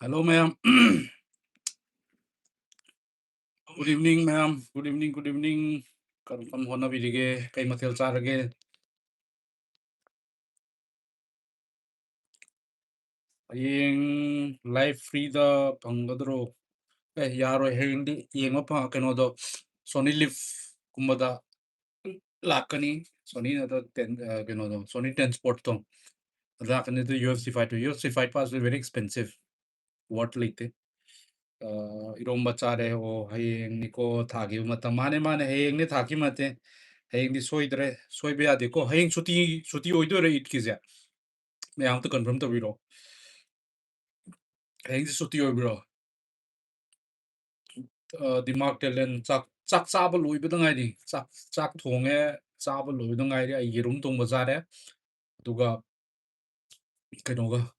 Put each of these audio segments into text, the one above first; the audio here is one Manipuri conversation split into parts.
Hello, ma'am. Good evening, ma'am. Good evening. Good evening. Karon hona bilige kay matel charage. Ayeng live free da pangadro. Yaro hindi yengo pa kenodo Sony Live kumada lakani Sony na to 10 kenodo Sony 10 Sport to. Lakani to UFC fight. UFC fight pass very expensive. What like iromba chare o hayeng niko thagi mata mane hayeng ni thaki mate hayeng di soidre soibe ade ko hayeng suti oidore it kizya me am to confirm to biro hayeng di suti oibro dimag telen chak chaba loi bedang ai di chak thonge chaba loi bedang ai di ai girum tong bazare duga kenoga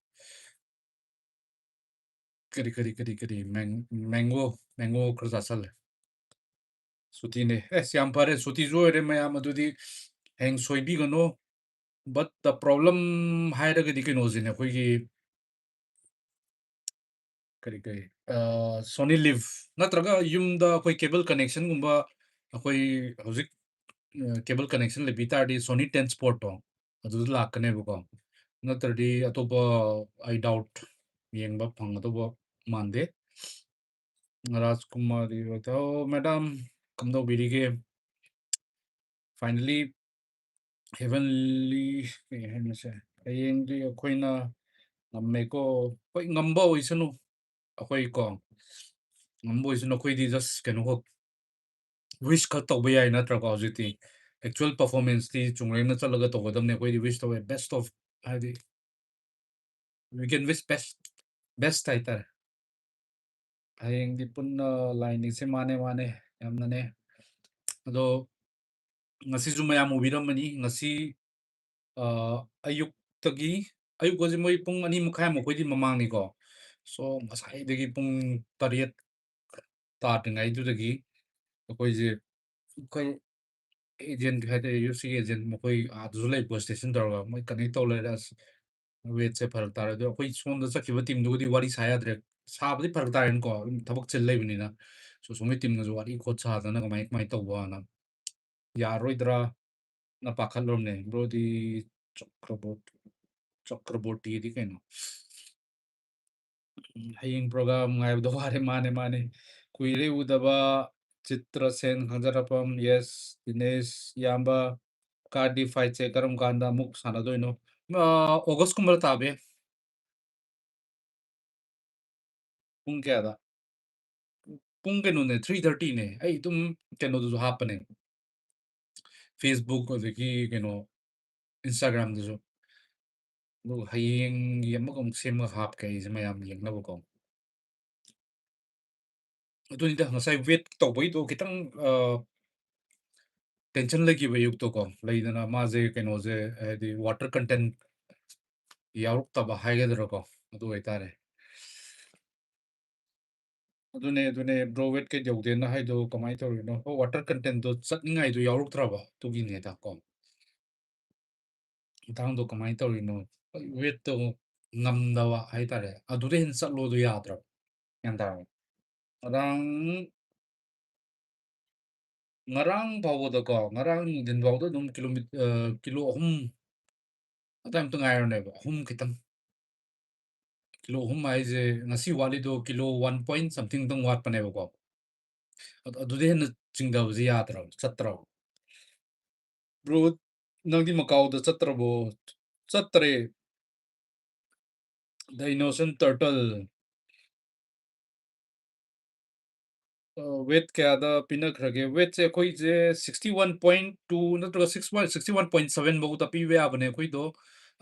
kari mango krasasal suti ne siam pare suti zo ere me am adudi heng soibi gano. But the problem hairagadi kenosin akoigi kari Sony Live natraga yumda akoi cable connection gumba akoi hauzik cable connection le bitardi Sony 10 Sport to adu lakane buko natradi atoba I doubt yengba phang atoba mande Rajkumari batao madam kamdo birige finally heavenly hense ayengdi akoina ngammeko koi ngamba oisanu akoi ko ngamba oisanu akoi di just keno ko wish ka tawba yai natraga hojiti actual performance ti chungreng na chalaga tawgadamne akoi di wish tawe best of hadi we can wish best tighter hayeng di pun line se mane yamnane ado ngasi jumayam ubiramani ngasi ayuk tagi ayuk gaji moi pung ani mukhai mo koi di mamang ni ko so masai dagi pung tariat ta ngai du dagi akoi je koi agent hai de UC agent mo koi zulai post station darga moi connect to le ras wait se pharak tar do koi som da sakhiba team du di wari saya dre sa bdi pharak tar en ko thabak chel lai bini na so somi team na jo wari ko cha da na mai to wa na ya roidra na pakhal lom ne bro di chakrabot chakraboti di kaino hayeng program ngai do ware mane kuire udaba chitra sen khanjarapam yes dinesh yamba kadi fight che karam kanda muk sana doino august kumar tabe pung kya da pung ke ne 3:30 ne ai tum keno du happening facebook or ki keno instagram du do hayeng yamma kom sem hap ke is mayam yeng na ko adu ni da ngasai wait to bai do kitang tension lagi ba yuk to ko laidana maje keno je di water content yaruk taba haigedro ko adu aitare adune bro wet ke jaude na haido kamai to no water content do chatningai do yaruk traba tugi ne da ko tang do kamai to no wet to ngamdawa haitare adude hin chatlo do yadra yanda rang ngarang bawda ko ngarang din bawda dum kilo hum atam to ngai ne ba hum kitam kilo hum ai je ngasi wali do kilo 1 point something dong wat pane ba ko adude hin chingda ji yadra chatra bro nangdi Macau da chatrabo chatre the innocent turtle weight kya da pinak rage weight che koi je 61.2 natraga 61.7 bo ta pi we abane koi do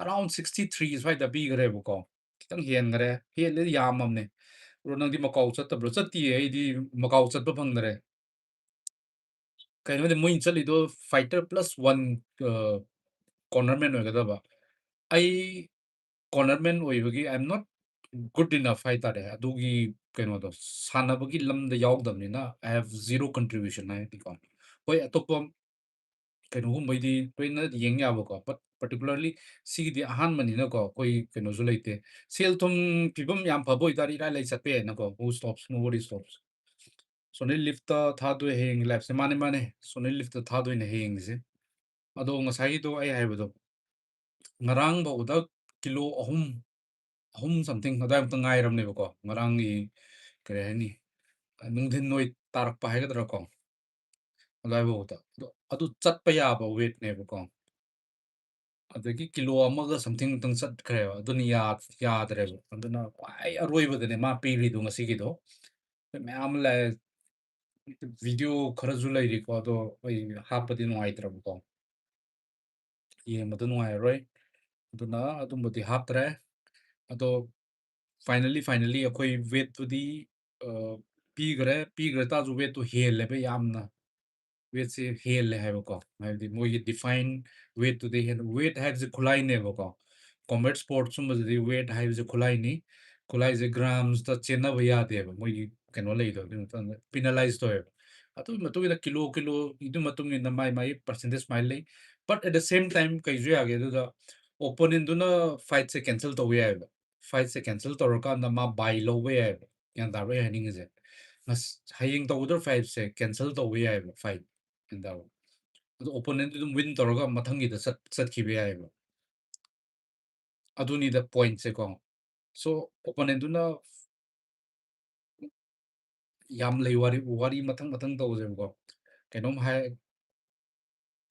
around 63 is why the big gare bo ko kitang hien gare hien le yam amne bro ꯅꯪꯗꯤ ꯃꯀꯥꯎ ꯆꯠꯇꯕ꯭ꯔꯣ? ꯆꯠꯇꯤꯌꯦ ꯑꯩꯗꯤ ꯃꯀꯥꯎ ꯆꯠꯄ ꯐꯪꯗꯔꯦ꯫ ꯀꯩꯅꯣꯗꯤ ꯃꯣꯏꯅ ꯆꯠꯂꯤꯗꯣ ꯐꯥꯏꯇꯔ +1 ꯀꯣꯔꯅꯔꯃꯦꯟ ꯑꯣꯏꯒꯗꯕ꯫ ꯑꯩ ꯀꯣꯔꯅꯔꯃꯦꯟ ꯑꯣꯏꯕꯒꯤ ꯑꯥꯏ ꯑꯦꯝ ꯅꯣꯠ ꯒꯨꯗ ꯏꯅꯐ ꯍꯥꯏꯇꯥꯔꯦ ꯑꯗꯨꯒꯤ ꯀꯩꯅꯣꯗꯣ ꯁꯥꯟꯅꯕꯒꯤ ꯂꯝꯗ ꯌꯥꯎꯗꯕꯅꯤꯅ ꯑꯥꯏ ꯍꯦꯞ ꯖꯤꯔꯣ ꯀꯟꯇ꯭ꯔꯤꯕ꯭ꯌꯨꯁꯟ ꯍꯥꯏꯔꯗꯤꯀꯣ ꯍꯣꯏ ꯑꯇꯣꯞꯄ ꯀꯩꯅꯣꯒꯨꯝꯕꯩꯗꯤ ꯂꯣꯏꯅ ꯌꯦꯡ ꯌꯥꯕꯀꯣ ꯕꯠ ꯄꯥꯔꯇꯤꯀꯨꯂꯔꯂꯤ ꯁꯤꯒꯤꯗꯤ ꯑꯍꯥꯟꯕꯅꯤꯅꯀꯣ ꯑꯩꯈꯣꯏ ꯀꯩꯅꯣꯁꯨ ꯂꯩꯇꯦ ꯁꯦꯜ ꯊꯨꯝ ꯐꯤꯕꯝ ꯌꯥꯝ ꯐꯕ ꯑꯣꯏꯇꯥꯔꯗꯤ ꯏꯔꯥꯏ ꯂꯥꯏ ꯆꯠꯄ ꯌꯥꯏꯅꯀꯣ ꯍꯨ ꯁ꯭ꯇꯣꯞꯁ ꯅꯣꯕꯣꯗꯤ ꯁ꯭ꯇꯣꯞꯁ ꯁꯣꯅꯤꯜ ꯂꯤꯐꯇ ꯊꯥꯗꯣꯏ ꯍꯌꯦꯡꯒꯤ ꯂꯥꯏꯐꯁꯦ ꯃꯥꯅꯦ ꯃꯥꯅꯦ ꯁꯣꯅꯤꯜ ꯂꯤꯐꯇ ꯊꯥꯗꯣꯏꯅꯦ ꯍꯌꯦꯡꯒꯤꯁꯦ ꯑꯗꯣ ꯉꯁꯥꯏꯒꯤꯗꯣ ꯑꯩ ꯍꯥꯏꯕꯗꯣ ꯉꯔꯥꯡ ꯐꯥꯎꯕꯗ ꯀꯤꯂꯣ ꯑꯍꯨꯝ ꯁꯝꯊꯤꯡ ꯑꯗꯨꯋꯥꯏꯃꯨꯛꯇ ꯉꯥꯏꯔꯕꯅꯦꯕꯀꯣ ꯉꯔꯥꯡꯒꯤ ꯀꯔꯤ ꯍꯥꯏꯅꯤ ꯅꯨꯡꯊꯤꯟ ꯅꯣꯏ ꯇꯥꯔꯛꯄ ꯍꯥꯏꯒꯗ꯭ꯔꯥꯀꯣ ꯑꯗꯨꯋꯥꯏꯐꯥꯎꯕꯗ ꯑꯗꯨ ꯆꯠꯄ ꯌꯥꯕ ꯋꯦꯠꯅꯦꯕꯀꯣ ꯑꯗꯒꯤ ꯀꯤꯂꯣ ꯑꯃꯒ ꯁꯝꯊꯤꯡꯇꯪ ꯆꯠꯈ꯭ꯔꯦꯕ ꯑꯗꯨꯅ ꯌꯥꯗ꯭ꯔꯦꯕ ꯑꯗꯨꯅ ꯈ꯭ꯋꯥꯏ ꯑꯔꯣꯏꯕꯗꯅꯦ ꯃꯥ ꯄꯤꯔꯤꯗꯣ ꯉꯁꯤꯒꯤꯗꯣ ꯑꯩꯈꯣꯏ ꯃꯌꯥꯝ ꯂꯥꯛꯑꯦ ꯚꯤꯗꯤꯑꯣ ꯈꯔꯁꯨ ꯂꯩꯔꯤꯀꯣ ꯑꯗꯣ ꯑꯩ ꯍꯥꯞꯄꯗꯤ ꯅꯨꯡꯉꯥꯏꯇ꯭ꯔꯕꯀꯣ ꯌꯦꯡꯕꯗ ꯅꯨꯡꯉꯥꯏꯔꯔꯣꯏ ꯑꯗꯨꯅ ꯑꯗꯨꯝꯕꯗꯤ ꯍꯥꯞꯇ꯭ꯔꯦ ꯑꯗꯣ ꯐꯥꯏꯅꯦꯜꯂꯤ ꯑꯩꯈꯣꯏ ꯋꯦꯠꯇꯨꯗꯤ ꯄꯤꯈ꯭ꯔ ꯇꯥꯔꯁꯨ ꯋꯦꯠꯇꯨ ꯍꯦꯜꯂꯦꯕ ꯌꯥꯝꯅ ꯋꯦꯠꯁꯦ ꯍꯦꯜꯂꯦ ꯍꯥꯏꯕꯀꯣ ꯍꯥꯏꯕꯗꯤ ꯃꯣꯏꯒꯤ ꯗꯤꯐꯥꯏꯟ ꯋꯦꯠꯇꯨꯗꯩ ꯍꯦꯟꯅ ꯋꯦꯠ ꯍꯥꯏꯕꯁꯦ ꯈꯨꯠꯂꯥꯏꯅꯦꯕꯀꯣ ꯀꯣꯝꯕꯦꯠ ꯁ꯭ꯄꯣꯔꯠ ꯁꯨꯝꯕꯁꯤꯗꯤ ꯋꯦꯠ ꯍꯥꯏꯕꯁꯦ ꯈꯨꯠꯂꯥꯏꯅꯤ ꯈꯨꯠꯂꯥꯏꯁꯦ ꯒ꯭ꯔꯥꯝꯁꯇ ꯆꯦꯟꯅꯕ ꯌꯥꯗꯦꯕ ꯃꯣꯏꯒꯤ ꯀꯩꯅꯣ ꯂꯩꯗꯣ ꯑꯗꯨꯒꯤ ꯃꯇꯝꯗ ꯄꯤꯅꯦꯂꯥꯏꯁ ꯇꯧꯋꯦꯕ ꯑꯗꯨꯒꯤ ꯃꯇꯨꯡ ꯏꯟꯅ ꯀꯤꯂꯣꯒꯤ ꯃꯇꯨꯡ ꯏꯟꯅ ꯃꯥꯏ ꯄꯔꯁꯦꯟꯇꯦꯖ ꯁꯨꯃꯥꯏꯅ ꯂꯩ ꯕꯠ ꯑꯦꯠ ꯗ ꯁꯦꯝ ꯇꯥꯏꯝ ꯀꯩꯁꯨ ꯌꯥꯒꯦ ꯑꯗꯨꯗ ꯑꯣꯄꯣꯅꯦꯟꯗꯨꯅ ꯐꯥꯏꯠꯁꯦ ꯀꯦꯟꯁꯦꯜ ꯇꯧꯕ ꯌꯥꯏꯑꯕ ꯐꯥꯏꯠꯁꯦ ꯀꯦꯟꯁꯦꯜ ꯇꯧꯔꯀꯥꯟꯗ ꯃꯥ ꯕꯥꯏ ꯂꯧꯕ ꯌꯥꯏꯑꯕ ꯒ꯭ꯌꯥꯟ ꯇꯥꯕ꯭ꯔꯥ ꯑꯩ ꯍꯥꯏꯅꯤꯡꯉꯤꯁꯦ ꯍꯌꯦꯡ ꯇꯧꯒꯗꯕ ꯐꯥꯏꯠꯁꯦ ꯀꯦꯟꯁꯦꯜ ꯇꯧꯕ ꯌꯥꯏꯑꯕ ꯐꯥꯏꯠ ꯒ꯭ꯌꯥꯟ ꯇꯥꯕ꯭ꯔꯥ ꯑꯗꯣ ꯑꯣꯄꯣꯅꯦꯟꯇꯤ ꯑꯗꯨꯝ ꯋꯤꯟ ꯇꯧꯔꯒ ꯃꯊꯪꯒꯤꯗ ꯆꯠꯈꯤꯕ ꯌꯥꯏꯑꯕ ꯑꯗꯨꯅꯤꯗ ꯄꯣꯏꯟꯠꯁꯦꯀꯣ ꯁꯣ ꯑꯣꯄꯣꯅꯦꯟꯇꯨꯅ ꯌꯥꯝ ꯂꯩ ꯋꯥꯔꯤ ꯃꯊꯪ ꯇꯧꯁꯦꯕꯀꯣ ꯀꯩꯅꯣꯝ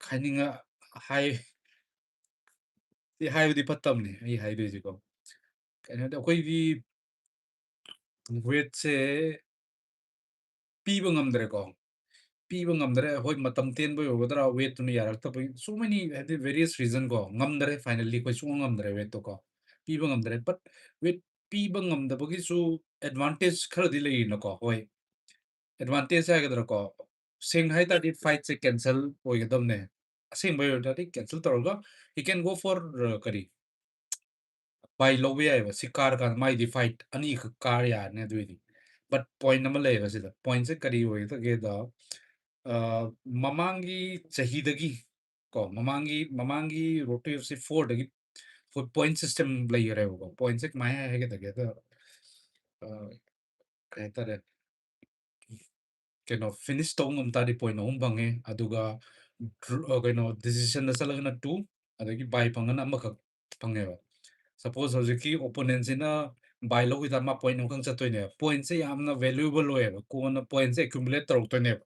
ꯍꯥꯏꯅꯤꯡꯉ ꯍꯥꯏ ꯁꯤ ꯍꯥꯏꯕꯗꯤ ꯐꯠꯇꯕꯅꯦ ꯑꯩ ꯍꯥꯏꯗꯣꯏꯁꯦꯀꯣ ꯀꯩꯅꯣꯗꯤ ꯑꯩꯈꯣꯏꯗꯤ ꯋꯦꯠꯁꯦ ꯄꯤꯕ ꯉꯝꯗ꯭ꯔꯦꯀꯣ ꯄꯤꯕ ꯉꯝꯗ꯭ꯔꯦ ꯍꯣꯏ ꯃꯇꯝ ꯇꯦꯟꯕ ꯑꯣꯏꯒꯗ꯭ꯔꯥ ꯋꯦꯠꯇꯨꯅ ꯌꯥꯔꯛꯇꯕꯒꯤ ꯁꯣ ꯃꯦꯅꯤ ꯍꯥꯏꯗꯤ ꯚꯦꯔꯤꯌꯁ ꯔꯤꯖꯟ ꯀꯣ ꯉꯝꯗ꯭ꯔꯦ ꯐꯥꯏꯅꯦꯜꯂꯤ ꯑꯩꯈꯣꯏ ꯁꯨꯡꯉꯝ ꯉꯝꯗ꯭ꯔꯦ ꯋꯦꯠꯇꯣ ꯀꯣ ꯄꯤꯕ ꯉꯝꯗ꯭ꯔꯦ ꯕꯠ ꯋꯦꯠ ꯄꯤꯕ ꯉꯝꯗꯕꯒꯤꯁꯨ ꯑꯦꯗꯚꯥꯟꯇꯦꯖ ꯈꯔꯗꯤ ꯂꯩꯔꯤꯅꯀꯣ ꯍꯣꯏ ꯑꯦꯗꯚꯥꯟꯇꯦꯖ ꯍꯥꯏꯒꯗ꯭ꯔꯥꯀꯣ ꯁꯦꯡꯅ ꯍꯥꯏ ꯇꯥꯔꯗꯤ ꯐꯥꯏꯠꯁꯦ ꯀꯦꯟꯁꯦꯜ ꯑꯣꯏꯒꯗꯕꯅꯦ ꯑꯁꯦꯡꯕ ꯑꯣꯏ ꯇꯥꯔꯗꯤ ꯀꯦꯟꯁꯦꯜ ꯇꯧꯔꯒ ꯍꯤ ꯀꯦꯟ ꯒꯣ ꯐꯣꯔ ꯀꯔꯤ ꯕꯥꯏ ꯂꯧꯕ ꯌꯥꯏꯑꯕ ꯁꯤ ꯀꯥꯔꯀꯥꯟꯗ ꯃꯥꯏꯗꯤ ꯐꯥꯏꯠ ꯑꯅꯤꯈꯛ ꯀꯥꯔ ꯌꯥꯔꯅꯤ ꯑꯗꯨꯏꯗꯤ ꯕꯠ ꯄꯣꯏꯟꯠ ꯑꯃ ꯂꯩꯌꯦꯕ ꯁꯤꯗ ꯄꯣꯏꯟꯠꯁꯦ ꯀꯔꯤ ꯑꯣꯏꯒꯗꯒꯦꯗ ꯃꯃꯥꯡꯒꯤ ꯆꯍꯤꯗꯒꯤ ꯀꯣ ꯃꯃꯥꯡꯒꯤ ꯔꯣꯇꯦꯞꯁꯦ 4ꯗꯒꯤ ꯄꯣꯏꯟꯠ ꯁꯤꯁꯇꯦꯝ ꯂꯩꯈꯔꯦꯕꯀꯣ ꯄꯣꯏꯟꯠꯁꯦ ꯀꯃꯥꯏꯅ ꯍꯥꯏꯒꯗꯒꯦꯗ ꯀꯩ ꯍꯥꯏꯇꯥꯔꯦ ꯀꯩꯅꯣ ꯐꯤꯅꯤꯁ ꯇꯧꯕ ꯉꯝ ꯇꯥꯔꯗꯤ ꯄꯣꯏꯟꯠ 3 ꯐꯪꯉꯦ ꯑꯗꯨꯒ ꯀꯩꯅꯣ ꯗꯤꯁꯤꯖꯟꯗ ꯆꯠꯂꯒꯅ 2 ꯑꯗꯒꯤ ꯕꯥꯏ ꯐꯪꯉꯅ ꯑꯃꯈꯛ ꯐꯪꯉꯦꯕ ꯁꯄꯣꯁ ꯍꯧꯖꯤꯛꯀꯤ ꯑꯣꯄꯣꯅꯦꯟꯁꯤꯅ ꯕꯥꯏ ꯂꯧꯈꯤꯗ ꯃꯥ ꯄꯣꯏꯟꯠ ꯑꯃꯈꯪ ꯆꯠꯇꯣꯏꯅꯦꯕ ꯄꯣꯏꯟꯠꯁꯦ ꯌꯥꯝꯅ ꯚꯦꯂꯨꯑꯦꯕꯜ ꯑꯣꯏꯌꯦꯕ ꯀꯣꯟꯅ ꯄꯣꯏꯟꯠꯁꯦ ꯑꯦꯀꯨꯃꯨꯂꯦꯠ ꯇꯧꯔꯛꯇꯣꯏꯅꯦꯕ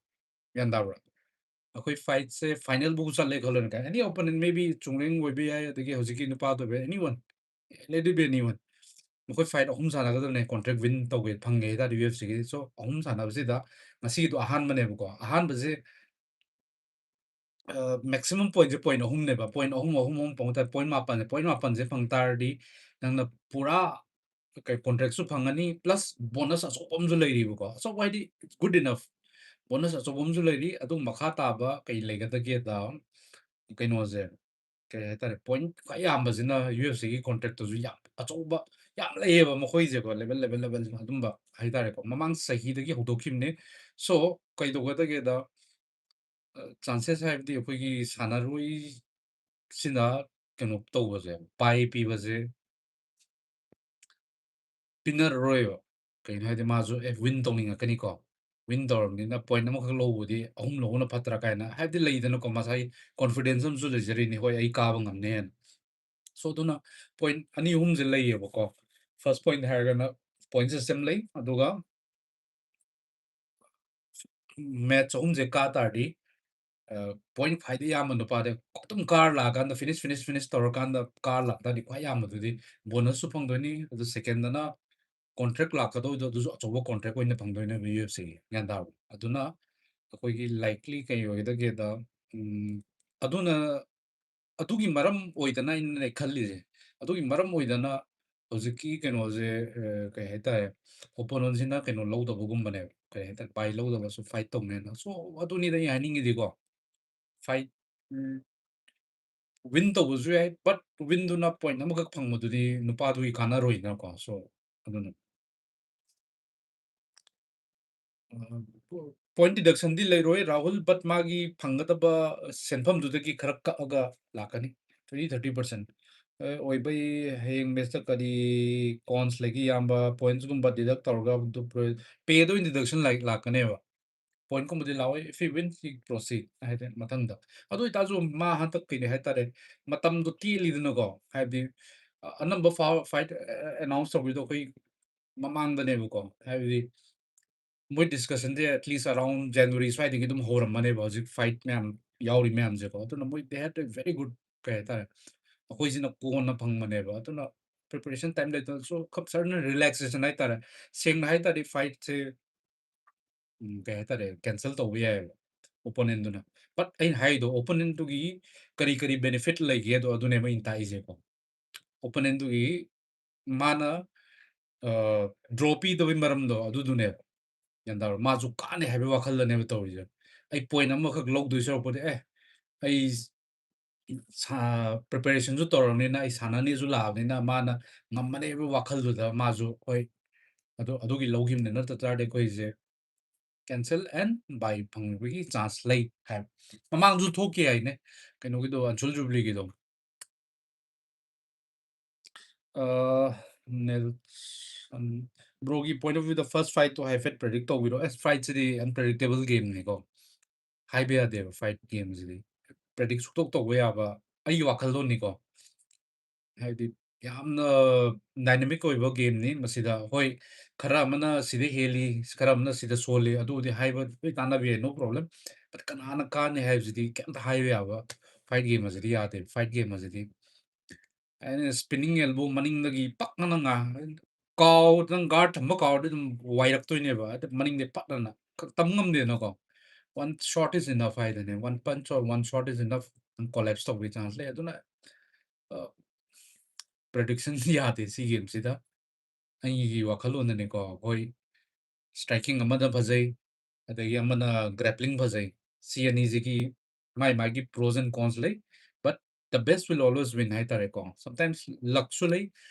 ꯒ꯭ꯌꯥꯟ ꯇꯥꯕ꯭ꯔꯥ ꯑꯩꯈꯣꯏ ꯐꯥꯏꯠꯁꯦ ꯐꯥꯏꯅꯦꯜꯐꯥꯎ ꯆꯠꯂꯦ ꯈꯜꯂꯣꯅꯦ ꯑꯦꯅꯤ ꯑꯣꯄꯣꯅꯦꯟ ꯃꯦ ꯕꯤ ꯆꯨꯡꯂꯦꯡ ꯑꯣꯏꯕ ꯌꯥꯏ ꯑꯗꯒꯤ ꯍꯧꯖꯤꯛꯀꯤ ꯅꯨꯄꯥꯗꯣ ꯑꯣꯏꯕ ꯌꯥꯏ ꯑꯦꯅꯤ ꯋꯟ ꯂꯦꯠ ꯏꯠ ꯕꯤ ꯑꯦꯅꯤ ꯋꯟ ꯃꯈꯣꯏ ꯐꯥꯏꯠ 3 ꯁꯥꯟꯅꯒꯗꯕꯅꯦ ꯀꯣꯟꯇ꯭ꯔꯦꯛ ꯋꯤꯟ ꯇꯧꯒꯦ ꯐꯪꯒꯦ ꯍꯥꯏꯇꯥꯔꯗꯤ UFC ꯒꯤꯗꯤ ꯁꯣ 3 ꯁꯥꯟꯅꯕꯁꯤꯗ ꯉꯁꯤꯒꯤꯗꯣ ꯑꯍꯥꯟꯕꯅꯦꯕꯀꯣ ꯑꯍꯥꯟꯕꯁꯦ ꯃꯦꯛꯁꯤꯃꯝ ꯄꯣꯏꯟꯠꯁꯦ ꯄꯣꯏꯟꯠ 3ꯅꯦꯕ ꯄꯣꯏꯟꯠ 3 ꯐꯪ ꯇꯥꯔꯗꯤ ꯄꯣꯏꯟꯠ 5ꯁꯦ ꯐꯪ ꯇꯥꯔꯗꯤ ꯅꯪꯅ ꯄꯨꯔꯥ ꯀꯣꯟꯇ꯭ꯔꯦꯛꯁꯨ ꯐꯪꯉꯅꯤ ꯄ꯭ꯂꯁ ꯕꯣꯅꯁ ꯑꯆꯧꯕ ꯑꯃꯁꯨ ꯂꯩꯔꯤꯕꯀꯣ ꯑꯆꯧꯕ ꯍꯥꯏꯗꯤ ꯒꯨꯗ ꯏꯅꯐ ꯕꯣꯅꯁ ꯑꯆꯧꯕ ꯑꯃꯁꯨ ꯂꯩꯔꯤ ꯑꯗꯨ ꯃꯈꯥ ꯇꯥꯕ ꯀꯩ ꯂꯩꯒꯗꯒꯦꯗ ꯀꯩꯅꯣꯁꯦ ꯀꯩ ꯍꯥꯏꯇꯥꯔꯦ ꯄꯣꯏꯟꯠ ꯈ꯭ꯋꯥꯏ ꯌꯥꯝꯕꯁꯤꯅ UFC ꯒꯤ ꯀꯣꯟꯇ꯭ꯔꯦꯛꯇꯁꯨ ꯌꯥꯝ ꯑꯆꯧꯕ ꯌꯥꯝ ꯂꯩꯌꯦꯕ ꯃꯈꯣꯏꯁꯦꯀꯣ ꯂꯦꯚꯦꯜ ꯑꯗꯨꯝꯕ ꯍꯥꯏꯇꯥꯔꯦꯀꯣ ꯃꯃꯥꯡ ꯆꯍꯤꯗꯒꯤ ꯍꯧꯗꯣꯛꯈꯤꯕꯅꯦ ꯁꯣ ꯀꯩꯗꯧꯒꯗꯒꯦꯗ ꯆꯥꯟꯁꯦꯁ ꯍꯥꯏꯕꯗꯤ ꯑꯩꯈꯣꯏꯒꯤ ꯁꯥꯟꯅꯔꯣꯏꯁꯤꯅ ꯀꯩꯅꯣ ꯇꯧꯕꯁꯦ ꯕꯥꯏ ꯄꯤꯕꯁꯦ ꯄꯤꯅꯔꯔꯣꯏꯕ ꯀꯩꯅꯣ ꯍꯥꯏꯗꯤ ꯃꯥꯁꯨ ꯋꯤꯟ ꯇꯧꯅꯤꯡꯉꯛꯀꯅꯤꯀꯣ ꯋꯤꯟ ꯇꯧꯔꯕꯅꯤꯅ ꯄꯣꯏꯟꯠ ꯑꯃꯈꯛ ꯂꯧꯕꯗꯤ 3 ꯂꯧꯕꯅ ꯐꯠꯇ꯭ꯔꯥ ꯀꯥꯏꯅ ꯍꯥꯏꯕꯗꯤ ꯂꯩꯗꯅꯀꯣ ꯃꯁꯥꯒꯤ ꯀꯣꯟꯐꯤꯗꯦꯟꯁ ꯑꯃꯁꯨ ꯂꯩꯖꯔꯤꯅꯤ ꯍꯣꯏ ꯑꯩ ꯀꯥꯕ ꯉꯝꯅꯦꯅ ꯁꯣ ꯑꯗꯨꯅ ꯄꯣꯏꯟꯠ 2-3ꯁꯦ ꯂꯩꯌꯦꯕꯀꯣ ꯐꯥꯔꯁ ꯄꯣꯏꯟꯠ ꯍꯥꯏꯔꯒꯅ ꯄꯣꯏꯟꯠ ꯁꯤꯁꯇꯦꯝ ꯂꯩ ꯑꯗꯨꯒ ꯃꯦꯠꯆ 3ꯁꯦ ꯀꯥ ꯇꯥꯔꯗꯤ ꯄꯣꯏꯟꯠ ꯈ꯭ꯋꯥꯏꯗꯒꯤ ꯌꯥꯝꯕ ꯅꯨꯄꯥꯗ ꯑꯗꯨꯝ ꯀꯥꯔ ꯂꯥꯛꯑꯀꯥꯟꯗ ꯐꯤꯅꯤꯁ ꯇꯧꯔꯀꯥꯟꯗ ꯀꯥꯔ ꯂꯥꯛꯇꯥꯔꯗꯤ ꯈ꯭ꯋꯥꯏ ꯌꯥꯝꯕꯗꯨꯗꯤ ꯕꯣꯅꯁꯁꯨ ꯐꯪꯗꯣꯏꯅꯤ ꯑꯗꯨ ꯁꯦꯀꯦꯟꯗꯅ ꯀꯣꯟꯇ꯭ꯔꯦꯛ ꯂꯥꯛꯀꯗꯧꯗꯣ ꯑꯗꯨꯁꯨ ꯑꯆꯧꯕ ꯀꯣꯟꯇ꯭ꯔꯦꯛ ꯑꯣꯏꯅ ꯐꯪꯗꯣꯏꯅꯦꯕ UFC ꯒꯤ ꯒ꯭ꯌꯥꯟ ꯇꯥꯕ꯭ꯔꯥ ꯑꯗꯨꯅ ꯑꯩꯈꯣꯏꯒꯤ ꯂꯥꯏꯛꯂꯤ ꯀꯩ ꯑꯣꯏꯒꯗꯒꯦꯗ ꯑꯗꯨꯅ ꯑꯗꯨꯒꯤ ꯃꯔꯝ ꯑꯣꯏꯗꯅ ꯑꯩꯅ ꯈꯜꯂꯤꯁꯦ ꯑꯗꯨꯒꯤ ꯃꯔꯝ ꯑꯣꯏꯗꯅ ꯍꯧꯖꯤꯛꯀꯤ ꯀꯩꯅꯣꯁꯦ ꯀꯩ ꯍꯥꯏꯇꯥꯔꯦ ꯑꯣꯄꯣꯅꯦꯟꯁꯤꯅ ꯀꯩꯅꯣ ꯂꯧꯗꯕꯒꯨꯝꯕꯅꯦꯕ ꯀꯩ ꯍꯥꯏꯇꯥꯔꯦ ꯕꯥꯏ ꯂꯧꯗꯕꯁꯨ ꯐꯥꯏꯠ ꯇꯧꯅꯦꯅ ꯁꯣ ꯑꯗꯨꯅꯤꯗ ꯑꯩ ꯍꯥꯏꯅꯤꯡꯉꯤꯗꯤꯀꯣ ꯐꯥꯏꯠ ꯋꯤꯟ ꯇꯧꯕꯁꯨ ꯌꯥꯏ ꯕꯠ ꯋꯤꯟꯗꯨꯅ ꯄꯣꯏꯟꯠ ꯑꯃꯈꯛ ꯐꯪꯕꯗꯨꯗꯤ ꯅꯨꯄꯥꯗꯨꯒꯤ ꯀꯥꯟꯅꯔꯣꯏꯗꯅꯀꯣ ꯁꯣ ꯑꯗꯨꯅ ꯄꯣꯏꯟꯠ ꯗꯤꯗꯛꯁꯟꯗꯤ ꯂꯩꯔꯣꯏ ꯔꯥꯍꯨꯜ ꯕꯠ ꯃꯥꯒꯤ ꯐꯪꯒꯗꯕ ꯁꯦꯟꯐꯝꯗꯨꯗꯒꯤ ꯈꯔ ꯀꯛꯑꯒ ꯂꯥꯛꯀꯅꯤ 30% ꯑꯣꯏꯕꯩ ꯍꯌꯦꯡ ꯃꯦꯠꯁꯇ ꯀꯔꯤ ꯀꯣꯟꯁ ꯂꯩꯒꯤ ꯌꯥꯝꯕ ꯄꯣꯏꯟꯠꯁꯒꯨꯝꯕ ꯗꯤꯗꯛ ꯇꯧꯔꯒ ꯄꯦꯗ ꯑꯣꯏꯅ ꯗꯤꯗꯛꯁꯟ ꯂꯥꯛꯀꯅꯦꯕ ꯄꯣꯏꯟꯠꯀꯨꯝꯕꯗꯤ ꯂꯥꯛꯑꯣꯏ ꯏꯐ ꯌꯨ ꯋꯤꯟ ꯍꯤ ꯄ꯭ꯔꯣꯁꯤꯠ ꯍꯥꯏꯗꯤ ꯃꯊꯪꯗ ꯑꯗꯨ ꯑꯣꯏꯇꯥꯔꯁꯨ ꯃꯥ ꯍꯟꯇꯛ ꯀꯩ ꯍꯥꯏꯇꯥꯔꯦ ꯃꯇꯝꯗꯣ ꯇꯦꯜꯂꯤꯗꯅꯀꯣ ꯍꯥꯏꯕꯗꯤ ꯑꯅꯝꯕ ꯐꯥꯏꯠ ꯑꯦꯅꯥꯎꯟꯁ ꯇꯧꯕꯤꯗꯣ ꯑꯩꯈꯣꯏ ꯃꯃꯥꯡꯗꯅꯦꯕꯀꯣ ꯍꯥꯏꯕꯗꯤ ꯃꯣꯏ ꯗꯤꯁꯀꯁꯟꯁꯦ ꯑꯦꯠꯂꯤꯁ ꯑꯔꯥꯎꯟ ꯖꯅꯋꯥꯔꯤ ꯁ꯭ꯋꯥꯏꯗꯒꯤ ꯑꯗꯨꯝ ꯍꯧꯔꯝꯃꯅꯦꯕ ꯍꯧꯖꯤꯛ ꯐꯥꯏꯠ ꯃꯌꯥꯝ ꯌꯥꯎꯔꯤ ꯃꯌꯥꯝꯁꯦꯀꯣ ꯑꯗꯨꯅ ꯃꯣꯏ ꯗꯦ ꯍꯦꯠ ꯚꯦꯔꯤ ꯒꯨꯗ ꯀꯩ ꯍꯥꯏꯇꯥꯔꯦ ꯑꯩꯈꯣꯏꯁꯤꯅ ꯀꯣꯟꯅ ꯐꯪꯕꯅꯦꯕ ꯑꯗꯨꯅ ꯄ꯭रिꯄꯦꯔꯦꯁꯟ ꯇꯥꯏꯝ ꯂꯩꯇꯅꯁꯨ ꯁꯔꯅ ꯔꯤꯂꯦꯛꯁꯦꯁꯟ ꯍꯥꯏꯇꯥꯔꯦ ꯁꯦꯡꯅ ꯍꯥꯏꯇꯥꯔꯗꯤ ꯐꯥꯏꯠꯁꯦ ꯀꯩ ꯍꯥꯏꯇꯥꯔꯦ ꯀꯦꯟꯁꯦꯜ ꯇꯧꯕ ꯌꯥꯏꯑꯕ ꯑꯣꯄꯣꯅꯦꯟꯗꯨꯅ ꯕꯠ ꯑꯩꯅ ꯍꯥꯏꯗꯣ ꯑꯣꯄꯣꯅꯦꯟꯗꯨꯒꯤ ꯀꯔꯤ ꯕꯦꯅꯤꯐꯤꯠ ꯂꯩꯒꯦꯗꯣ ꯑꯗꯨꯅꯦꯕ ꯑꯩꯅ ꯇꯥꯛꯏꯁꯦꯀꯣ ꯑꯣꯄꯣꯅꯦꯟꯗꯨꯒꯤ ꯃꯥꯅ ꯗ꯭ꯔꯣ ꯄꯤꯗꯕꯩ ꯃꯔꯝꯗꯣ ꯑꯗꯨꯗꯨꯅꯦꯕ ꯒ꯭ꯌꯥꯟ ꯇꯥꯕ꯭ꯔꯥ ꯃꯥꯁꯨ ꯀꯥꯟꯅꯩ ꯍꯥꯏꯕꯒꯤ ꯋꯥꯈꯜꯗꯅꯦꯕ ꯇꯧꯔꯤꯁꯦ ꯑꯩ ꯄꯣꯏꯟꯠ ꯑꯃꯈꯛ ꯂꯧꯗꯣꯏ ꯁꯔꯨꯛꯄꯗꯤ ꯑꯩ ꯄ꯭ꯔꯤꯄꯦꯔꯦꯁꯟꯁꯨ ꯇꯧꯔꯕꯅꯤꯅ ꯑꯩ ꯁꯥꯟꯅꯅꯤꯁꯨ ꯂꯥꯛꯑꯕꯅꯤꯅ ꯃꯥꯅ ꯉꯝꯃꯅꯤ ꯍꯥꯏꯕ ꯋꯥꯈꯜꯗꯨꯗ ꯃꯥꯁꯨ ꯍꯣꯏ ꯑꯗꯨꯒꯤ ꯂꯧꯈꯤꯕꯅꯤ ꯅꯠꯇ ꯇꯥꯔꯗꯤ ꯑꯩꯈꯣꯏꯁꯦ ꯀꯦꯟꯁꯦꯜ ꯑꯦꯟ ꯕꯥꯏ ꯐꯪꯕꯒꯤ ꯆꯥꯟꯁ ꯂꯩ ꯍꯥꯏꯕ ꯃꯃꯥꯡꯁꯨ ꯊꯣꯛꯈꯤ ꯍꯥꯏꯅꯦ ꯀꯩꯅꯣꯒꯤꯗꯣ ꯑꯟꯁꯨꯜ ꯖꯨꯕ꯭ꯂꯤꯒꯤꯗꯣ ꯕ꯭ꯔꯣꯒꯤ ꯄꯣꯏꯟꯠ ꯑꯣꯐ ꯚ꯭ꯌꯨꯗ ꯐꯥꯔꯁ ꯐꯥꯏꯠꯇꯣ ꯍꯥꯏꯐꯦꯠ ꯄ꯭ꯔedict ꯇꯧꯕꯤꯔꯣ ꯐꯥꯏꯠꯁꯤꯗꯤ ꯑꯟꯄ꯭ꯔedict ꯒꯦꯝꯅꯤꯀꯣ ꯍꯥꯏꯕ ꯌꯥꯗꯦꯕ ꯐꯥꯏꯠ ꯒꯦꯝꯁꯤꯗꯤ ꯄ꯭ꯔedict ꯁꯨꯛꯇꯧ ꯇꯧꯕ ꯌꯥꯕ ꯑꯩꯒꯤ ꯋꯥꯈꯜꯂꯣꯟꯅꯤꯀꯣ ꯍꯥꯏꯕꯗꯤ ꯌꯥꯝꯅ ꯗꯥꯏꯅꯥꯃꯤꯛ ꯑꯣꯏꯕ ꯒꯦꯝꯅꯤ ꯃꯁꯤꯗ ꯍꯣꯏ ꯈꯔ ꯑꯃꯅ ꯁꯤꯗ ꯍꯦꯜꯂꯤ ꯈꯔ ꯑꯃꯅ ꯁꯤꯗ ꯁꯣꯜꯂꯤ ꯑꯗꯨꯕꯨꯗꯤ ꯍꯥꯏꯕ ꯂꯣꯏ ꯇꯥꯟꯅꯕ ꯌꯥꯏ ꯅꯣ ꯄ꯭ꯔꯣꯕ꯭ꯂꯦꯝ ꯕꯠ ꯀꯅꯥꯅ ꯀꯥꯟꯅꯤ ꯍꯥꯏꯕꯁꯤꯗꯤ ꯀꯩꯝꯇ ꯍꯥꯏꯕ ꯌꯥꯕ ꯐꯥꯏꯠ ꯒꯦꯝ ꯑꯁꯤꯗꯤ ꯌꯥꯗꯦ ꯐꯥꯏꯠ ꯒꯦꯝ ꯑꯁꯤꯗꯤ ꯑꯩꯅ ꯁ꯭ꯄꯤꯟꯅꯤꯡ ꯑꯦꯜꯕꯣ ꯃꯅꯤꯡꯗꯒꯤ ꯄꯛꯅꯅ ꯅꯪ ꯒꯥꯔꯗ ꯊꯝꯕ ꯀꯥꯎꯔꯗꯤ ꯑꯗꯨꯝ ꯋꯥꯏꯔꯛꯇꯣꯏꯅꯦꯕ ꯃꯅꯤꯡꯗꯩ ꯄꯠꯅꯅ ꯇꯝ ꯉꯝꯗꯦꯗꯅꯀꯣ ꯋꯥꯟ ꯁꯣꯠ ꯏꯁ ꯏꯅꯐ ꯍꯥꯏꯗꯨꯅꯦ one punch or one shot is enough collapse ꯇꯧꯕꯒꯤ ꯆꯥꯟꯁ ꯂꯩ ꯑꯗꯨꯅ ꯄ꯭ꯔediction ꯌꯥꯗꯦ ꯁꯤ ꯒꯦꯝꯁꯤꯗ ꯑꯩꯒꯤ ꯋꯥꯈꯜꯂꯣꯟꯗꯅꯤꯀꯣ ꯍꯣꯏ ꯁ꯭ꯇ꯭ꯔꯥꯏꯀꯤꯡ ꯑꯃꯅ ꯐꯖꯩ ꯑꯗꯒꯤ ꯑꯃꯅ ꯒ꯭ꯔꯦꯄ꯭ꯂꯤꯡ ꯐꯖꯩ ꯁꯤ ꯑꯅꯤꯁꯤꯒꯤ ꯃꯥꯒꯤ ꯄ꯭ꯔꯣꯁ ꯑꯦꯟ ꯀꯣꯟꯁ ꯂꯩ but the best will always win ꯍꯥꯏꯇꯥꯔꯦꯀꯣ ꯁꯝꯇꯥꯏꯝꯁ ꯂꯛꯁꯨ ꯂꯩ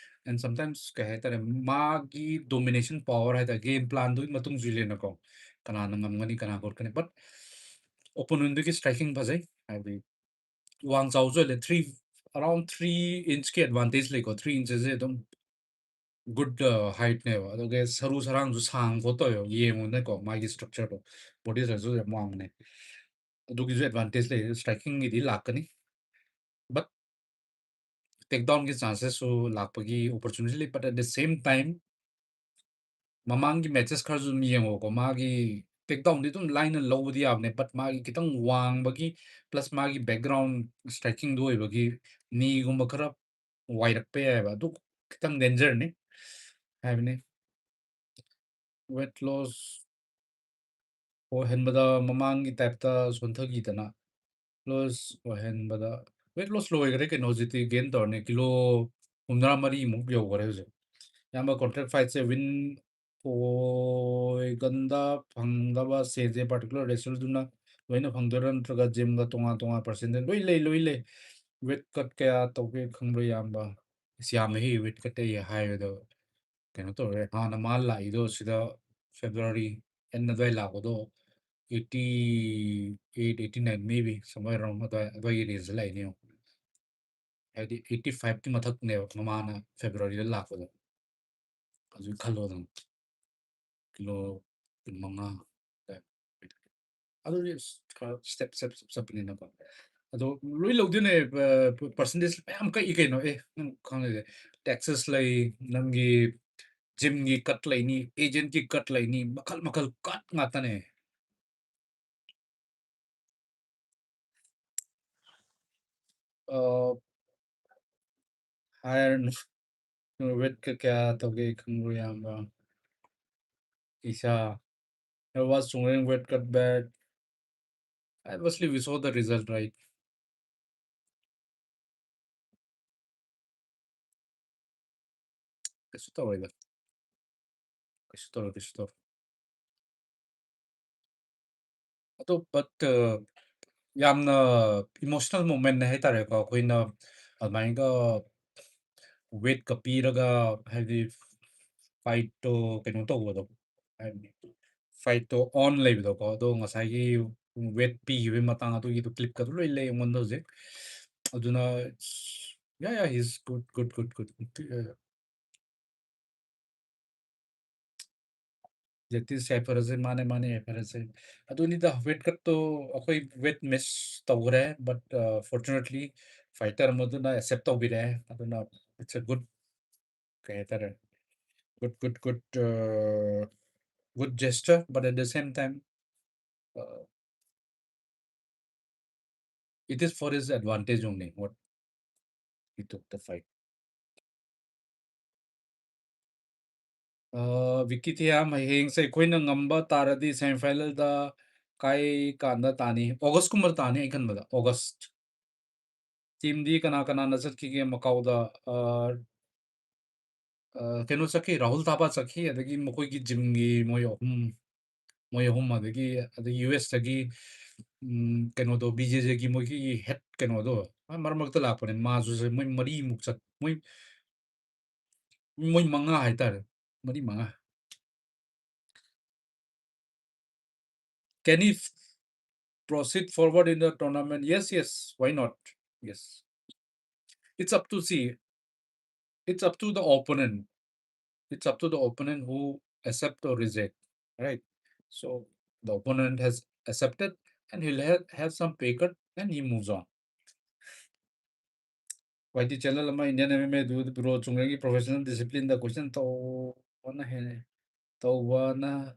ꯑꯦꯟ ꯁꯝꯇꯥꯏꯝꯁ ꯀꯩ ꯍꯥꯏꯇꯥꯔꯦ ꯃꯥꯒꯤ ꯗꯣꯃꯤꯅꯦꯁꯟ ꯄꯋꯥꯔ ꯍꯥꯏꯇꯥꯔꯦ ꯒꯦꯝ ꯄ꯭ꯂꯥꯟꯗꯨꯒꯤ ꯃꯇꯨꯡꯁꯨ ꯏꯜꯂꯦꯅꯀꯣ ꯀꯅꯥꯅ ꯉꯝꯒꯅꯤ ꯀꯅꯥ ꯈꯣꯠꯀꯅꯤ ꯕꯠ ꯑꯣꯄꯣꯅꯦꯟꯗꯨꯒꯤ ꯁ꯭ꯇ꯭ꯔꯥꯏꯀꯤꯡ ꯐꯖꯩ ꯍꯥꯏꯕꯗꯤ ꯋꯥꯡ ꯆꯥꯎꯁꯨ ꯍꯦꯜꯂꯦ ꯑꯔꯥꯎꯟ 3 ꯏꯟꯆꯀꯤ ꯑꯦꯗꯚꯥꯟꯇꯦꯖ ꯂꯩꯀꯣ 3 ꯏꯟꯆꯦꯁꯦ ꯑꯗꯨꯝ ꯒꯨꯗ ꯍꯥꯏꯠꯅꯦꯕ ꯑꯗꯨꯒ ꯁꯔꯨ ꯁꯔꯥꯡꯁꯨ ꯁꯥꯡ ꯈꯣꯠꯇꯧꯋꯦꯕ ꯌꯦꯡꯉꯨꯅꯦꯀꯣ ꯃꯥꯒꯤ ꯁ꯭ꯇ꯭ꯔꯛꯆꯔꯗꯣ ꯕꯣꯗꯤ ꯁ꯭ꯇ꯭ꯔꯛꯆꯔꯁꯨ ꯌꯥꯝ ꯋꯥꯡꯕꯅꯦ ꯑꯗꯨꯒꯤꯁꯨ ꯑꯦꯗꯚꯥꯟꯇꯦꯖ ꯂꯩ ꯁ꯭ꯇ꯭ꯔꯥꯏꯀꯤꯡꯒꯤꯗꯤ ꯂꯥꯛꯀꯅꯤ ꯕꯠ ꯇꯦꯛꯗꯥꯎꯟꯒꯤ ꯆꯥꯟꯁꯦꯁꯁꯨ ꯂꯥꯛꯄꯒꯤ ꯑꯣꯄꯣꯔꯆꯨꯅꯤꯇꯤ ꯂꯩ ꯕꯠ ꯑꯦꯠ ꯗ ꯁꯦꯝ ꯇꯥꯏꯝ ꯃꯃꯥꯡꯒꯤ ꯃꯦꯠꯆꯦꯁ ꯈꯔꯁꯨ ꯑꯗꯨꯝ ꯌꯦꯡꯉꯣꯀꯣ ꯃꯥꯒꯤ ꯇꯦꯛꯗꯥꯎꯟꯗꯤ ꯑꯗꯨꯝ ꯂꯥꯏꯅ ꯂꯧꯕꯗꯤ ꯌꯥꯕꯅꯦ ꯕꯠ ꯃꯥꯒꯤ ꯈꯤꯇꯪ ꯋꯥꯡꯕꯒꯤ ꯄ꯭ꯂꯁ ꯃꯥꯒꯤ ꯕꯦꯛꯒ꯭ꯔꯥꯎꯟ ꯁ꯭ꯇ꯭ꯔꯥꯏꯀꯤꯡꯗꯨ ꯑꯣꯏꯕꯒꯤ ꯅꯤꯒꯨꯝꯕ ꯈꯔ ꯋꯥꯏꯔꯛꯄ ꯌꯥꯏꯑꯕ ꯑꯗꯨ ꯈꯤꯇꯪ ꯗꯦꯟꯖꯔꯅꯤ ꯍꯥꯏꯕꯅꯤ ꯋꯦꯠ ꯂꯣꯁ ꯑꯣꯏꯍꯟꯕꯗ ꯃꯃꯥꯡꯒꯤ ꯇꯥꯏꯞꯇ ꯁꯣꯟꯊꯈꯤꯗꯅ ꯂꯣꯁ ꯑꯣꯏꯍꯟꯕꯗ ꯋꯦꯠ ꯂꯣꯁ ꯂꯣꯏꯈꯔꯦ ꯀꯩꯅꯣ ꯍꯧꯖꯤꯛꯇꯤ ꯒꯦꯟ ꯇꯧꯔꯅꯤ ꯀꯤꯂꯣ 73 ꯌꯧꯈꯔꯦ ꯍꯧꯖꯤꯛ ꯌꯥꯝꯕ ꯀꯣꯟꯇ꯭ꯔꯦꯛ ꯐꯥꯏꯠꯁꯦ ꯋꯤꯟ ꯑꯣꯏꯒꯟꯗ ꯐꯪꯗꯕ ꯁꯦꯟꯁꯦ ꯄꯥꯔꯇꯤꯀꯨꯂꯔ ꯔꯦꯁꯜꯗꯨꯅ ꯂꯣꯏꯅ ꯐꯪꯗꯣꯏꯔꯥ ꯅꯠꯇ꯭ꯔꯒ ꯖꯤꯝꯒ ꯇꯣꯉꯥꯟ ꯄꯥꯔꯁꯦꯟꯇꯦꯖ ꯂꯣꯏ ꯂꯩ ꯋꯦꯠ ꯀꯠ ꯀꯌꯥ ꯇꯧꯒꯦ ꯈꯪꯕ꯭ꯔꯥ ꯌꯥꯝꯕ ꯌꯥꯝꯃꯦꯍꯦ ꯋꯦꯠ ꯀꯠꯇ ꯍꯥꯏꯕꯗꯣ ꯀꯩꯅꯣ ꯇꯧꯔꯦ ꯍꯥꯟꯅ ꯃꯥ ꯂꯥꯛꯏꯗꯣ ꯁꯤꯗ ꯐꯦꯕ꯭ꯔꯨꯋꯥꯔꯤ ꯑꯦꯟ ꯑꯗꯨꯋꯥꯏ ꯂꯥꯛꯄꯗꯣ 88 89 ꯃꯦ ꯕꯤ ꯁꯝꯋꯦꯔ ꯑꯔꯥꯎꯟ ꯑꯗꯨꯋꯥꯏꯒꯤ ꯔꯦꯟꯖꯇ ꯂꯥꯛꯏꯅꯦ ꯌꯦꯡꯉꯣ ꯍꯥꯏꯗꯤ 85ꯀꯤ ꯃꯊꯛꯅꯦꯕ ꯃꯃꯥꯅ ꯐꯦꯕ꯭ꯔꯨꯋꯥꯔꯤꯗ ꯂꯥꯛꯄꯗꯣ ꯍꯧꯖꯤꯛ ꯈꯜꯂꯣꯗꯅ ꯀꯤꯂꯣ 15 ꯑꯗꯨꯗꯤ ꯈꯔ ꯁ꯭ꯇꯦꯞ ꯆꯠꯄꯅꯤꯅꯀꯣ ꯑꯗꯣ ꯂꯣꯏ ꯂꯧꯗꯣꯏꯅꯦ ꯄꯥꯔꯁꯦꯟꯇꯦꯖ ꯃꯌꯥꯝ ꯀꯛꯏ ꯀꯩꯅꯣ ꯅꯪ ꯈꯪꯉꯤꯁꯦ ꯇꯦꯛꯁꯦꯁ ꯂꯩ ꯅꯪꯒꯤ ꯖꯤꯝꯒꯤ ꯀꯠ ꯂꯩꯅꯤ ꯑꯦꯖꯦꯟꯠꯀꯤ ꯀꯠ ꯂꯩꯅꯤ ꯃꯈꯜ ꯀꯠ ꯉꯥꯛꯇꯅꯦ ꯍꯥꯏꯔꯅꯨ ꯋꯦꯠꯀ ꯀꯌꯥ ꯇꯧꯒꯦ ꯈꯪꯕ꯭ꯔꯣ ꯏꯌꯥꯝꯕ ꯏꯁꯥ I was showing weight cut back. Obviously, we saw the result, right? kaisu tawroida. Kaisu tawroi, kaisu tawroi. Ado but yamna emotional moment ne haitare ko koina admainga weight ka piraga hadi fight to kenu to do fight to on level ko do ngasai weight pi gi matang atu gi to clip ka loi le ngon do je aduna yeah he's good jeti sai parase mane parase aduni da weight cut to akoi weight miss tawre but fortunately fighter moduna accept tawbire aduna it's a good kaitar good gesture but at the same time uh, it is for his advantage only what he took the fight. Wikitiya mahing sa koina ngamba taradi semifinal da kai kanda tani August kumar tani ikan bada August team di kana nasat ki Macau da kenu saki Rahul Thapa saki adagi mokoi ki gym gi moyo hum adagi US dagi kenu do BJJ gi moi ki head kenu do marmak ta lakpane ma su se moi mari muksat moi manga haitar mari manga. Can he proceed forward in the tournament? Yes. Why not? Yes. It's up to see. It's up to the opponent. It's up to the opponent who accept or reject. Right. So the opponent has accepted and he'll have some pay cut and he moves on. YT channel ama Indian MMA do bro chungi professional discipline the question to wana he to wana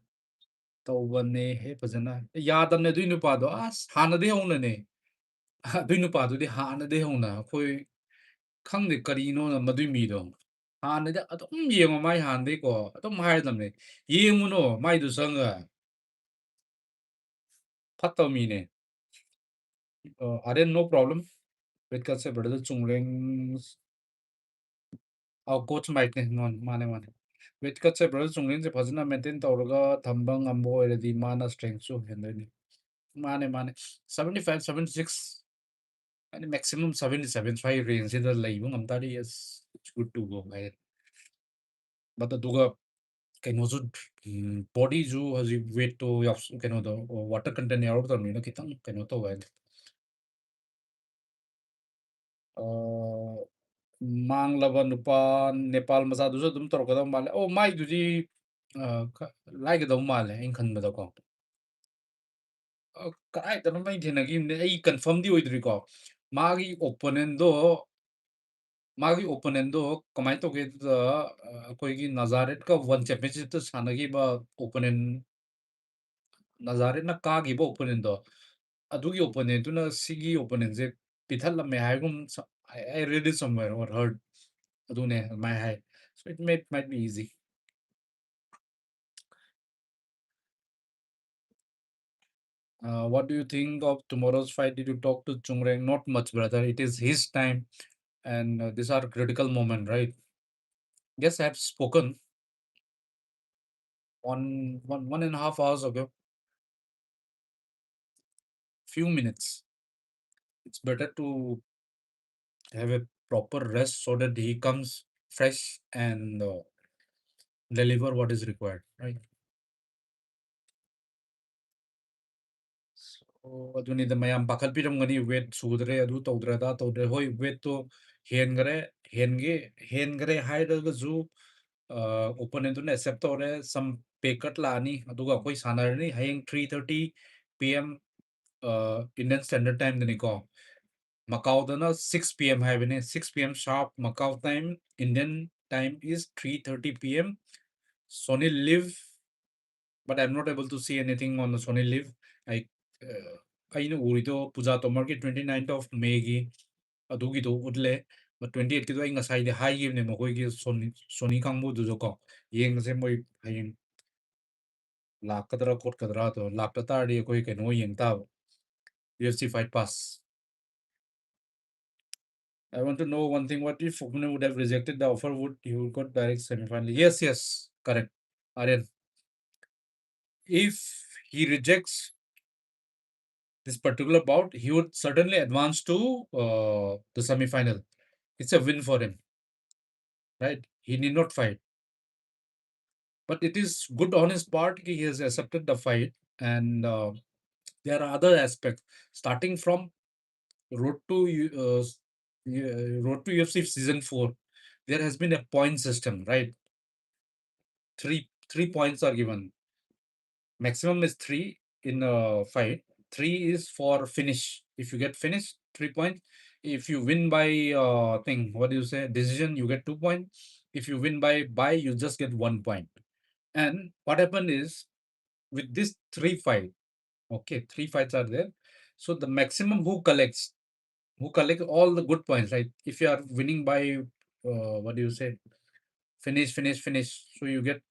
to wane he pajana yadam ne du nu pa do as hana de hona ne du nu pa do di hana de hona koi khangde karino na madui mi do hana da adum yengo mai han de ko adum hai dam ne yengu no mai du sanga phatta mi ne are no problem with ka se bada chungleng coach mic ne non mane with ka se bada chungleng se phajna maintain tawraga thamba ngambo eredi mana strength su hendani mane 75 76 and maximum 77 5 range in the live ngamtari is it's good to go ahead but the duga can also body ju has weight to can the water content out the no kitang can to well mang lava nupa Nepal maza du dum tor ka mal oh mai du ji like the mal in khan ba ko kai ta mai thina gi ne ai confirm di oidri ko magi opponent do magi opponent do kamai to ge da koi gi nazaret ka one championship to sanagi ba opponent nazaret na ka gi ba opponent do adugi opponent na sigi opponent je pithal me haigum I read it somewhere or heard adune my high so it might be easy. What do you think of tomorrow's fight? Did you talk to Chungreng? Not much, brother. It is his time, and these are critical moment, right? Yes, I have spoken one and a half hours ago. Few minutes. It's better to have a proper rest so that he comes fresh and deliver what is required, right? So aduni the mayam bakal piram gani weight sudre adu tawdra da tawdre hoi weight to hengre high da zu opponent to accept tawre some pay cut la ani aduga koi sanar ni hayeng 3:30 p.m. Indian Standard Time dani ko Macau dana 6 p.m. hai bine 6 p.m. sharp Macau time Indian time is 3:30 p.m. Sony live but I'm not able to see anything on the Sony live. I know Urito Puja Tomar ki 29th of May gi adugi to udle but 28th ki to inga sai de high game ne mo koi ki Sony kangbu du ko yeng se moi hayeng lakadra kot kadra to lakta ri koi ke no yeng ta UFC fight pass I want to know one thing. What if Opponent would have rejected the offer? Would he would got direct semi-final? Yes, yes, correct. Aryan, if he rejects this particular bout, he would certainly advance to the semi-final. It's a win for him, right? He need not fight, but it is good on his part. He has accepted the fight, and there are other aspects starting from road to road to UFC season 4. There has been a point system, right? Three points are given. Maximum is three in a fight. Three is for finish. If you get finished, 3 points. If you win by thing, what do you say? Decision, you get 2 points. If you win by, you just get 1 point. And what happened is with this three fight, okay, three fights are there. So the maximum who collect all the good points, right? If you are winning by what do you say? Finish. So you get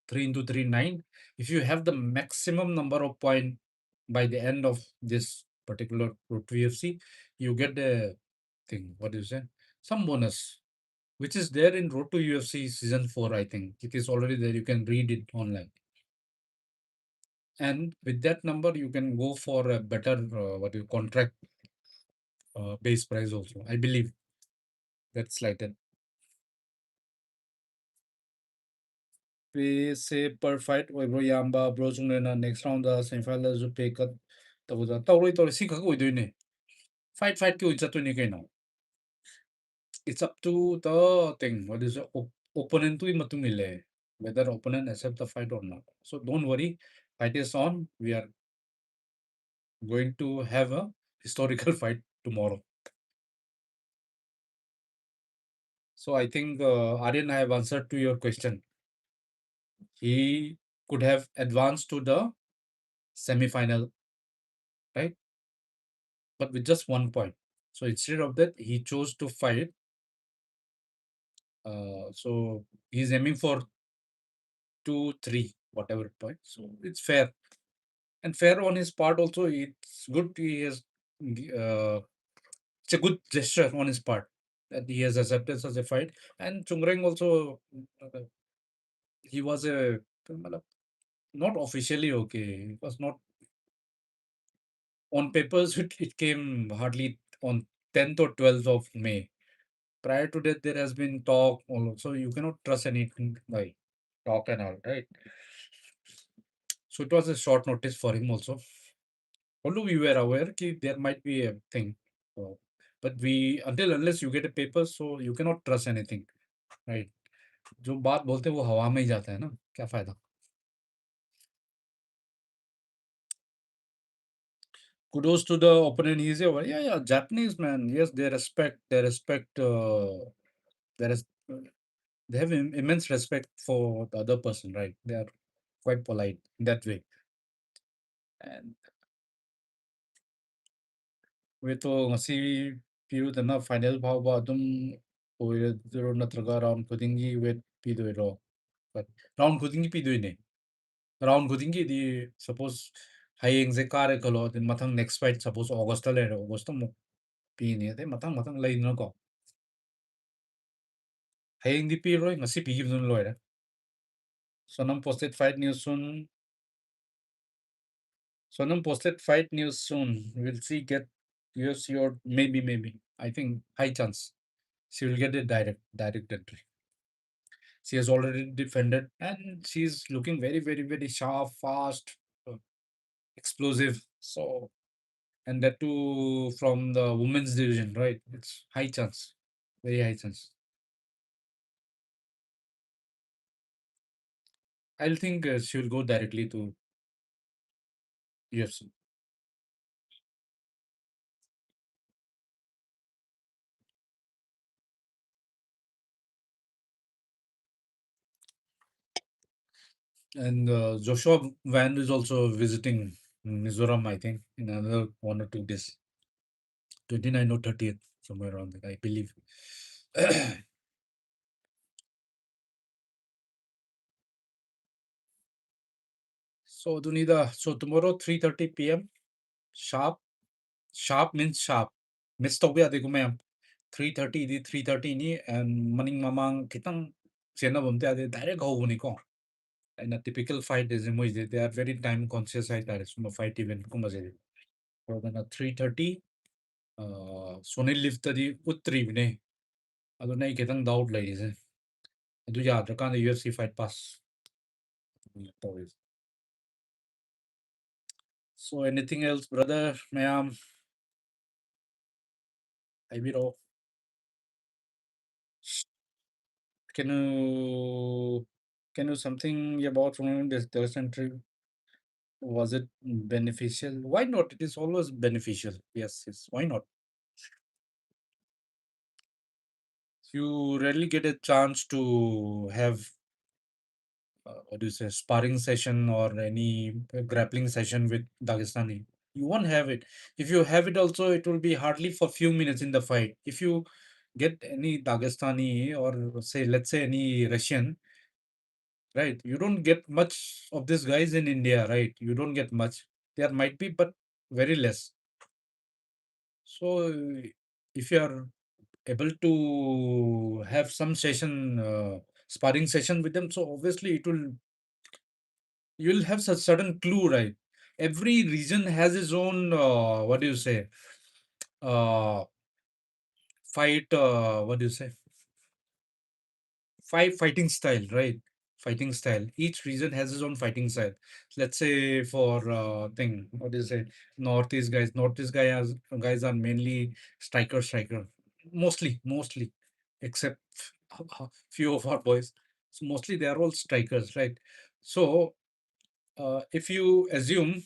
3 into 3, 9. If you have the maximum number of point by the end of this particular Road to UFC, you get the thing. What do you say? Some bonus, which is there in Road to UFC season 4, I think. It is already there. You can read it online. And with that number, you can go for a better what you contract base price also. I believe that's like that. Pay say per fight 오이브로 yamba bro 중에나 next round semifinal 주 pay cut tawza tawroi tor si khak oidoine fight ki oichatone kaino. It's up to the thing what is opponent to matung ile whether opponent accept the fight or not. So don't worry, fight is on. We are going to have a historical fight tomorrow. So I think Aryan, I have answered to your question. He could have advanced to the semi-final, right? But with just 1 point. So instead of that, he chose to fight. So he's aiming for 2, 3, whatever point. So it's fair. And fair on his part also. It's good. He has. It's a good gesture on his part that he has accepted such a fight. And Chungreng also, he was a not officially okay. It was not on papers. It came hardly on 10th or 12th of May. Prior to that, there has been talk also. You cannot trust anything by talk and all, right? So it was a short notice for him also. Although we were aware that there might be a thing. uh, but we until unless you get a paper, so you cannot trust anything, right? जो बात बोलते हैं वो हवा में ही जाता है ना, क्या फायदा? Kudos to the opponent. He's a yeah, Japanese man. Yes, there is they have immense respect for the other person, right? They are quite polite in that way. And we to ngasi piru na final ba adum oiro natraga round khudingi wet pidoiro. But round khudingi pidoine. Round khudingi di suppose hayeng se kare kalo then mathang next fight suppose August le August mo pini de matang lay na ko. Hayeng di piro ngasi pigib dun loira. Sonam posted fight news soon. Sonam posted fight news soon. We'll see get UFC or maybe. I think high chance. She will get a direct entry. She has already defended and she's looking very sharp, fast, uh, explosive. So and that too from the women's division, right? It's high chance. Very high chance. I'll think she will go directly to UFC. And Joshua Van is also visiting Mizoram, I think, in another 1 or 2 days. 29 or 30th, somewhere around there, I believe. So, Dunida, so tomorrow 3:30 p.m. sharp. Sharp means sharp. miss tꯧba yadeko mayam 3:30 di 3:30 ni and maning mamang kitang chenabam te ade direct hobuni ko. And a typical fight is they are very time conscious from a fight event kumazedi. So then at 3:30 Sonil lift the utri bine. Ado na kitang doubt ladies. Ado yadra kan the UFC fight pass. So anything else, brother, ma'am? I will. Can you something about from this country? Was it beneficial? Why not? It is always beneficial. Yes, yes. Why not? You rarely get a chance to have what do you say, sparring session or any grappling session with Dagestani. You won't have it. If you have it also, it will be hardly for few minutes in the fight. If you get any Dagestani or say, let's say any Russian, right? You don't get much of these guys in India, right? You don't get much. There might be, but very less. So if you are able to have some session, sparring session with them, so obviously it will you'll have such certain clue, right? Every region has its own what do you say? Fight what do you say? Fighting style, right? Fighting style. Each region has its own fighting style. Let's say for thing, what do you say? Northeast guys are mainly striker. Mostly, except few of our boys. So mostly they are all strikers, right? So if you assume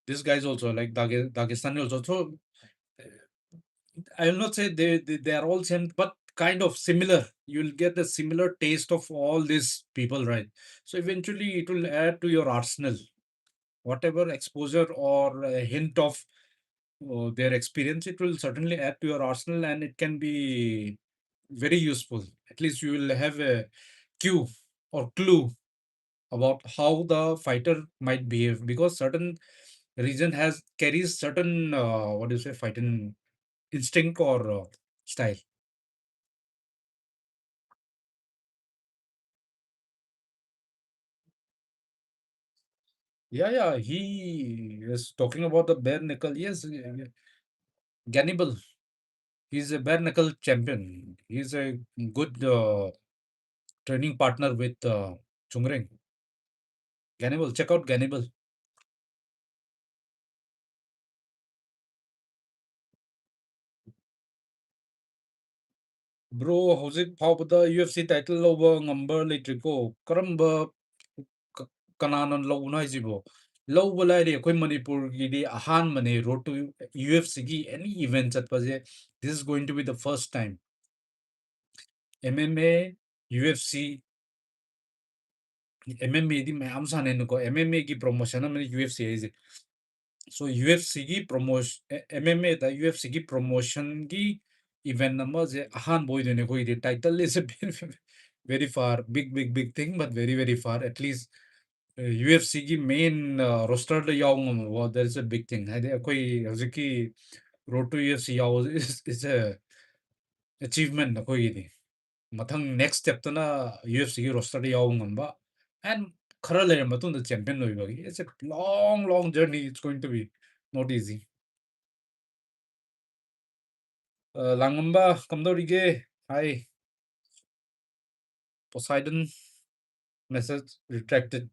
these guys also like Dagestani also. So I will not say they are all same, but kind of similar. You'll get the similar taste of all these people, right? So eventually it will add to your arsenal. Whatever exposure or a hint of their experience, it will certainly add to your arsenal and it can be very useful. At least you will have a cue or clue about how the fighter might behave because certain region has carries certain what do you say fighting instinct or style. Yeah, he is talking about the bare knuckle. Yes, Gannibal. He's a bare knuckle champion. He's a good training partner with Chungring. Gannibal, check out Gannibal. Bro, how's how the UFC title over number litrico? Karamba kananan low na isibo. Low balai ako'y Manipur gidi ahan mane road to UFC gi any events at paze. This is going to be the first time. MMA, UFC, MMA di mayam sanen ko MMA ki promotion na UFC is. So UFC ki promotion MMA da UFC ki promotion ki event number je ahan boy dene ko the title is a very far big thing but very far at least UFC ki main roster da yaung mo there is a big thing. Hade koi hojiki road to UFC yaw is a achievement na koi di. Mathang next step to na UFC ki roster da yaung ngamba and khara le matun the champion loy bagi. It's a long journey. It's going to be not easy. Langamba, Kamdorige, hi, Poseidon, message retracted.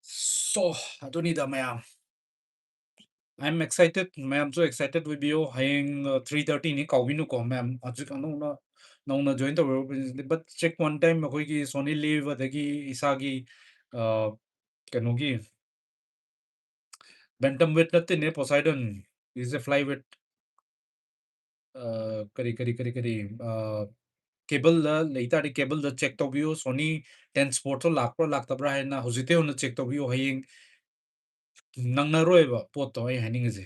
So, Adonida, ma'am. I'm excited, ma'am. So excited with you. Haying 3:30 ni Kawinu ko, ma'am. Ajik na join the world. But check one time, Makoiki, Sony leave, Adagi, Isagi, uh, Kanogi. Bantamweight natin eh, Poseidon. Is a flyweight. Kari. Cable la leita di cable the check to view Sony 10 Sports laktabra hai na hojite on check to view haying nangnaroi ba poto ai haning is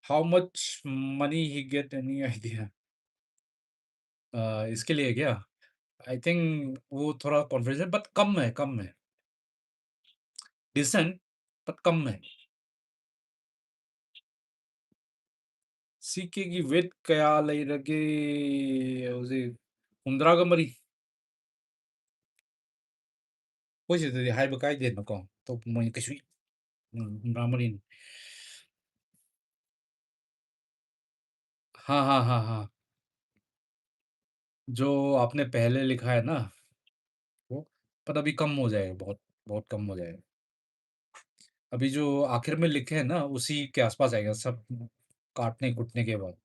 how much money he get any idea इसके लिए क्या आई थिंक वो थोड़ा कॉन्फिडेंस बट कम है decent but कम है. CKꯒꯤ weight kaya leirage hꯧꯖꯤꯛ humd꯭ꯔꯥꯒ 3 ꯑꯩꯈꯣꯏ ꯁꯤꯗꯗꯤ ꯍꯥꯏꯕ ꯀꯥꯏꯗꯦꯅꯀꯣ ꯑꯇꯣꯞꯄ ꯃꯣꯏꯅ ꯀꯩꯁꯨ humd꯭ꯔꯥ 3 हाँ हाँ हाँ हाँ जो आपने पहले लिखा है ना वो पर अभी कम हो जाएगा बहुत बहुत कम हो जाएगा अभी जो आखिर में लिखे हैं ना उसी के आसपास आएगा सब काटने कुटने के बाद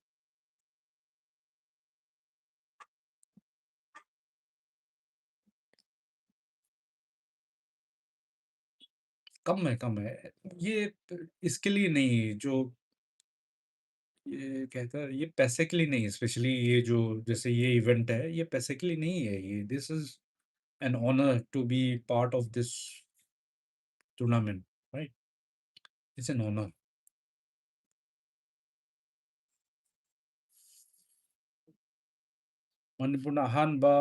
कम है ये इसके लिए नहीं जो ये कहता है ये पैसे के लिए नहीं है स्पेशली ये जो जैसे ये इवेंट है ये पैसे के लिए नहीं है ये this is an honour to be part of this tournament right it's an honour Manipur अहानबा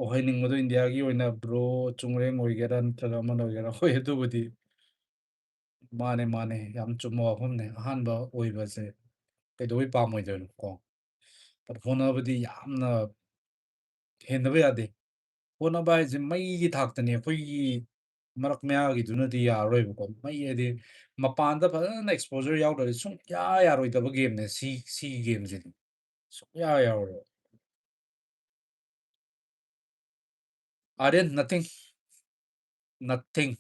ओहैनिंगबदो इंडियागी ओइना ब्रो चुंगरेंग ओइगेरा नत्रगा मन ओइगेरा होय अदुबुदि माने माने याम चुम्मा वाफमने अहानबा ओइबसे कꯩꯗꯧꯕꯩ ꯄꯥꯝꯃꯣꯏꯗꯣꯏꯅꯣ ꯀꯣ ꯕꯠ ꯍꯣꯠꯅꯕꯗꯤ ꯌꯥꯝꯅ ꯍꯦꯟꯗꯕ ꯌꯥꯗꯦ ꯍꯣꯠꯅꯕ ꯍꯥꯏꯁꯦ ꯃꯩꯒꯤ ꯊꯥꯛꯇꯅꯤ ꯑꯩꯈꯣꯏꯒꯤ ꯃꯔꯛ ꯃꯌꯥꯒꯤꯗꯨꯅꯗꯤ ꯌꯥꯔꯔꯣꯏꯕꯀꯣ ꯃꯩ ꯍꯥꯏꯗꯤ ꯃꯄꯥꯟꯗ ꯐꯖꯅ ꯑꯦꯛꯁꯄꯣꯖꯔ ꯌꯥꯎꯗ꯭ꯔꯗꯤ ꯁꯨꯡꯌꯥ ꯌꯥꯔꯣꯏꯗꯕ ꯒꯦꯝꯅꯦ ꯁꯤꯒꯤ ꯒꯦꯝꯁꯤꯗꯤ ꯁꯨꯡꯌꯥ ꯌꯥꯔꯣꯏ आर्यन नथिंग नथिंग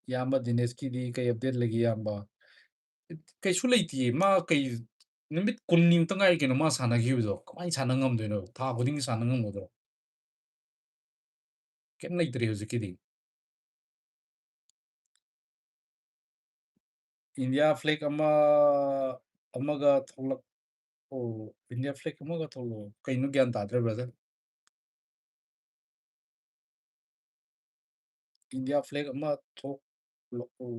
ꯏꯌꯥꯝꯕ ꯗꯤꯅꯦꯁꯀꯤꯗꯤ ꯀꯩ ꯑꯞꯗꯦꯠ ꯂꯩꯒꯦ ꯏꯌꯥꯝꯕ ꯀꯩꯁꯨ ꯂꯩꯇꯤꯌꯦ ꯃꯥ ꯀꯩ ꯅꯨꯃꯤꯠ 10ꯅꯤꯃꯨꯛꯇ ꯉꯥꯏꯔꯤ ꯀꯩꯅꯣ ꯃꯥ ꯁꯥꯟꯅꯈꯤꯕꯗꯣ ꯀꯃꯥꯏꯅ ꯁꯥꯟꯅ ꯉꯝꯗꯣꯏꯅꯣ ꯊꯥ ꯈꯨꯗꯤꯡꯒꯤ ꯁꯥꯟꯅ ꯉꯝꯒꯗ꯭ꯔꯣ ꯀꯩꯝ ꯂꯩꯇ꯭ꯔꯤ ꯍꯧꯖꯤꯛꯀꯤꯗꯤ ꯏꯟꯗꯤꯌꯥ ꯐ꯭ꯂꯦꯛ ꯑꯃꯒ ꯊꯣꯛꯂꯛ ꯑꯣ ꯏꯟꯗꯤꯌꯥ ꯐ꯭ꯂꯦꯛ ꯑꯃꯒ ꯊꯣꯛꯂꯛꯑꯣ ꯀꯩꯅꯣ ꯒ꯭ꯌꯥꯟ ꯇꯥꯗ꯭ꯔꯦ ꯕ꯭ꯔꯗꯔ ꯏꯟꯗꯤꯌꯥ ꯐ꯭ꯂꯦꯛ ꯑꯃ ꯊꯣꯛꯂꯛꯑꯣ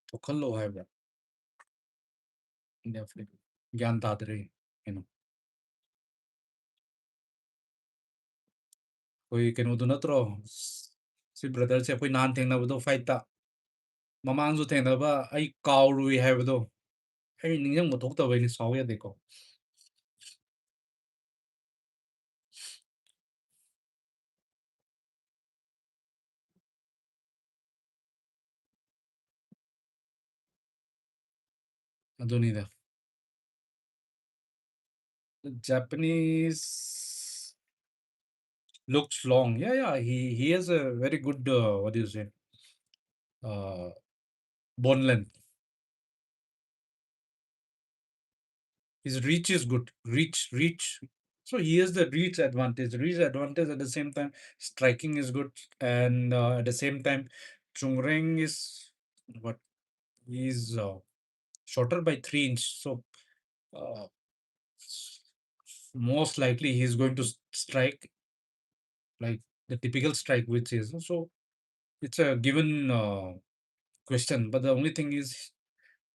ꯊꯣꯛꯍꯜꯂꯛꯑꯣ ꯍꯥꯏꯕ꯭ꯔꯥ ꯏꯟꯗꯤꯌꯥ ꯐ꯭ꯂꯦꯛ ꯒ꯭ꯌꯥꯟ ꯇꯥꯗ꯭ꯔꯦ ꯀꯩꯅꯣ ꯑꯩꯈꯣꯏ ꯀꯩꯅꯣꯗꯨ ꯅꯠꯇ꯭ꯔꯣ ꯁꯤ ꯕ꯭ꯔꯗꯔꯁꯦ ꯑꯩꯈꯣꯏ ꯅꯍꯥꯟ ꯊꯦꯡꯅꯕꯗꯣ ꯐꯥꯏꯠꯇ ꯃꯃꯥꯡꯁꯨ ꯊꯦꯡꯅꯕ ꯑꯩ ꯀꯥꯎꯔꯨꯏ ꯍꯥꯏꯕꯗꯣ ꯑꯩ ꯅꯤꯡꯁꯤꯡꯕ ꯊꯣꯛꯇꯕꯩꯅꯤ ꯁꯥꯎ ꯌꯥꯗꯦꯀꯣ ꯑꯗꯨꯅꯤꯗ Japanese looks long. Yeah. He has a very good what do you say? Uh, bone length. His reach is good. Reach. So he has the reach advantage. Reach advantage at the same time, striking is good, and at the same time, Chungreng is what he's shorter by 3 inch. So uh, most likely he's going to strike like the typical strike, which is so. It's a given question, but the only thing is,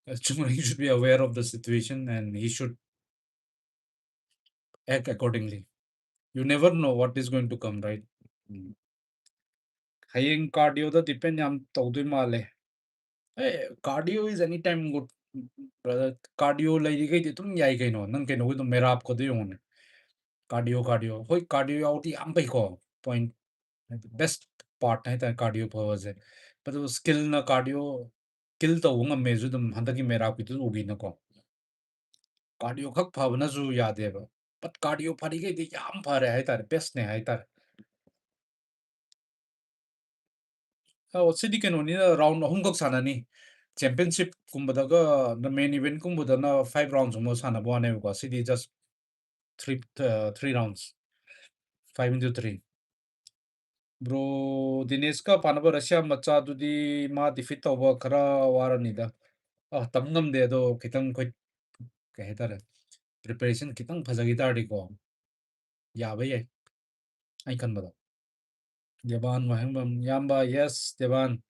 he should be aware of the situation and he should act accordingly. You never know what is going to come, right? Mm. Hayeng cardio the depend yam tawdoi male. Hey, cardio is anytime good, brother. Cardio like the tum yai kaino, nang kaino with the merap ko yun. Cardio. Hoi cardio yauti ampai ko point. Best part hai ta cardio powers hai. But the skill na cardio kill to unga mezu dum handaki merap kitu ugi na ko. Cardio खक फबनसु यादेबा बट कार्डियो फरिगैदि याम फरे हाइतारे बेस्ट ने हाइतारे सिदी केनोनी राउंड अहुम खक सानानी चैंपियनशिप कुंबदगा द मेन इवेंट कुंबदना 5 rounds mo sana bone ko सिदी just 3 rounds 5 into 3 bro Dinesh का पानबा रशिया मच्चा दुदी मा डिफीट तौबा खरा वारनीदा तम ngam de do खितंग खोइ कह हेतारे प्रिपरेशन खितंग फजगी तारदीको याबा याय ai खनबदा Devan Mahambam Yamba, yes, Devan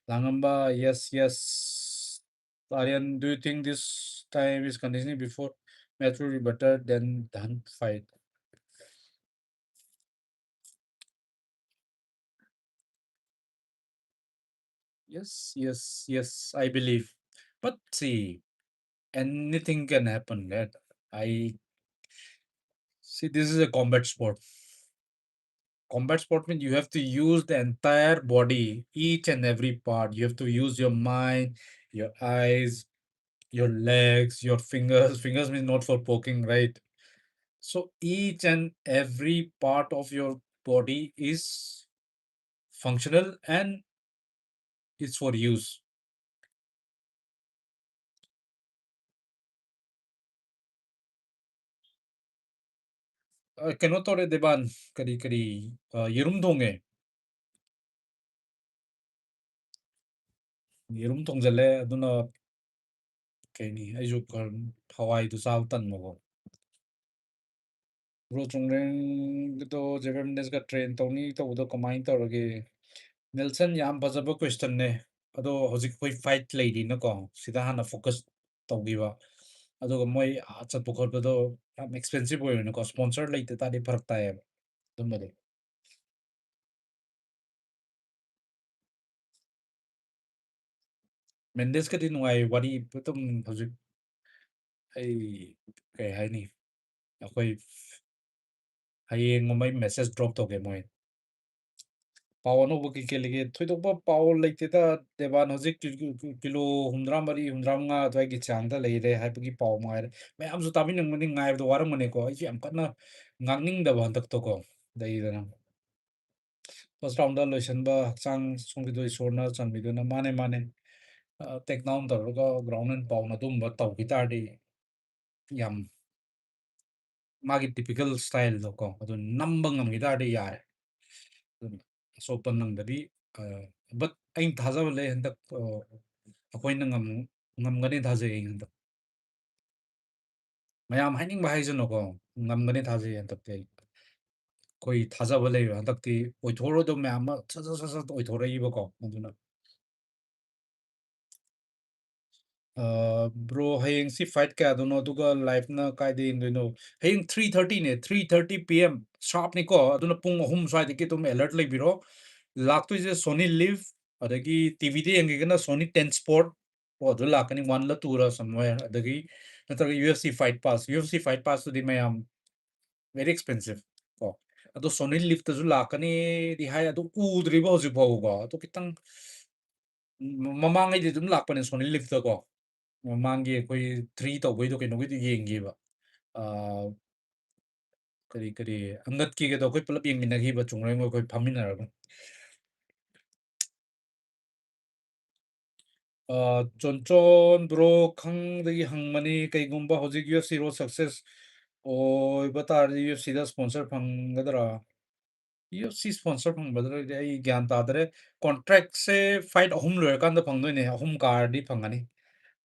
Langamba, yes. Aryan, do you think this time is conditioning before match will be better than fight? Yes, yes, yes, I believe. But see, anything can happen. That I see. This is a combat sport. Combat sport means you have to use the entire body, each and every part. You have to use your mind, your eyes, your legs, your fingers. Fingers means not for poking, right? So each and every part of your body is functional and is for use. Kano tore deban kari kari yerum thonge. Yerum thongjalle aduna kaini aiju hawai tu saw tan mo. Bro chungreng to Japanese ka train tawni to udo kamain tawrage. Nelson yam fajaba question ne. Ado hojik koi fight lady na ko sida hana focus tawgiba. Ado moi chatpu khotbado yam expensive oy na ko sponsor leite tadi farak tae. Dumade. Mendes ka din nungai wari putum hojik ai kay haini. Ako'y hayeng ngumay message drop tawge moi. ꯄꯥꯎ ꯑꯅꯧꯕ ꯀꯩꯀꯩ ꯂꯩꯒꯦ ꯊꯣꯏꯗꯣꯛꯄ ꯄꯥꯎ ꯂꯩꯇꯦꯗ ꯗꯦꯕꯥꯟ ꯍꯧꯖꯤꯛ ꯀꯤꯂꯣ humdra-mari humdra-manga ꯑꯗꯨꯋꯥꯏꯒꯤ ꯆꯥꯡꯗ ꯂꯩꯔꯦ ꯍꯥꯏꯕꯒꯤ ꯄꯥꯎ ꯃꯉꯥꯏꯔꯦ ꯃꯌꯥꯝꯁꯨ ꯇꯥꯃꯤꯟꯅꯔꯝꯒꯅꯤ ꯉꯥꯏꯕꯗ ꯋꯥꯔꯝꯒꯅꯤꯀꯣ ꯑꯩꯁꯨ ꯌꯥꯝ ꯀꯟꯅ ꯉꯥꯡꯅꯤꯡꯗꯕ ꯍꯟꯗꯛꯇꯣꯀꯣ ꯂꯩꯗꯅ ꯐꯥꯔꯁ ꯔꯥꯎꯟꯗ ꯂꯣꯏꯁꯤꯟꯕ ꯍꯛꯆꯥꯡ ꯁꯣꯝꯒꯤꯗꯣ ꯏꯁꯣꯔꯅ ꯆꯥꯟꯕꯤꯗꯨꯅ ꯃꯥꯅꯦ ꯃꯥꯅꯦ ꯇꯦꯛ ꯗꯥꯎꯟ ꯇꯧꯔꯒ ꯒ꯭ꯔꯥꯎꯟ ꯑꯦꯟ ꯄꯥꯎꯟ ꯑꯗꯨꯝꯕ ꯇꯧꯈꯤ ꯇꯥꯔꯗꯤ ꯌꯥꯝ ꯃꯥꯒꯤ ꯇꯤꯄꯤꯀꯦꯜ ꯁ꯭ꯇꯥꯏꯜꯗꯣꯀꯣ ꯑꯗꯨ ꯅꯝꯕ ꯉꯝꯈꯤ ꯇꯥꯔꯗꯤ ꯌꯥꯔꯦ ꯑꯗꯨꯅ ꯑꯁꯣꯛꯄ ꯅꯪꯗꯕꯤ ꯕꯠ ꯑꯩꯅ ꯊꯥꯖꯕ ꯂꯩ ꯍꯟꯗꯛ ꯑꯩꯈꯣꯏꯅ ꯉꯝꯒꯅꯤ ꯊꯥꯖꯩ ꯑꯩ ꯍꯟꯗꯛ ꯃꯌꯥꯝ ꯍꯥꯏꯅꯤꯡꯕ ꯍꯥꯏꯖꯅꯨꯀꯣ ꯉꯝꯒꯅꯤ ꯊꯥꯖꯩ ꯍꯟꯗꯛꯇꯤ ꯑꯩꯈꯣꯏ ꯊꯥꯖꯕ ꯂꯩꯕ ꯍꯟꯗꯛꯇꯤ ꯑꯣꯏꯊꯣꯛꯔꯣꯏꯗꯕ ꯃꯌꯥꯝ ꯑꯃ ꯁꯠ ꯁꯠ ꯁꯠ ꯁꯠ ꯑꯣꯏꯊꯣꯔꯛꯏꯕꯀꯣ ꯑꯗꯨꯅ ꯕ꯭ꯔꯣ ꯍꯌꯦꯡꯁꯤ ꯐꯥꯏꯠ ꯀꯌꯥꯗꯅꯣ ꯑꯗꯨꯒ ꯂꯥꯏꯐꯅ ꯀꯥꯏꯗ ꯌꯦꯡꯗꯣꯏꯅꯣ ꯍꯌꯦꯡ 3:30ꯅꯦ 3:30 PM ꯁꯥꯔꯞꯅꯤꯀꯣ ꯑꯗꯨꯅ ꯄꯨꯡ 3 ꯁ꯭ꯋꯥꯏꯗꯒꯤ ꯑꯗꯨꯝ ꯑꯦꯂꯔꯠ ꯂꯩꯕꯤꯔꯣ ꯂꯥꯛꯇꯣꯏꯁꯦ ꯁꯣꯅꯤ ꯂꯤꯚ ꯑꯗꯒꯤ ꯇꯤꯚꯤꯗ ꯌꯦꯡꯒꯦꯒꯅ ꯁꯣꯅꯤ 10 ꯁ꯭ꯄꯣꯔꯠ ꯑꯗꯨ ꯂꯥꯛꯀꯅꯤ 1ꯂ 2ꯔ ꯁꯝꯋꯦꯌꯔ ꯑꯗꯒꯤ ꯅꯠꯇ꯭ꯔꯒ UFC fight pass UFC fight ꯄꯥꯁꯇꯨꯗꯤ ꯃꯌꯥꯝ ꯚꯦꯔꯤ ꯑꯦꯛꯁꯄꯦꯟꯁꯤꯞ ꯀꯣ ꯑꯗꯣ ꯁꯣꯅꯤ ꯂꯤꯚꯇꯁꯨ ꯂꯥꯛꯀꯅꯤꯗꯤ ꯍꯥꯏ ꯑꯗꯨ ꯎꯗ꯭ꯔꯤꯕ ꯍꯧꯖꯤꯛ ꯐꯥꯎꯕꯀꯣ ꯑꯗꯨ ꯈꯤꯇꯪ ꯃꯃꯥꯡꯉꯩꯗꯤ ꯑꯗꯨꯝ ꯂꯥꯛꯄꯅꯦ ꯁꯣꯅꯤ ꯂꯤꯚꯇꯀꯣ ꯃꯃꯥꯡꯒꯤ ꯑꯩꯈꯣꯏ 3 ꯇꯧꯕꯩꯗꯣ ꯀꯩꯅꯣꯒꯤꯗꯣ ꯌꯦꯡꯈꯤꯕ ꯀꯔꯤ ꯀꯔꯤ ꯑꯪꯒꯠꯀꯤꯒꯗꯣ ꯑꯩꯈꯣꯏ ꯄꯨꯂꯞ ꯌꯦꯡꯃꯤꯟꯅꯈꯤꯕ ꯆꯨꯡꯔꯦꯡꯒ ꯑꯩꯈꯣꯏ ꯐꯝꯃꯤꯟꯅꯔꯒ ꯆꯣꯟꯆꯣꯟ ꯕ꯭ꯔꯣ ꯈꯪꯗꯒꯤ ꯍꯪꯕꯅꯤ ꯀꯩꯒꯨꯝꯕ ꯍꯧꯖꯤꯛ UFC ꯔꯣ ꯁꯛꯁꯦꯁ ꯑꯣꯏꯕ ꯇꯥꯔꯗꯤ UFCꯗ ꯁ꯭ꯄꯣꯟꯁꯔ ꯐꯪꯒꯗ꯭ꯔꯥ UFC ꯁ꯭ꯄꯣꯟꯁꯔ ꯐꯪꯒꯗ꯭ꯔꯗꯤ ꯑꯩ ꯒ꯭ꯌꯥꯟ ꯇꯥꯗꯔꯦ ꯀꯣꯟꯇ꯭ꯔꯦꯛꯁꯦ ꯐꯥꯏꯠ 3 ꯂꯣꯏꯔꯀꯥꯟꯗ ꯐꯪꯗꯣꯏꯅꯦ 3 ꯀꯥꯔꯗꯤ ꯐꯪꯒꯅꯤ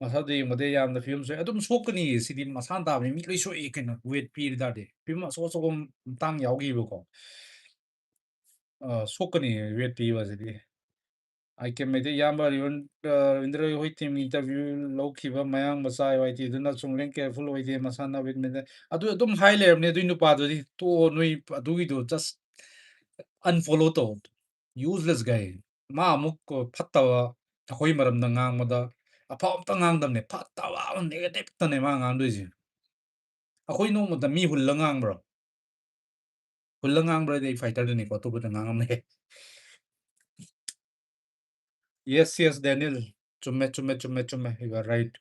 ꯃꯁꯥꯗ ꯌꯦꯡꯕꯗ ꯌꯥꯝꯅ ꯐꯤꯕꯝ ꯁꯣꯛꯑꯦ ꯑꯗꯨꯝ ꯁꯣꯛꯀꯅꯤ ꯁꯤꯗꯤ ꯃꯁꯥꯅ ꯇꯥꯕꯅꯤ ꯃꯤ ꯂꯣꯏ ꯁꯣꯛꯏ ꯀꯩꯅꯣ ꯋꯦꯠ ꯄꯤꯔ ꯇꯥꯔꯗꯤ ꯐꯤꯕꯝ ꯑꯆꯧ ꯑꯆꯧꯕ ꯃꯇꯥꯡ ꯌꯥꯎꯈꯤꯕꯀꯣ ꯁꯣꯛꯀꯅꯤ ꯋꯦꯠ ꯄꯤꯕ ꯑꯁꯤꯗꯤ ꯑꯥꯏ ꯀꯦ ꯃꯩꯇꯩ ꯏꯌꯥꯝꯕ ꯔꯕꯤꯟꯗ꯭ꯔ ꯍꯣꯏ ꯇꯤꯝ ꯏꯟꯇꯔꯚ꯭ꯌꯨ ꯂꯧꯈꯤꯕ ꯃꯌꯥꯡ ꯃꯆꯥ ꯋꯥꯏ ꯇꯤꯗꯨꯅ ꯆꯨꯡꯂꯦꯟ ꯀꯦꯌꯔꯐꯨꯜ ꯑꯣꯏꯗꯦ ꯃꯁꯥꯅ ꯋꯤꯠꯃꯤꯟ ꯑꯗꯨ ꯑꯗꯨꯝ ꯍꯥꯏ ꯂꯩꯔꯕꯅꯦ ꯑꯗꯨꯏ ꯅꯨꯄꯥꯗꯨꯗꯤ ꯇꯣꯛꯑꯣ ꯅꯣꯏ ꯑꯗꯨꯒꯤꯗꯣ ꯖꯁ ꯑꯟꯐꯣꯂꯣ ꯇꯧ ꯌꯨꯖꯂꯦꯁ ꯒꯥꯏ ꯃꯥ ꯑꯃꯨꯛ ꯐꯠꯇꯕ ꯑꯩꯈꯣꯏ ꯃꯔꯝꯗ ꯉꯥꯡꯕꯗ ꯑꯐꯕ ꯑꯝꯇ ꯉꯥꯡꯗꯕꯅꯦ ꯐꯠꯇꯕ ꯅꯦꯒꯦꯇꯤꯞꯇꯅꯦ ꯃꯥ ꯉꯥꯡꯗꯣꯏꯁꯦ ꯑꯩꯈꯣꯏ ꯅꯣꯡꯃꯇ ꯃꯤ ꯍꯨꯜꯂ ꯉꯥꯡꯕ꯭ꯔꯣ ꯍꯨꯜꯂ ꯉꯥꯡꯕ꯭ꯔꯗꯤ ꯑꯩ ꯐꯥꯏꯇꯔꯗꯅꯤꯀꯣ ꯑꯇꯣꯞꯄꯗ ꯉꯥꯡꯉꯝꯅꯦ ꯌꯦꯁ ꯌꯦꯁ ꯗꯦꯅꯤꯜ ꯆꯨꯝꯃꯦ ꯆꯨꯝꯃꯦ ꯆꯨꯝꯃꯦ ꯆꯨꯝꯃꯦ ꯌꯨ ꯑꯥꯔ ꯔꯥꯏꯠ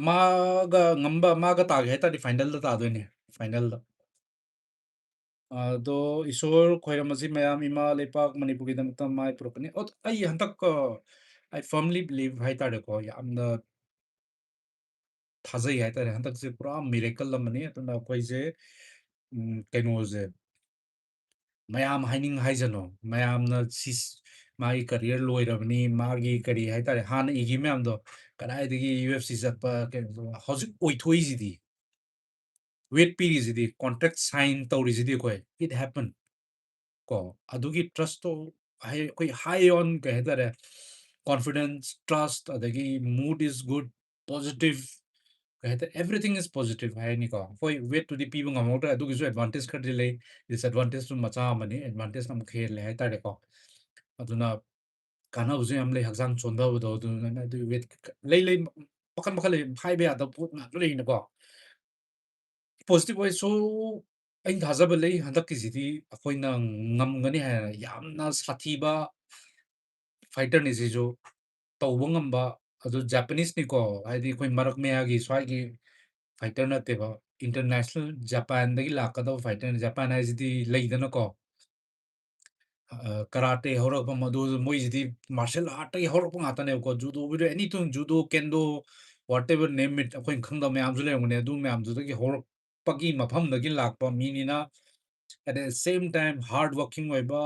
ꯃꯥꯒ ꯉꯝꯕ ꯃꯥꯒ ꯇꯥꯒꯦ ꯍꯥꯏꯇꯥꯔꯗꯤ ꯐꯥꯏꯅꯦꯜꯗ ꯇꯥꯗꯣꯏꯅꯦ ꯐꯥꯏꯅꯦꯜꯗ ꯑꯗꯣ ꯏꯁꯣꯔ ꯈꯣꯏꯔꯝꯕꯁꯤ ꯃꯌꯥꯝ ꯏꯃꯥ ꯂꯩꯄꯥꯛ ꯃꯅꯤꯄꯨꯔꯒꯤꯗꯃꯛꯇ ꯃꯥꯏ ꯄꯨꯔꯛꯀꯅꯤ ꯑꯩ ꯍꯟꯗꯛ ꯑꯩ ꯐꯔꯝꯂꯤ ꯕꯤꯂꯤꯞ ꯍꯥꯏꯇꯥꯔꯦꯀꯣ ꯌꯥꯝꯅ ꯊꯥꯖꯩ ꯍꯥꯏꯇꯥꯔꯦ ꯍꯟꯗꯛꯁꯦ ꯄꯨꯔꯥ ꯃꯤꯔꯦꯀꯜ ꯑꯃꯅꯤ ꯑꯗꯨꯅ ꯑꯩꯈꯣꯏꯁꯦ ꯀꯩꯅꯣꯁꯦ ꯃꯌꯥꯝ ꯍꯥꯏꯅꯤꯡ ꯍꯥꯏꯖꯅꯣ ꯃꯌꯥꯝꯅ ꯃꯥꯒꯤ ꯀꯔꯤꯌꯔ ꯂꯣꯏꯔꯕꯅꯤ ꯃꯥꯒꯤ ꯀꯔꯤ ꯍꯥꯏꯇꯥꯔꯦ ꯍꯥꯟꯅ ꯏꯈꯤ ꯃꯌꯥꯝꯗꯣ ꯀꯗꯥꯏꯗꯒꯤ UFC ꯆꯠꯄ ꯀꯩꯅꯣ ꯍꯧꯖꯤꯛ ꯑꯣꯏꯊꯣꯛꯏꯁꯤꯗꯤ ꯋꯦꯠ ꯄꯤꯔꯤꯁꯤꯗꯤ ꯀꯣꯟꯇ꯭ꯔꯦꯛ ꯁꯥꯏꯟ ꯇꯧꯔꯤꯁꯤꯗꯤ ꯑꯩꯈꯣꯏ ꯏꯠ ꯍꯦꯄꯟ ꯀꯣ ꯑꯗꯨꯒꯤ ꯇ꯭ꯔꯁꯇꯣ ꯑꯩꯈꯣꯏ ꯍꯥꯏ ꯑꯣꯟ ꯀꯩ ꯍꯥꯏꯇꯥꯔꯦ ꯀꯣꯟꯐꯤꯗꯦꯟꯁ ꯇ꯭ꯔꯁ ꯑꯗꯒꯤ ꯃꯨꯗ ꯏꯁ ꯒꯨꯗ ꯄꯣꯖꯤꯇꯤቭ ꯀꯩ ꯍꯥꯏꯇꯥꯔꯦ ꯑꯦꯚ꯭ꯔꯤꯊꯤꯡ ꯏꯁ ꯄꯣꯖꯤꯇꯤꯚ ꯍꯥꯏꯅꯤꯀꯣ ꯑꯩꯈꯣꯏ ꯋꯦꯠꯇꯨꯗꯤ ꯄꯤꯕ ꯉꯝꯍꯧꯗ꯭ꯔꯦ ꯑꯗꯨꯒꯤꯁꯨ ꯑꯦꯗꯚꯥꯟꯇꯦꯖ ꯈꯔꯗꯤ ꯂꯩ ꯗꯤꯁꯑꯦꯗꯚꯥꯟꯇꯦꯖꯇꯨ ꯃꯆꯥ ꯑꯃꯅꯤ ꯑꯦꯗꯚꯥꯟꯇꯦꯖꯅ ꯑꯃꯨꯛ ꯍꯦꯜꯂꯦ ꯍꯥꯏꯇꯥꯔꯦꯀꯣ ꯑꯗꯨꯅ ꯀꯥꯟꯅꯕꯁꯨ ꯌꯥꯝ ꯂꯩ ꯍꯛꯆꯥꯡ ꯁꯣꯟꯊꯕꯗꯣ ꯑꯗꯨꯅ ꯑꯗꯨ ꯋꯦꯠ ꯂꯩ ꯃꯈꯜ ꯃꯈꯜ ꯂꯩ ꯍꯥꯏꯕ ꯌꯥꯗꯕ ꯄꯣꯠ ꯉꯥꯛꯇ ꯂꯩꯅꯀꯣ ꯄꯣꯖꯤꯇꯤꯚ ꯑꯣꯏꯁꯨ ꯑꯩꯅ ꯊꯥꯖꯕ ꯂꯩ ꯍꯟꯗꯛꯀꯤꯁꯤꯗꯤ ꯑꯩꯈꯣꯏꯅ ꯉꯝꯒꯅꯤ ꯍꯥꯏꯅ ꯌꯥꯝꯅ ꯁꯥꯊꯤꯕ ꯐꯥꯏꯇꯔꯅꯤ ꯁꯤꯁꯨ ꯇꯧꯕ ꯉꯝꯕ ꯑꯗꯨ ꯖꯥꯄꯅꯤꯁꯅꯤꯀꯣ ꯍꯥꯏꯗꯤ ꯑꯩꯈꯣꯏ ꯃꯔꯛ ꯃꯌꯥꯒꯤ ꯁ꯭ꯋꯥꯏꯒꯤ ꯐꯥꯏꯇꯔ ꯅꯠꯇꯦꯕ ꯏꯟꯇꯔꯅꯦꯁꯅꯦꯜ ꯖꯄꯥꯟꯗꯒꯤ ꯂꯥꯛꯀꯗꯕ ꯐꯥꯏꯇꯔꯅꯤ ꯖꯄꯥꯟ ꯍꯥꯏꯁꯤꯗꯤ ꯂꯩꯗꯅꯀꯣ ꯀꯔꯥꯇꯦ ꯍꯧꯔꯛꯄ ꯃꯗꯨ ꯃꯣꯏꯁꯤꯗꯤ ꯃꯥꯔꯁꯦꯜ ꯑꯥꯔꯠꯇꯒꯤ ꯍꯧꯔꯛꯄ ꯉꯥꯛꯇꯅꯦꯕꯀꯣ ꯖꯨꯗꯣ ꯑꯦꯅꯤꯊꯤꯡ ꯖꯨꯗꯣ ꯀꯦꯟꯗꯣ ꯋꯥꯠ ꯑꯦꯚꯔ ꯅꯦꯝ ꯏꯠ ꯑꯩꯈꯣꯏꯅ ꯈꯪꯗꯕ ꯃꯌꯥꯝꯁꯨ ꯂꯩꯔꯝꯒꯅꯤ ꯑꯗꯨ ꯃꯌꯥꯝꯗꯨꯗꯒꯤ ꯍꯧꯔꯛꯄꯒꯤ ꯃꯐꯝꯗꯒꯤ ꯂꯥꯛꯄ ꯃꯤꯅꯤꯅ ꯑꯦꯠ ꯗ ꯁꯦꯝ ꯇꯥꯏꯝ ꯍꯥꯔꯗ ꯋꯥꯔꯀꯤꯡ ꯑꯣꯏꯕ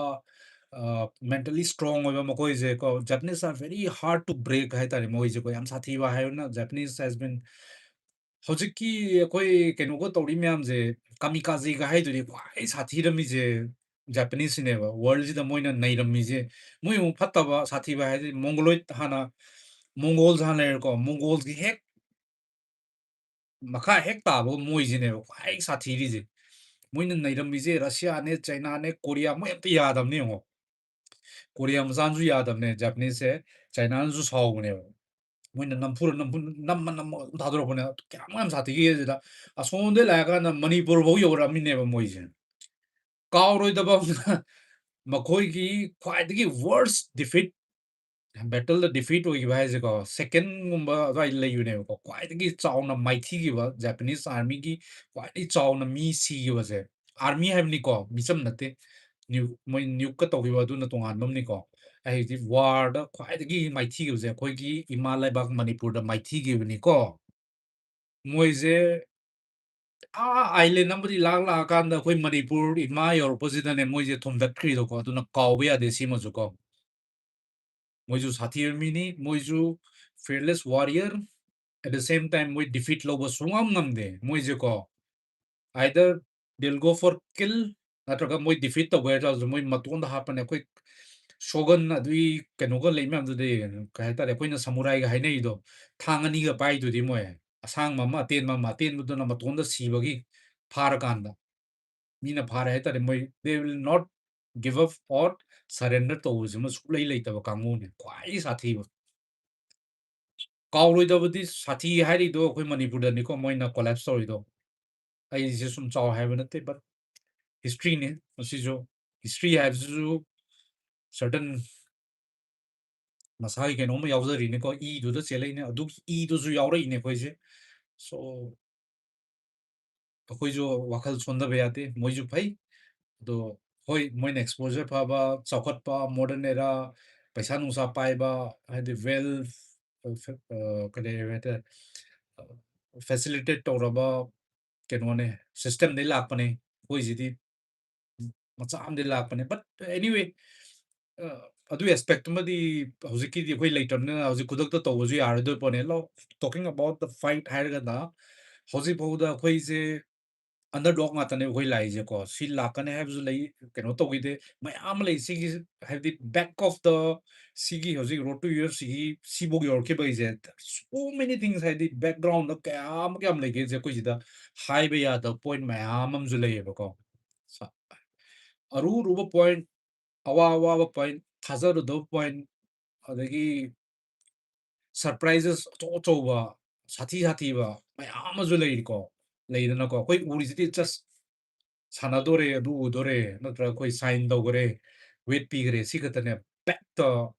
ꯃꯦꯟꯇꯦꯂꯤ ꯁ꯭ꯇ꯭ꯔꯣꯡ ꯑꯣꯏꯕ ꯃꯈꯣꯏꯁꯦꯀꯣ ꯖꯄꯅꯤꯁ ꯑꯥꯔ ꯚꯦꯔꯤ ꯍꯥꯔꯗ ꯇꯨ ꯕ꯭ꯔꯦꯛ ꯍꯥꯏꯇꯥꯔꯦ ꯃꯣꯏꯁꯦꯀꯣ ꯌꯥꯝ ꯁꯥꯊꯤꯕ ꯍꯥꯏꯕꯅ ꯖꯄꯅꯤꯁ ꯍꯦꯁ ꯕꯤꯟ ꯍꯧꯖꯤꯛꯀꯤ ꯑꯩꯈꯣꯏ ꯀꯩꯅꯣꯒ ꯇꯧꯔꯤ ꯃꯌꯥꯝꯁꯦ ꯀꯥꯃꯤꯀꯥꯖꯦꯒ ꯍꯥꯏꯗꯨꯗꯤ ꯈ꯭ꯋꯥꯏ ꯁꯥꯊꯤꯔꯝꯃꯤꯁꯦ ꯖꯄꯅꯤꯁꯁꯤꯅꯦꯕ ꯋꯥꯔꯜꯁꯤꯗ ꯃꯣꯏꯅ ꯅꯩꯔꯝꯃꯤꯁꯦ ꯃꯣꯏ ꯑꯃꯨꯛ ꯐꯠꯇꯕ ꯁꯥꯊꯤꯕ ꯍꯥꯏꯗꯤ ꯃꯣꯡꯒꯣꯂꯣꯏꯠ ꯍꯥꯟꯅ ꯃꯣꯡꯒꯣꯜꯁ ꯍꯥꯟꯅ ꯂꯩꯔꯦꯀꯣ ꯃꯣꯡꯒꯣꯜꯁꯀꯤ ꯍꯦꯛ ꯃꯈꯥ ꯍꯦꯛ ꯇꯥꯕ ꯃꯣꯏꯁꯤꯅꯦꯕ ꯈ꯭ꯋꯥꯏ ꯁꯥꯊꯤꯔꯤꯁꯦ ꯃꯣꯏꯅ ꯅꯩꯔꯝꯃꯤꯁꯦ ꯔꯁꯤꯌꯥꯅꯦ ꯆꯩꯅꯥꯅꯦ ꯀꯣꯔꯤꯌꯥ ꯃꯣꯏ ꯑꯝꯇ ꯌꯥꯗꯕꯅꯦ ꯌꯦꯡꯉꯣ ꯀꯣꯔꯤꯌꯥ ꯃꯆꯥꯅꯁꯨ ꯌꯥꯗꯕꯅꯦ ꯖꯄꯅꯤꯁꯁꯦ ꯆꯩꯅꯥꯅꯁꯨ ꯁꯥꯎꯕꯅꯦꯕ ꯃꯣꯏꯅ ꯅꯝꯐꯨꯗ ꯅꯝꯃ ꯑꯗꯨꯝ ꯊꯥꯗꯣꯔꯛꯄꯅꯦ ꯀꯌꯥꯃꯨꯛ ꯌꯥꯝ ꯁꯥꯊꯤꯒꯦꯁꯤꯗ ꯑꯁꯣꯝꯗꯩ ꯂꯥꯛꯑꯀꯥꯟꯗ ꯃꯅꯤꯄꯨꯔꯐꯥꯎ ꯌꯧꯔꯛꯑꯝꯃꯤꯅꯦꯕ ꯃꯣꯏꯁꯦ ꯀꯥꯎꯔꯣꯏꯗꯕ ꯑꯃꯅ ꯃꯈꯣꯏꯒꯤ ꯈ꯭ꯋꯥꯏꯗꯒꯤ ꯋꯥꯔꯁ ꯗꯤꯐꯤꯠ ꯕꯦꯇꯜꯗ ꯗꯤꯐꯤꯠ ꯑꯣꯏꯈꯤꯕ ꯍꯥꯏꯁꯦꯀꯣ ꯁꯦꯀꯦꯟꯒꯨꯝꯕ ꯑꯗꯨꯋꯥꯏꯗ ꯂꯩꯕꯅꯦꯕꯀꯣ ꯈ꯭ꯋꯥꯏꯗꯒꯤ ꯆꯥꯎꯅ ꯃꯥꯏꯊꯤꯈꯤꯕ ꯖꯥꯄꯅꯤꯁ ꯑꯥꯔꯃꯤꯒꯤ ꯈ꯭ꯋꯥꯏꯗꯒꯤ ꯆꯥꯎꯅ ꯃꯤ ꯁꯤꯈꯤꯕꯁꯦ ꯑꯥꯔꯃꯤ ꯍꯥꯏꯕꯅꯤꯀꯣ ꯃꯤꯆꯝ ꯅꯠꯇꯦ ꯃꯣꯏ ꯅ꯭ꯌꯨꯛꯀ ꯇꯧꯈꯤꯕ ꯑꯗꯨꯅ ꯇꯣꯉꯥꯟꯕ ꯑꯃꯅꯤꯀꯣ ꯍꯧꯖꯤꯛ ꯋꯥꯔꯗ ꯈ꯭ꯋꯥꯏꯗꯒꯤ ꯃꯥꯏꯊꯤꯈꯤꯕꯁꯦ ꯑꯩꯈꯣꯏꯒꯤ ꯏꯃꯥ ꯂꯩꯕꯥꯛ ꯃꯅꯤꯄꯨꯔꯗ ꯃꯥꯏꯊꯤꯈꯤꯕꯅꯤꯀꯣ ꯃꯣꯏꯁꯦ ꯑꯥꯏꯂꯦꯟ ꯑꯃꯗꯤ ꯂꯥꯛꯑꯀꯥꯟꯗ ꯑꯩꯈꯣꯏ ꯃꯅꯤꯄꯨꯔ ꯏꯃꯥ ꯌꯧꯔꯛꯄꯁꯤꯗꯅꯦ ꯃꯣꯏꯁꯦ ꯊꯣꯝꯗꯠꯈ꯭ꯔꯤꯗꯣꯀꯣ ꯑꯗꯨꯅ ꯀꯥꯎꯕ ꯌꯥꯗꯦ ꯁꯤꯃꯁꯨꯀꯣ ꯃꯣꯏꯁꯨ ꯁꯥꯊꯤꯕ ꯃꯤꯅꯤ ꯃꯣꯏꯁꯨ ꯐꯤꯌꯔꯂꯦꯁ ꯋꯥꯔꯤꯌꯔ ꯑꯦꯠ ꯗ ꯁꯦꯝ ꯇꯥꯏꯝ ꯃꯣꯏ ꯗꯤꯐꯤꯠ ꯂꯧꯕ ꯁꯨꯡꯉꯝ ꯉꯝꯗꯦ ꯃꯣꯏꯁꯦꯀꯣ ꯑꯥꯏꯗꯔ ꯗꯤꯜ ꯒꯣ ꯐꯣꯔ ꯀꯤꯜ ꯅꯠꯇ꯭ꯔꯒ ꯃꯣꯏ ꯗꯤꯐꯤꯠ ꯇꯧꯕ ꯍꯥꯏꯇꯥꯔꯁꯨ ꯃꯣꯏ ꯃꯇꯣꯟꯗ ꯍꯥꯞꯄꯅꯦ ꯑꯩꯈꯣꯏ ꯁꯣꯒꯟ ꯑꯗꯨꯒꯤ ꯀꯩꯅꯣꯒ ꯂꯩ ꯃꯌꯥꯝꯗꯨꯗꯤ ꯀꯩ ꯍꯥꯏꯇꯥꯔꯦ ꯑꯩꯈꯣꯏꯅ ꯁꯃꯨꯔꯥꯏꯒ ꯍꯥꯏꯅꯩꯗꯣ ꯊꯥꯡ ꯑꯅꯤꯒ ꯄꯥꯏꯗꯨꯗꯤ ꯃꯣꯏ ꯑꯁꯥꯡꯕ ꯑꯃ ꯑꯇꯦꯟꯕꯗꯨꯅ ꯃꯇꯣꯟꯗ ꯁꯤꯕꯒꯤ ꯐꯥꯔꯀꯥꯟꯗ ꯃꯤꯅ ꯐꯥꯔꯦ ꯍꯥꯏꯇꯥꯔꯦ ꯃꯣꯏ they will not give up or surrender ꯇꯧꯕꯁꯤꯃ ꯁꯨꯛꯂꯩ ꯂꯩꯇꯕ ꯀꯥꯡꯕꯨꯅꯦ ꯈ꯭ꯋꯥꯏ ꯁꯥꯊꯤꯕ ꯀꯥꯎꯔꯣꯏꯗꯕꯗꯤ ꯁꯥꯊꯤ ꯍꯥꯏꯔꯤꯗꯣ ꯑꯩꯈꯣꯏ ꯃꯅꯤꯄꯨꯔꯗꯅꯤꯀꯣ ꯃꯣꯏꯅ ꯀꯣꯂꯦꯞꯁ ꯇꯧꯔꯤꯗꯣ ꯑꯩꯁꯦ ꯁꯨꯝ ꯆꯥꯎ ꯍꯥꯏꯕ ꯅꯠꯇꯦ ꯕꯠ ꯍꯤꯁꯇ꯭ꯔꯤꯅꯤ ꯃꯁꯤꯁꯨ ꯍꯤꯁꯇ꯭ꯔꯤ ꯍꯥꯏꯕꯁꯤꯁꯨ ꯁꯔꯇꯟ ꯃꯁꯥꯒꯤ ꯀꯩꯅꯣꯝꯃ ꯌꯥꯎꯖꯔꯤꯅꯦꯀꯣ ꯏꯗꯨꯗ ꯆꯦꯜꯂꯛꯏꯅꯦ ꯑꯗꯨ ꯏꯗꯨꯁꯨ ꯌꯥꯎꯔꯛꯏꯅꯦ ꯑꯩꯈꯣꯏꯁꯦ ꯁꯣ ꯑꯩꯈꯣꯏꯁꯨ ꯋꯥꯈꯜ ꯁꯣꯟꯊꯕ ꯌꯥꯗꯦ ꯃꯣꯏꯁꯨ ꯐꯩ ꯑꯗꯣ ꯍꯣꯏ ꯃꯣꯏꯅ ꯑꯦꯛꯁꯄꯣꯖꯔ ꯐꯕ ꯆꯥꯎꯈꯠꯄ ꯃꯣꯗꯔꯟ ꯑꯦꯔꯥ ꯄꯩꯁꯥ ꯅꯨꯡꯁꯥ ꯄꯥꯏꯕ ꯍꯥꯏꯗꯤ ꯋꯦꯜ ꯀꯔꯤ ꯍꯥꯏꯇꯥꯔꯦ ꯐꯦꯁꯤꯂꯤꯇꯦꯠ ꯇꯧꯔꯕ ꯀꯩꯅꯣꯅꯦ ꯁꯤꯁꯇꯦꯝꯗꯩ ꯂꯥꯛꯄꯅꯦ ꯑꯩꯈꯣꯏꯁꯤꯗꯤ ꯃꯆꯥ ꯑꯃꯗꯤ ꯂꯥꯛꯄꯅꯦ ꯕꯠ ꯑꯦꯅꯤꯋꯦ ꯑꯗꯨꯒꯤ ꯑꯦꯁꯄꯦꯛꯇꯨꯃꯗꯤ ꯍꯧꯖꯤꯛꯀꯤꯗꯤ ꯑꯩꯈꯣꯏ ꯂꯩꯇ꯭ꯔꯕꯅꯤꯅ ꯍꯧꯖꯤꯛ ꯈꯨꯗꯛꯇ ꯇꯧꯕꯁꯨ ꯌꯥꯔꯣꯏꯗꯣꯏ ꯄꯣꯠꯅꯦ ꯇꯣꯀꯤꯡ ꯑꯕꯥꯎꯠ ꯗ ꯐꯥꯏꯠ ꯍꯥꯏꯔꯒꯅ ꯍꯧꯖꯤꯛ ꯐꯥꯎꯕꯗ ꯑꯩꯈꯣꯏꯁꯦ ꯑꯟꯗꯔꯗꯣꯛ ꯉꯥꯛꯇꯅꯦ ꯑꯩꯈꯣꯏ ꯂꯥꯛꯏꯁꯦꯀꯣ ꯁꯤ ꯂꯥꯛꯀꯅꯤ ꯍꯥꯏꯕꯁꯨ ꯂꯩ ꯀꯩꯅꯣ ꯇꯧꯈꯤꯗꯦ ꯃꯌꯥꯝ ꯑꯃ ꯂꯩ ꯁꯤꯒꯤ ꯍꯥꯏꯕꯗꯤ ꯕꯦꯛ ꯑꯣꯐ ꯗ ꯁꯤꯒꯤ ꯍꯧꯖꯤꯛ ꯔꯣꯗ ꯇꯨ ꯌꯨ ꯑꯦꯐ ꯁꯤꯒꯤ ꯁꯤꯐꯥꯎ ꯌꯧꯔꯛꯈꯤꯕꯒꯤꯁꯦ ꯁꯣ ꯃꯦꯅꯤ ꯊꯤꯡꯁ ꯍꯥꯏꯗꯤ ꯕꯦꯛꯒ꯭ꯔꯥꯎꯟꯗ ꯀꯌꯥꯝ ꯂꯩꯒꯦꯁꯦ ꯑꯩꯈꯣꯏ ꯁꯤꯗ ꯍꯥꯏꯕ ꯌꯥꯗꯕ ꯄꯣꯏꯟ ꯃꯌꯥꯝ ꯑꯃꯁꯨ ꯂꯩꯌꯦꯕꯀꯣ ꯑꯔꯨ ꯑꯔꯨꯕ ꯄꯣꯏꯟ ꯑꯋꯥꯕ ꯄꯣꯏꯟ ꯊꯥꯖꯔꯨꯗꯕ ꯄꯣꯏꯟ ꯑꯗꯒꯤ ꯁꯔꯄ꯭ꯔꯥꯏꯖꯦꯁ ꯑꯆꯧ ꯑꯆꯧꯕ ꯁꯥꯊꯤꯕ ꯃꯌꯥꯝ ꯑꯃꯁꯨ ꯂꯩꯔꯤꯀꯣ ꯂꯩꯗꯅꯀꯣ ꯑꯩꯈꯣꯏ ꯎꯔꯤꯁꯤꯗꯤ ꯖꯁ ꯁꯥꯟꯅꯗꯣꯔꯦ ꯑꯗꯨ ꯎꯗꯣꯔꯦ ꯅꯠꯇ꯭ꯔꯒ ꯑꯩꯈꯣꯏ ꯁꯥꯏꯟ ꯇꯧꯈꯔꯦ ꯋꯦꯠ ꯄꯤꯈꯔꯦ ꯁꯤ ꯈꯛꯇꯅꯦ ꯕꯦꯛꯇ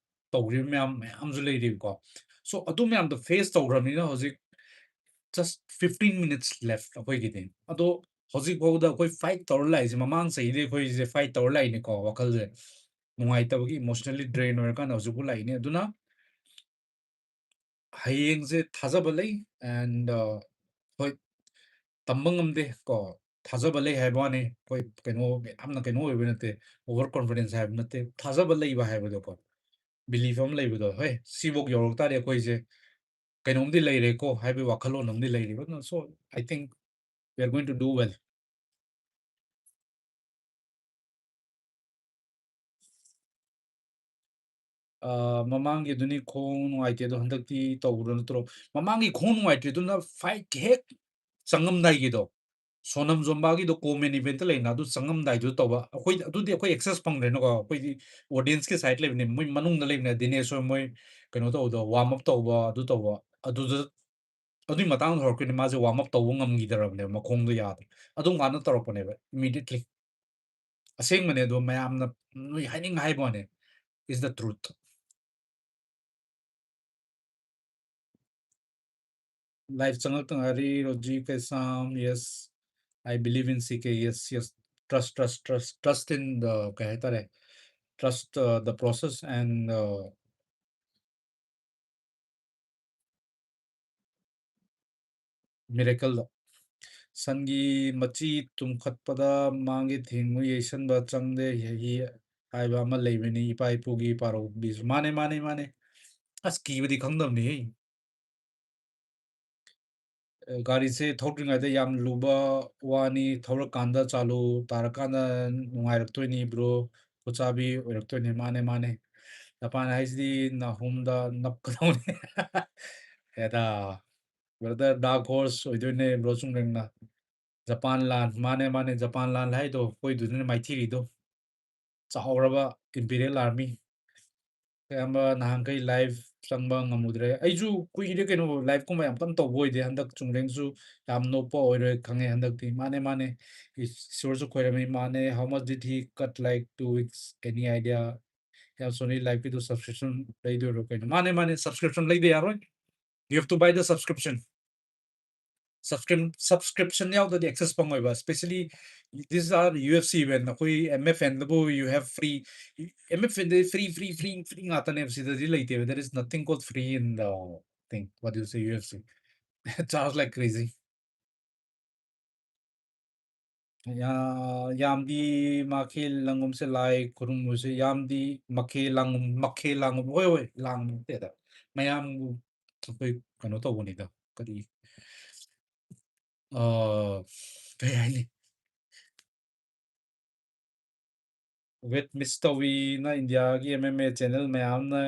ꯇꯧꯔꯤꯕ ꯃꯌꯥꯝꯁꯨ ꯂꯩꯔꯤꯕꯀꯣ ꯁꯣ ꯑꯗꯨ ꯃꯌꯥꯝꯗꯣ ꯐꯦꯁ ꯇꯧꯈ꯭ꯔꯕꯅꯤꯅ ꯍꯧꯖꯤꯛ ꯖꯁ 15 minutes ꯂꯦꯐ ꯑꯩꯈꯣꯏꯒꯤꯗꯤ ꯑꯗꯣ ꯍꯧꯖꯤꯛ ꯐꯥꯎꯕꯗ ꯑꯩꯈꯣꯏ ꯐꯥꯏꯠ ꯇꯧꯔ ꯂꯥꯛꯏꯁꯦ ꯃꯃꯥꯡ ꯆꯍꯤꯗꯤ ꯑꯩꯈꯣꯏꯁꯦ ꯐꯥꯏꯠ ꯇꯧꯔ ꯂꯥꯛꯏꯅꯦꯀꯣ ꯋꯥꯈꯜꯁꯦ ꯅꯨꯡꯉꯥꯏꯇꯕꯒꯤ ꯏꯃꯣꯁꯅꯦꯜꯂꯤ ꯗ꯭ꯔꯦꯟ ꯑꯣꯏꯔꯀꯥꯟꯗ ꯍꯧꯖꯤꯛꯄꯨ ꯂꯥꯛꯏꯅꯦ ꯑꯗꯨꯅ ꯍꯌꯦꯡꯁꯦ ꯊꯥꯖꯕ ꯂꯩ ꯑꯦꯟ ꯍꯣꯏ ꯇꯝꯕ ꯉꯝꯗꯦ ꯀꯣ ꯊꯥꯖꯕ ꯂꯩ ꯍꯥꯏꯕ ꯋꯥꯅꯤ ꯑꯩꯈꯣꯏ ꯀꯩꯅꯣ ꯌꯥꯝꯅ ꯀꯩꯅꯣ ꯑꯣꯏꯕ ꯅꯠꯇꯦ ꯑꯣꯚꯔ ꯀꯣꯟꯐꯤꯗꯦꯟꯁ ꯍꯥꯏꯕ ꯅꯠꯇꯦ ꯊꯥꯖꯕ ꯂꯩꯕ ꯍꯥꯏꯕꯗꯣꯀꯣ ꯕꯤꯂꯤꯐ ꯑꯃ ꯂꯩꯕꯗꯣ ꯍꯣꯏ ꯁꯤꯐꯧ ꯌꯧꯔꯛ ꯇꯥꯔꯦ ꯑꯩꯈꯣꯏꯁꯦ ꯀꯩꯅꯣꯝꯗꯤ ꯂꯩꯔꯦꯀꯣ ꯍꯥꯏꯕꯒꯤ ꯋꯥꯈꯜꯂꯣꯟ ꯑꯃꯗꯤ ꯂꯩꯔꯤꯕ so I think we are going to do well ꯃꯃꯥꯡꯒꯤꯗꯨꯅꯤ ꯈꯣꯡ ꯅꯨꯡꯉꯥꯏꯇꯦꯗꯣ ꯍꯟꯗꯛꯇꯤ ꯇꯧꯕ꯭ꯔꯣ ꯅꯠꯇ꯭ꯔꯣ ꯃꯃꯥꯡꯒꯤ ꯈꯣꯡ ꯅꯨꯡꯉꯥꯏꯇ꯭ꯔꯤꯗꯨꯅ ꯐꯥꯏꯠ ꯍꯦꯛ ꯆꯪꯉꯝꯗꯥꯏꯒꯤꯗꯣ ꯁꯣꯅꯝ ꯖꯣꯝꯕꯥꯒꯤꯗꯣ ꯀꯣꯃꯦꯟ ꯏꯚꯦꯟꯇ ꯂꯩꯅ ꯑꯗꯨ ꯆꯪꯉꯝꯗꯥꯏꯗꯨ ꯇꯧꯕ ꯑꯩꯈꯣꯏ ꯑꯗꯨꯗꯤ ꯑꯩꯈꯣꯏ ꯑꯦꯛꯁꯦꯁ ꯐꯪꯗ꯭ꯔꯦꯅꯀꯣ ꯑꯩꯈꯣꯏꯗꯤ ꯑꯣꯗꯤꯌꯟꯁꯀꯤ ꯁꯥꯏꯠ ꯂꯩꯕꯅꯦ ꯃꯣꯏ ꯃꯅꯨꯡꯗ ꯂꯩꯕꯅꯦ ꯗꯤꯅꯦꯁ ꯍꯣꯏ ꯃꯣꯏ ꯀꯩꯅꯣ ꯇꯧꯕꯗꯣ ꯋꯥꯔꯝ ꯑꯞ ꯇꯧꯕ ꯑꯗꯨ ꯇꯧꯕ ꯑꯗꯨꯗ ꯑꯗꯨꯏ ꯃꯇꯥꯡꯗ ꯍꯧꯔꯛꯈꯤꯅꯦ ꯃꯥꯁꯦ ꯋꯥꯔꯝ ꯑꯞ ꯇꯧꯕ ꯉꯝꯈꯤꯗ꯭ꯔꯕꯅꯦꯕ ꯃꯈꯣꯡꯗꯣ ꯌꯥꯗ꯭ꯔꯦ ꯑꯗꯨꯝ ꯀꯥꯟꯗ ꯇꯧꯔꯛꯄꯅꯦꯕ ꯏꯃꯤꯗꯤꯌꯦꯠꯂꯤ ꯑꯁꯦꯡꯕꯅꯦ ꯑꯗꯣ ꯃꯌꯥꯝꯅ ꯅꯣꯏ ꯍꯥꯏꯅꯤꯡ ꯍꯥꯏꯕ ꯋꯥꯅꯦ ꯏꯁ ꯗ ꯇ꯭ꯔꯨꯠ लाइफ चंगक तंगारी रोजी के साम यस आई बिलीव इन सीके yes yes trust in the कहता रहे trust the process and miracle संगी मची तुम्खत्पदा मांगे थिंगु येसन चंगदे यही हाइबा अमा लेबनी इपा इपुगी पारो बिस माने माने माने अस कीबदी खंगदमनी ꯒꯥꯔꯤꯁꯦ ꯊꯧꯗ꯭ꯔꯤꯉꯩꯗ ꯌꯥꯝ ꯂꯨꯕ ꯋꯥꯅꯤ ꯊꯧꯔꯀꯥꯟꯗ ꯆꯥꯂꯨ ꯇꯥꯔꯀꯥꯟꯗ ꯅꯨꯡꯉꯥꯏꯔꯛꯇꯣꯏꯅꯤ ꯕ꯭ꯔꯣ ꯈꯨꯠꯆꯥꯕꯤ ꯑꯣꯏꯔꯛꯇꯣꯏꯅꯤ ꯃꯥꯅꯦ ꯃꯥꯅꯦ ꯖꯄꯥꯟ ꯍꯥꯏꯁꯤꯗꯤ ꯅꯥꯍꯨꯝꯗ ꯅꯞꯀꯗꯧꯅꯤ ꯍꯦꯗꯥ ꯕ꯭ꯔꯗꯔ ꯗꯥꯔꯛ ꯍꯣꯔꯁ ꯑꯣꯏꯗꯣꯏꯅꯦ ꯕ꯭ꯔꯣ ꯆꯨꯡꯂꯦꯡꯅ ꯖꯄꯥꯟ ꯂꯥꯟ ꯃꯥꯅꯦ ꯃꯥꯅꯦ ꯖꯄꯥꯟ ꯂꯥꯟ ꯍꯥꯏꯗꯣ ꯑꯩꯈꯣꯏꯗꯨꯗꯅꯦ ꯃꯥꯏꯊꯤꯔꯤꯗꯣ ꯆꯥꯎꯔꯕ ꯏꯝꯄꯤꯔꯤꯌꯦꯜ ꯑꯥꯔꯃꯤ ꯑꯌꯥꯝꯕ ꯅꯍꯥꯟꯈꯩ ꯂꯥꯏꯚ ꯆꯪꯕ ꯉꯝꯃꯨꯗ꯭ꯔꯦ ꯑꯩꯁꯨ ꯀꯨꯏꯔꯦ ꯀꯩꯅꯣ ꯂꯥꯏꯚꯀꯨꯝꯕ ꯌꯥꯝ ꯀꯟꯅ ꯇꯧꯕ ꯑꯣꯏꯗꯦ ꯍꯟꯗꯛ ꯆꯨꯡꯂꯦꯡꯁꯨ ꯌꯥꯝ ꯅꯣꯞꯄ ꯑꯣꯏꯔꯣꯏ ꯈꯪꯉꯦ ꯍꯟꯗꯛꯇꯤ ꯃꯥꯅꯦ ꯃꯥꯅꯦ ꯏꯁꯣꯔꯁꯨ ꯈꯣꯏꯔꯝꯃꯤ ꯃꯥꯅꯦ ꯍꯥꯎ ꯃꯆ ꯗꯤड ꯍꯤ ꯀꯠ ꯂꯥꯏꯛ 2 weeks ꯑꯦꯅꯤ ꯑꯥꯏꯗꯤꯌꯥ ꯌꯥꯝ ꯁꯣꯅꯤ ꯂꯥꯏꯚꯀꯤꯗꯣ ꯁꯕꯁꯀ꯭ꯔꯤꯞꯁꯟ ꯂꯩꯗꯣꯏꯔꯣ ꯀꯩꯅꯣ ꯃꯥꯅꯦ ꯃꯥꯅꯦ ꯁꯕꯁꯀ꯭ꯔꯤꯞꯁꯟ ꯂꯩꯗ ꯌꯥꯔꯣꯏ U help two by the subscription subscription yaudadi access pangoiba especially these are UFC event nakoi MFN dabu you have free MFN de free ngata ne sidadi leite there is nothing called free in the thing what do you say UFC charge like crazy ya yamdi makhe langum se lai kurum se yamdi makhe langum oi lang te da mayam koi kano to boni da kari kay haini weight miss ꯇꯧꯋꯤꯅ ꯏꯟꯗꯤꯌꯥꯒꯤ MMA ꯆꯦꯅꯦꯜ ꯃꯌꯥꯝꯅ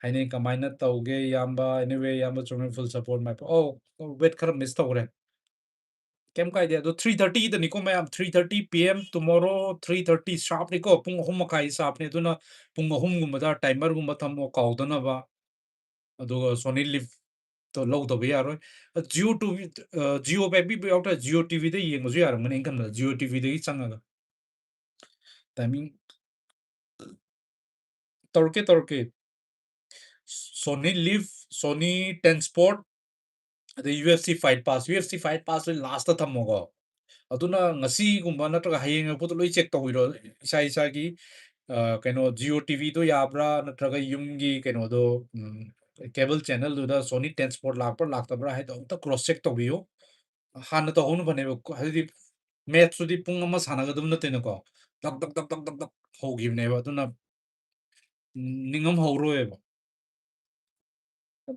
ꯍꯥꯏꯅꯩ ꯀꯃꯥꯏꯅ ꯇꯧꯒꯦ ꯏꯌꯥꯝꯕ ꯑꯦꯅꯤꯋꯦ ꯏꯌꯥꯝꯕ ꯆꯨꯝꯃꯦ ꯐꯨꯜ ꯁꯞꯄꯣꯔꯠ ꯃꯥꯏ ꯋꯦꯠ ꯈꯔ ꯃꯤꯁ ꯇꯧꯈ꯭ꯔꯦ ꯀꯩꯝ ꯀꯥꯏꯗꯦ ꯑꯗꯣ 3:30ꯗꯅꯤꯀꯣ ꯃꯌꯥꯝ 3:30 PM ꯇꯨꯃꯣꯔꯣ 3:30 ꯁꯥꯔꯞꯅꯤꯀꯣ ꯄꯨꯡ 3:30 ꯁꯥꯔꯞꯅꯤ ꯑꯗꯨꯅ ꯄꯨꯡ 3ꯒꯨꯝꯕꯗ ꯇꯥꯏꯃꯔꯒꯨꯝꯕ ꯊꯝꯃꯣ ꯀꯥꯎꯗꯅꯕ ꯑꯗꯨꯒ ꯁꯣꯅꯤ ꯂꯤꯐꯇꯣ ꯂꯧꯗꯕ ꯌꯥꯔꯣꯏ ꯖꯤꯑꯣ ꯇꯤꯚꯤ ꯖꯤꯑꯣ ꯄꯥꯏꯕꯤꯕ ꯌꯥꯎꯗ꯭ꯔꯥ ꯖꯤꯑꯣ ꯇꯤꯚꯤꯗ ꯌꯦꯡꯕꯁꯨ ꯌꯥꯔꯝꯒꯅꯤ ꯑꯩꯅ ꯈꯟꯕꯗ ꯖꯤꯑꯣ ꯇꯤꯚꯤꯗꯒꯤ ꯆꯪꯉꯒ ꯇꯥꯏꯃꯤꯡ ꯇꯧꯔꯛꯀꯦ Sony Live, Sony 10 Sport, ꯑꯗꯩ UFC Fight Pass, UFC Fight Pass last ꯊꯝꯃꯣꯀꯣ ꯑꯗꯨꯅ ꯉꯁꯤꯒꯨꯝꯕ ꯅꯠꯇ꯭ꯔꯒ ꯍꯌꯦꯡ ꯄꯣꯠꯇꯣ ꯂꯣꯏ ꯆꯦꯛ ꯇꯧꯕꯤꯔꯣ ꯏꯁꯥꯒꯤ ꯀꯩꯅꯣ ꯖꯤꯑꯣ ꯇꯤꯚꯤꯗꯣ ꯌꯥꯕ꯭ꯔꯥ ꯅꯠꯇ꯭ꯔꯒ ꯌꯨꯝꯒꯤ ꯀꯩꯅꯣꯗꯣ ꯀꯦꯕꯜ ꯆꯦꯅꯦꯜꯗꯨꯗ ꯁꯣꯅꯤ 10 ꯁ꯭ꯄꯣꯔꯠ ꯂꯥꯛꯄ꯭ꯔꯥ ꯂꯥꯛꯇꯕ꯭ꯔꯥ ꯍꯥꯏꯗꯣ ꯑꯝꯇ ꯀ꯭ꯔꯣꯁ ꯆꯦꯛ ꯇꯧꯕꯤꯌꯨ ꯍꯥꯟꯅ ꯇꯧꯍꯧꯅ ꯐꯅꯦꯕ ꯍꯥꯏꯗꯤ ꯃꯦꯠꯁꯇꯨꯗꯤ ꯄꯨꯡ ꯑꯃ ꯁꯥꯟꯅꯒꯗꯕ ꯅꯠꯇꯦꯅꯀꯣ ꯗꯛ ꯗꯛ ꯗꯛ ꯗꯛ ꯗꯛ ꯗꯛ ꯍꯧꯈꯤꯕꯅꯦꯕ ꯑꯗꯨꯅ ꯅꯤꯡꯉꯝꯍꯧꯔꯣꯏꯕ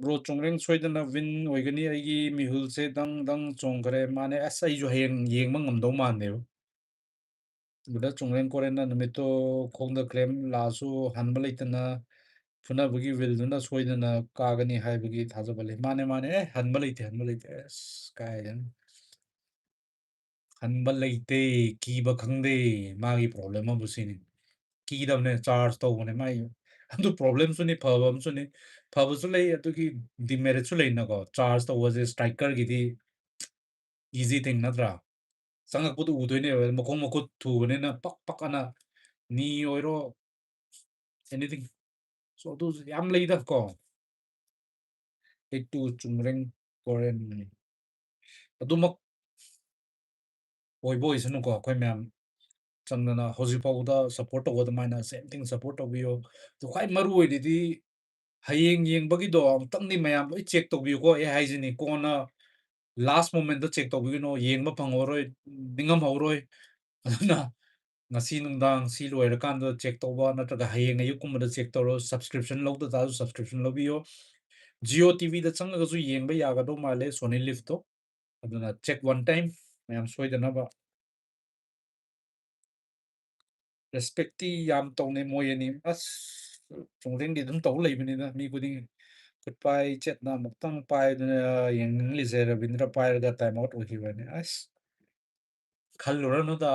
ꯕ꯭ꯔꯣ ꯆꯣꯡꯂꯦꯡ ꯁꯣꯏꯗꯅ ꯋꯤꯟ ꯑꯣꯏꯒꯅꯤ ꯑꯩꯒꯤ ꯃꯤꯍꯨꯜꯁꯦ ꯗꯪ ꯗꯪ ꯆꯣꯡꯈ꯭ꯔꯦ ꯃꯥꯅꯦ ꯑꯁ ꯑꯩꯁꯨ ꯍꯌꯦꯡ ꯌꯦꯡꯕ ꯉꯝꯗꯧ ꯃꯥꯟꯗꯦꯕ ꯕ꯭ꯔꯗꯔ ꯆꯣꯡꯂꯦꯡ ꯀꯣꯔꯦꯟꯅ ꯅꯨꯃꯤꯠꯇꯣ ꯈꯣꯡꯗ ꯀ꯭ꯔꯦꯝ ꯂꯥꯛꯑꯁꯨ ꯍꯟꯕ ꯂꯩꯇꯅ ꯐꯨꯅꯕꯒꯤ ꯋꯤꯜꯗꯨꯅ ꯁꯣꯏꯗꯅ ꯀꯥꯒꯅꯤ ꯍꯥꯏꯕꯒꯤ ꯊꯥꯖꯕ ꯂꯩ ꯃꯥꯅꯦ ꯃꯥꯅꯦ ꯍꯟꯕ ꯂꯩꯇꯦ ꯑꯁ ꯀꯥꯏꯗꯅ ꯍꯟꯕ ꯂꯩꯇꯦ ꯀꯤꯕ ꯈꯪꯗꯦ ꯃꯥꯒꯤ ꯄ꯭ꯔꯣꯕ꯭ꯂꯦꯝ ꯑꯃꯕꯨ ꯁꯤꯅꯤ ꯀꯤꯗꯕꯅꯦ ꯆꯥꯔꯖ ꯇꯧꯕꯅꯦ ꯃꯥꯏ ꯑꯗꯨ ꯄ꯭ꯔꯣꯕ꯭ꯂꯦꯝꯁꯨꯅꯤ ꯐꯕ ꯑꯃꯁꯨꯅꯤ ꯐꯕꯁꯨ ꯂꯩ ꯑꯗꯨꯒꯤ ꯗꯤꯃꯦꯔꯤꯠꯁꯨ ꯂꯩꯅꯀꯣ ꯆꯥꯔꯖ ꯇꯧꯕꯁꯦ ꯁ꯭ꯇ꯭ꯔꯥꯏꯀꯔꯒꯤꯗꯤ ꯏꯖꯤ ꯊꯤꯡ ꯅꯠꯇ꯭ꯔꯥ ꯆꯪꯉꯛꯄꯗꯨ ꯎꯗꯣꯏꯅꯦꯕ ꯃꯈꯣꯡ ꯃꯈꯨꯠ ꯊꯨꯕꯅꯤꯅ ꯄꯛ ꯄꯛꯑꯅ ꯅꯤ ꯑꯣꯏꯔꯣ ꯑꯦꯅꯤꯊꯤꯡ ꯁꯣ ꯑꯗꯨꯁꯨ ꯌꯥꯝ ꯂꯩꯗ ꯀꯣ 82 ꯆꯨꯝꯔꯦꯡ ꯀꯣꯔꯦꯟ ꯑꯗꯨꯃꯛ ꯑꯣꯏꯕ ꯑꯣꯏꯁꯅꯨꯀꯣ ꯑꯩꯈꯣꯏ ꯃꯌꯥꯝ ꯆꯪꯗꯅ ꯍꯧꯖꯤꯛꯐꯥꯎꯕꯗ ꯁꯞꯄꯣꯔꯠ ꯇꯧꯕ ꯑꯗꯨꯃꯥꯏꯅ ꯁꯦꯝ ꯊꯤꯡ ꯁꯞꯄꯣꯔꯠ ꯇꯧꯕꯤꯌꯣ ꯑꯗꯣ ꯈ꯭ꯋꯥꯏ ꯃꯔꯨ ꯑꯣꯏꯔꯤꯗꯤ ꯍꯌꯦꯡ ꯌꯦꯡꯕꯒꯤꯗꯣ ꯑꯃꯨꯛꯇꯪꯗꯤ ꯃꯌꯥꯝ ꯂꯣꯏ ꯆꯦꯛ ꯇꯧꯕꯤꯌꯨꯀꯣ ꯑꯩ ꯍꯥꯏꯁꯤꯅꯤ ꯀꯣꯟꯅ ꯂꯥꯁ ꯃꯣꯃꯦꯟꯇ ꯆꯦꯛ ꯇꯧꯕꯤꯒꯅꯨ ꯌꯦꯡꯕ ꯐꯪꯍꯧꯔꯣꯏ ꯅꯤꯡꯉꯝꯍꯧꯔꯣꯏ ꯑꯗꯨꯅ ꯉꯁꯤ ꯅꯨꯡꯗꯥꯡ ꯁꯤ ꯂꯣꯏꯔꯀꯥꯟꯗ ꯆꯦꯛ ꯇꯧꯕ ꯅꯠꯇ꯭ꯔꯒ ꯍꯌꯦꯡ ꯑꯌꯨꯛꯀꯨꯝꯕꯗ ꯆꯦꯛ ꯇꯧꯔꯣ ꯁꯕꯁꯀ꯭ꯔꯤꯞꯁꯟ ꯂꯧꯗ ꯇꯥꯔꯁꯨ ꯁꯕꯁꯀ꯭ꯔꯤꯞꯁꯟ ꯂꯧꯕꯤꯌꯣ ꯖꯤꯑꯣ ꯇꯤꯚꯤꯗ ꯆꯪꯉꯒꯁꯨ ꯌꯦꯡꯕ ꯌꯥꯒꯗꯧ ꯃꯥꯜꯂꯦ ꯁꯣꯅꯤ ꯂꯤꯐꯇꯣ ꯑꯗꯨꯅ ꯆꯦꯛ ꯋꯥꯟ ꯇꯥꯏꯝ ꯃꯌꯥꯝ ꯁꯣꯏꯗꯅꯕ ꯔꯦꯁꯄꯦꯛꯇꯤ ꯌꯥꯝ ꯇꯧꯅꯩ ꯃꯣꯏ ꯑꯅꯤ ꯑꯁ ꯆꯣꯡꯊꯦꯡꯗꯤ ꯑꯗꯨꯝ ꯇꯧ ꯂꯩꯕꯅꯤꯅ ꯃꯤ ꯈꯨꯗꯤꯡꯒꯤ ꯒꯨꯗ ꯆꯦꯠꯅ ꯑꯃꯨꯛꯇꯪ ꯄꯥꯏꯗꯨꯅ ꯌꯦꯡꯅꯤꯡꯂꯤꯁꯦ ꯔꯕꯤꯟꯗ꯭ꯔ ꯄꯥꯏꯔꯒ ꯇꯥꯏꯝ ꯑꯥꯎꯠ ꯑꯣꯏꯈꯤꯕꯅꯤ ꯑꯁ ꯈꯜꯂꯨꯔꯅꯨꯗ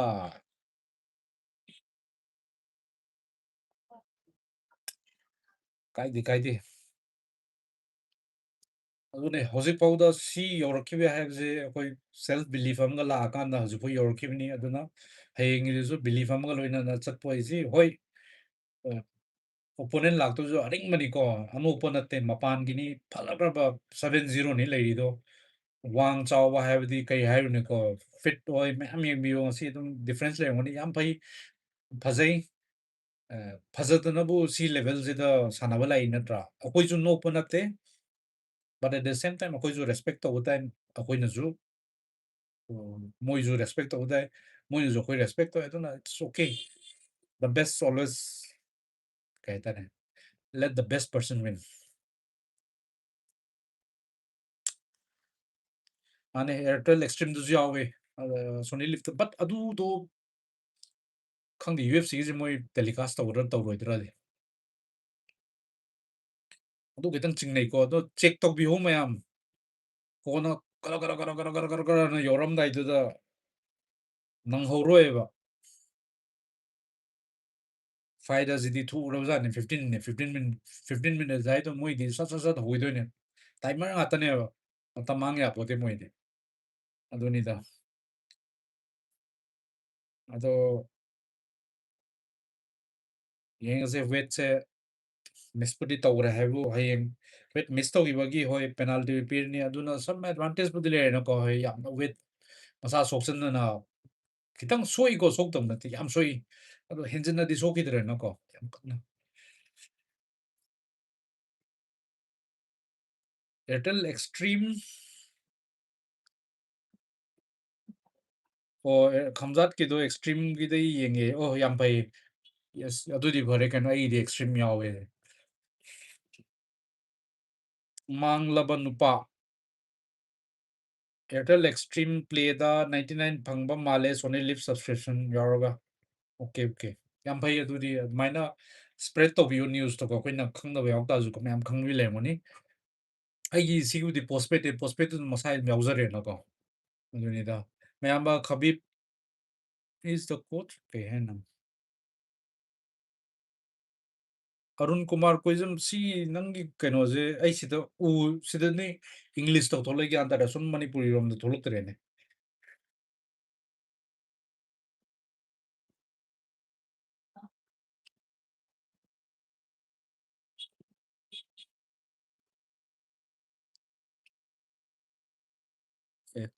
ꯀꯥꯏꯗꯦ ꯑꯗꯨꯅꯦ ꯍꯧꯖꯤꯛꯐꯥꯎꯗ ꯁꯤ ꯌꯧꯔꯛꯈꯤꯕ ꯍꯥꯏꯕꯁꯦ ꯑꯩꯈꯣꯏ ꯁꯦꯜꯐ ꯕꯤꯂꯤꯐ ꯑꯃꯒ ꯂꯥꯛꯑꯀꯥꯟꯗ ꯍꯧꯖꯤꯛꯐꯥꯎ ꯌꯧꯔꯛꯈꯤꯕꯅꯤ ꯑꯗꯨꯅ ꯍꯌꯦꯡꯒꯤꯗꯨꯁꯨ ꯕꯤꯂꯤꯐ ꯑꯃꯒ ꯂꯣꯏꯅꯅ ꯆꯠꯄ ꯍꯥꯏꯁꯤ ꯍꯣꯏ ꯑꯣꯄꯣꯅꯦꯟ ꯂꯥꯛꯇꯣꯏꯁꯨ ꯑꯔꯤꯡꯕꯅꯤꯀꯣ ꯑꯅꯣꯞꯄ ꯅꯠꯇꯦ ꯃꯄꯥꯟꯒꯤꯅꯤ ꯐꯖꯈ꯭ꯔꯕ 7-0ꯅꯤ ꯂꯩꯔꯤꯗꯣ ꯋꯥꯡ ꯆꯥꯎꯕ ꯍꯥꯏꯕꯗꯤ ꯀꯩ ꯍꯥꯏꯔꯨꯅꯤꯀꯣ ꯐꯤꯠ ꯑꯣꯏ ꯃꯌꯥꯝ ꯌꯦꯡꯕꯤꯌꯣ ꯉꯁꯤ ꯑꯗꯨꯝ ꯗꯤꯐ꯭ꯔꯦꯟꯁ ꯂꯩꯔꯝꯒꯅꯤ ꯌꯥꯝ ꯐꯩ ꯐꯖꯩ ꯐꯖꯗꯅꯕꯨ ꯁꯤ ꯂꯦꯚꯦꯜꯁꯤꯗ ꯁꯥꯟꯅꯕ ꯂꯥꯛꯏ ꯅꯠꯇ꯭ꯔꯥ ꯑꯩꯈꯣꯏꯁꯨ ꯅꯣꯞꯄ ꯅꯠꯇꯦ ꯕꯠ ꯑꯦꯠ ꯗ ꯁꯦꯝ ꯇꯥꯏꯝ ꯑꯩꯈꯣꯏꯁꯨ ꯔꯦꯁꯄꯦꯛ ꯇꯧꯕ ꯇꯥꯏꯝ ꯑꯩꯈꯣꯏꯅꯁꯨ ꯃꯣꯏꯁꯨ ꯔꯦꯁꯄꯦꯛ ꯇꯧꯕ ꯇꯥꯏ ꯃꯣꯏꯅꯁꯨ ꯑꯩꯈꯣꯏ ꯔꯦꯁꯄꯦꯛ ꯇꯧꯋꯦ ꯑꯗꯨꯅ it's okay the best always ꯀꯩ ꯍꯥꯏꯇꯥꯔꯦ ꯂꯦꯠ ꯗ ꯕꯦꯁ ꯄꯔꯁꯟ ꯋꯤꯟ ꯃꯥꯅꯦ ꯑꯦꯌꯥꯔꯇꯦꯜ ꯑꯦꯛꯁꯇ꯭रीमꯗꯨꯁꯨ ꯌꯥꯎꯋꯦ ꯁꯣꯅꯤ ꯂꯤꯐꯇ ꯕꯠ ꯑꯗꯨꯗꯣ ꯈꯪꯗꯦ ꯌꯨ ꯑꯦꯐ ꯁꯤꯒꯤꯁꯦ ꯃꯣꯏ ꯇꯦꯂꯤꯀꯥꯁ ꯇꯧꯒꯗ꯭ꯔꯥ ꯇꯧꯔꯣꯏꯗ꯭ꯔꯥꯗꯤ ꯑꯗꯨ ꯈꯤꯇꯪ ꯆꯤꯡꯅꯩꯀꯣ ꯑꯗꯣ ꯆꯦꯛ ꯇꯧꯕꯤꯌꯣ ꯃꯌꯥꯝ ꯀꯣꯟꯅ ꯀꯔ ꯌꯧꯔꯝꯗꯥꯏꯗꯨꯗ ꯅꯪꯍꯧꯔꯣꯏꯕ ꯐꯥꯏꯗꯁꯤꯗꯤ ꯊꯨꯔꯕꯖꯥꯠꯅꯤ 15 ꯃꯤꯅꯠ ꯍꯥꯏꯗꯣ ꯃꯣꯏꯗꯤ ꯁꯠ ꯍꯧꯈꯤꯗꯣꯏꯅꯦ ꯇꯥꯏꯃꯔ ꯉꯥꯛꯇꯅꯦꯕ ꯃꯇꯝ ꯃꯥꯡ ꯌꯥꯄꯣꯠꯇꯦ ꯃꯣꯏꯗꯤ ꯑꯗꯨꯅꯤꯗ ꯑꯗꯣ ꯌꯦꯡꯉꯁꯦ ꯋꯦꯠꯁꯦ ꯃꯤꯁꯄꯨꯗꯤ ꯇꯧꯈ꯭ꯔꯦ ꯍꯥꯏꯕꯨ ꯍꯌꯦꯡ ꯋꯦꯠ ꯃꯤꯁ ꯇꯧꯈꯤꯕꯒꯤ ꯍꯣꯏ ꯄꯦꯅꯥꯜꯇꯤ ꯄꯤꯔꯅꯤ ꯑꯗꯨꯅ ꯁꯝ ꯑꯦꯗꯚꯥꯟꯇꯦꯖꯄꯨꯗꯤ ꯂꯩꯔꯦꯅꯀꯣ ꯍꯣꯏ ꯌꯥꯝꯅ ꯋꯦꯠ ꯃꯁꯥ ꯁꯣꯛꯆꯟꯗꯅ ꯈꯤꯇꯪ ꯁꯣꯛꯏꯀꯣ ꯁꯣꯛꯇꯕ ꯅꯠꯇꯦ ꯌꯥꯝ ꯁꯣꯛꯏ ꯑꯗꯣ ꯍꯦꯟꯖꯤꯟꯅꯗꯤ ꯁꯣꯛꯈꯤꯗ꯭ꯔꯦꯅꯀꯣ ꯌꯥꯝ ꯀꯟꯅ ꯑꯦꯌꯔꯇꯦꯜ ꯑꯦꯛꯁꯇ꯭ꯔꯤꯝ ꯑꯣ ꯈꯝꯖꯥꯠꯀꯤꯗꯣ ꯑꯦꯛꯁꯇ꯭ꯔꯤꯝꯒꯤꯗ ꯌꯦꯡꯉꯦ ꯑꯣ ꯌꯥꯝ ꯐꯩ ꯌꯦꯁ ꯑꯗꯨꯗꯤ ꯐꯔꯦ ꯀꯩꯅꯣ ꯑꯩꯒꯤꯗꯤ ꯑꯦꯛꯁꯇ꯭ꯔꯤꯝ ꯌꯥꯎꯋꯦ ꯃꯥꯡꯂꯕ ꯅꯨꯄꯥ ꯑꯦꯌꯔꯇꯦꯜ ꯑꯦꯛꯁꯇ꯭ꯔꯤꯝ ꯄ꯭ꯂꯦꯗ 99 ꯐꯪꯕ ꯃꯥꯜꯂꯦ ꯁꯣꯅꯤ ꯂꯤꯞ ꯁꯕꯁꯀ꯭ꯔꯤꯞꯁꯟ ꯌꯥꯎꯔꯒ ꯑꯣꯀꯦ ꯌꯥꯝ ꯐꯩ ꯑꯗꯨꯗꯤ ꯑꯗꯨꯃꯥꯏꯅ ꯁ꯭ꯄ꯭ꯔꯦꯗ ꯇꯧꯕꯤꯌꯨ ꯅ꯭ꯌꯨꯁꯇꯣꯀꯣ ꯑꯩꯈꯣꯏꯅ ꯈꯪꯗꯕ ꯌꯥꯎ ꯇꯥꯔꯁꯨ ꯃꯌꯥꯝ ꯈꯪꯕꯤ ꯂꯩꯔꯝꯒꯅꯤ ꯑꯩꯒꯤ ꯁꯤꯒꯤꯕꯨꯗꯤ ꯄꯣꯁꯄꯦꯗꯇꯨ ꯃꯁꯥ ꯑꯗꯨꯝ ꯌꯥꯎꯖꯔꯦꯅꯀꯣ ꯑꯗꯨꯅꯤꯗ ꯃꯌꯥꯝꯕ ꯈꯕꯤꯞ ꯏꯁ ꯗ ꯀꯣꯆ ꯀꯩ ꯍꯥꯏꯅꯣ ꯑꯔꯨꯟ ꯀꯨꯃꯥꯔ ꯀꯣꯏꯖꯝ ꯁꯤ ꯅꯪꯒꯤ ꯀꯩꯅꯣꯁꯦ ꯑꯩ ꯁꯤꯗ ꯁꯤꯗꯅꯤ ꯏꯪꯂꯤꯁ ꯇꯧꯊꯣꯛꯂꯛꯏ ꯒ꯭ꯌꯥꯟ ꯇꯥꯔꯦ ꯁꯨꯝ ꯃꯅꯤꯄꯨꯔꯤꯔꯣꯝꯗ ꯊꯣꯛꯂꯛꯇ꯭ꯔꯦꯅꯦ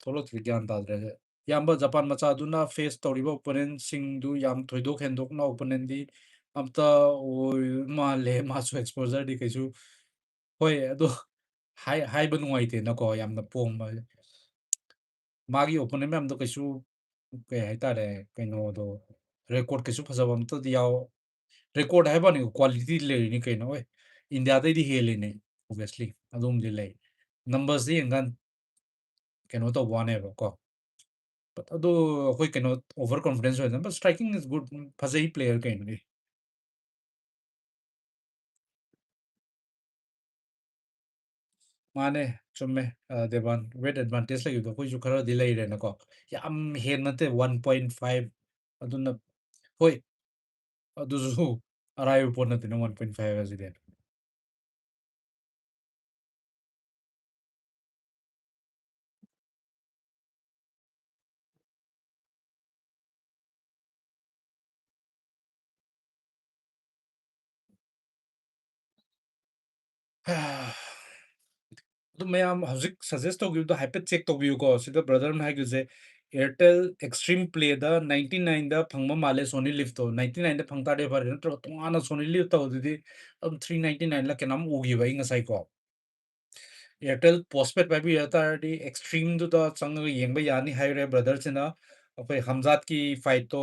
ꯊꯣꯛꯂꯛꯇ꯭ꯔꯤ ꯒ꯭ꯌꯥꯟ ꯇꯥꯗ꯭ꯔꯦ ꯏꯌꯥꯝꯕ ꯖꯄꯥꯟ ꯃꯆꯥꯗꯨꯅ ꯐꯦꯁ ꯇꯧꯔꯤꯕ ꯑꯣꯄꯣꯅꯦꯟꯁꯤꯡꯗꯨ ꯌꯥꯝ ꯊꯣꯏꯗꯣꯛ ꯍꯦꯟꯗꯣꯛꯅ ꯑꯣꯄꯣꯅꯦꯟꯗꯤ ꯑꯝꯇ ꯑꯣꯏ ꯃꯥꯜꯂꯦ ꯃꯥꯁꯨ ꯑꯦꯛꯁꯄꯣꯖꯔꯗꯤ ꯀꯩꯁꯨ ꯍꯣꯏ ꯑꯗꯣ ꯍꯥꯏꯕ ꯅꯨꯡꯉꯥꯏꯇꯦꯅꯀꯣ ꯌꯥꯝꯅ ꯄꯣꯝꯕ ꯃꯥꯒꯤ ꯑꯣꯄꯣꯅꯦꯟ ꯃꯌꯥꯝꯗꯣ ꯀꯩꯁꯨ ꯀꯩ ꯍꯥꯏꯇꯥꯔꯦ ꯀꯩꯅꯣꯗꯣ ꯔꯦꯀꯣꯔꯠ ꯀꯩꯁꯨ ꯐꯖꯕ ꯑꯝꯇꯗꯤ ꯔꯦꯀꯣꯔꯠ ꯍꯥꯏꯕ ꯋꯥꯅꯤ ꯀ꯭ꯋꯥꯂꯤꯇꯤ ꯂꯩꯔꯤꯅꯤ ꯀꯩꯅꯣ ꯍꯣꯏ ꯏꯟꯗꯤꯌꯥꯗꯩꯗꯤ ꯍꯦꯜꯂꯤꯅꯦ ꯑꯣꯕꯚꯤꯌꯁꯂꯤ ꯑꯗꯨꯝꯗꯤ ꯂꯩ ꯅꯝꯕꯔꯁꯇ ꯌꯦꯡꯀꯥꯟ ꯀꯩꯅꯣ ꯇꯧꯕ ꯋꯥꯅꯦꯕꯀꯣ ꯑꯗꯣ ꯑꯩꯈꯣꯏ ꯀꯩꯅꯣ ꯑꯣꯚꯔ ꯀꯣꯟꯐꯤꯗꯦꯟꯁ ꯑꯣꯏꯗꯅ ꯁ꯭ꯇ꯭ꯔꯥꯏꯀꯤꯡ ꯏꯁ ꯒꯨꯗ ꯐꯖꯩ ꯄ꯭ꯂꯦꯌꯔ ꯀꯩꯅꯣꯅꯤ ꯃꯥꯅꯦ ꯆꯨꯝꯃꯦ ꯗꯦꯕꯥꯟ ꯋꯦꯠ ꯑꯦꯗꯚꯥꯟꯇꯦꯖ ꯂꯩꯕꯗꯣ ꯑꯩꯈꯣꯏꯁꯨ ꯈꯔꯗꯤ ꯂꯩꯔꯦꯅꯀꯣ ꯌꯥꯝ ꯍꯦꯟꯅ ꯅꯠꯇꯦ 1.5 ꯑꯗꯨꯅ ꯍꯣꯏ ꯑꯗꯨꯁꯨ ꯑꯔꯥꯏꯕ ꯄꯣꯠ ꯅꯠꯇꯦꯅ 1.5 ꯑꯁꯤꯗꯤ ꯑꯗꯨ ꯃꯌꯥꯝ ꯍꯧꯖꯤꯛ ꯁꯖꯦꯁ ꯇꯧꯈꯤꯕꯗꯣ ꯍꯥꯏꯐꯦꯠ ꯆꯦꯛ ꯇꯧꯕꯤꯌꯨꯀꯣ ꯁꯤꯗ ꯕ꯭ꯔꯗꯔꯅ ꯍꯥꯏꯈꯤꯕꯁꯦ ꯑꯦꯌꯔꯇꯦꯜ ꯑꯦꯛꯁꯇ꯭ꯔꯤꯝ ꯄ꯭ꯂꯦꯗ 99ꯗ ꯐꯪꯕ ꯃꯥꯜꯂꯦ ꯁꯣꯅꯤ ꯂꯤꯐꯇꯣ 99ꯗ ꯐꯪ ꯇꯥꯔꯗꯤ ꯐꯔꯦ ꯅꯠꯇ꯭ꯔꯒ ꯇꯣꯉꯥꯟꯅ ꯁꯣꯅꯤ ꯂꯤꯐ ꯇꯧꯕꯗꯨꯗꯤ ꯑꯗꯨꯝ 399ꯂ ꯀꯩꯅꯣꯝ ꯎꯈꯤꯕ ꯑꯩ ꯉꯁꯥꯏꯀꯣ ꯑꯦꯌꯔꯇꯦꯜ ꯄꯣꯁꯄꯦꯗ ꯄꯥꯏꯕꯤꯔ ꯇꯥꯔꯗꯤ ꯑꯦꯛꯁꯇ꯭ꯔꯤꯝꯗꯨꯗ ꯆꯪꯉꯒ ꯌꯦꯡꯕ ꯌꯥꯅꯤ ꯍꯥꯏꯔꯦ ꯕ꯭ꯔꯗꯔꯁꯤꯅ ꯑꯩꯈꯣꯏ ꯍꯝꯖꯥꯠꯀꯤ ꯐꯥꯏꯠꯇꯣ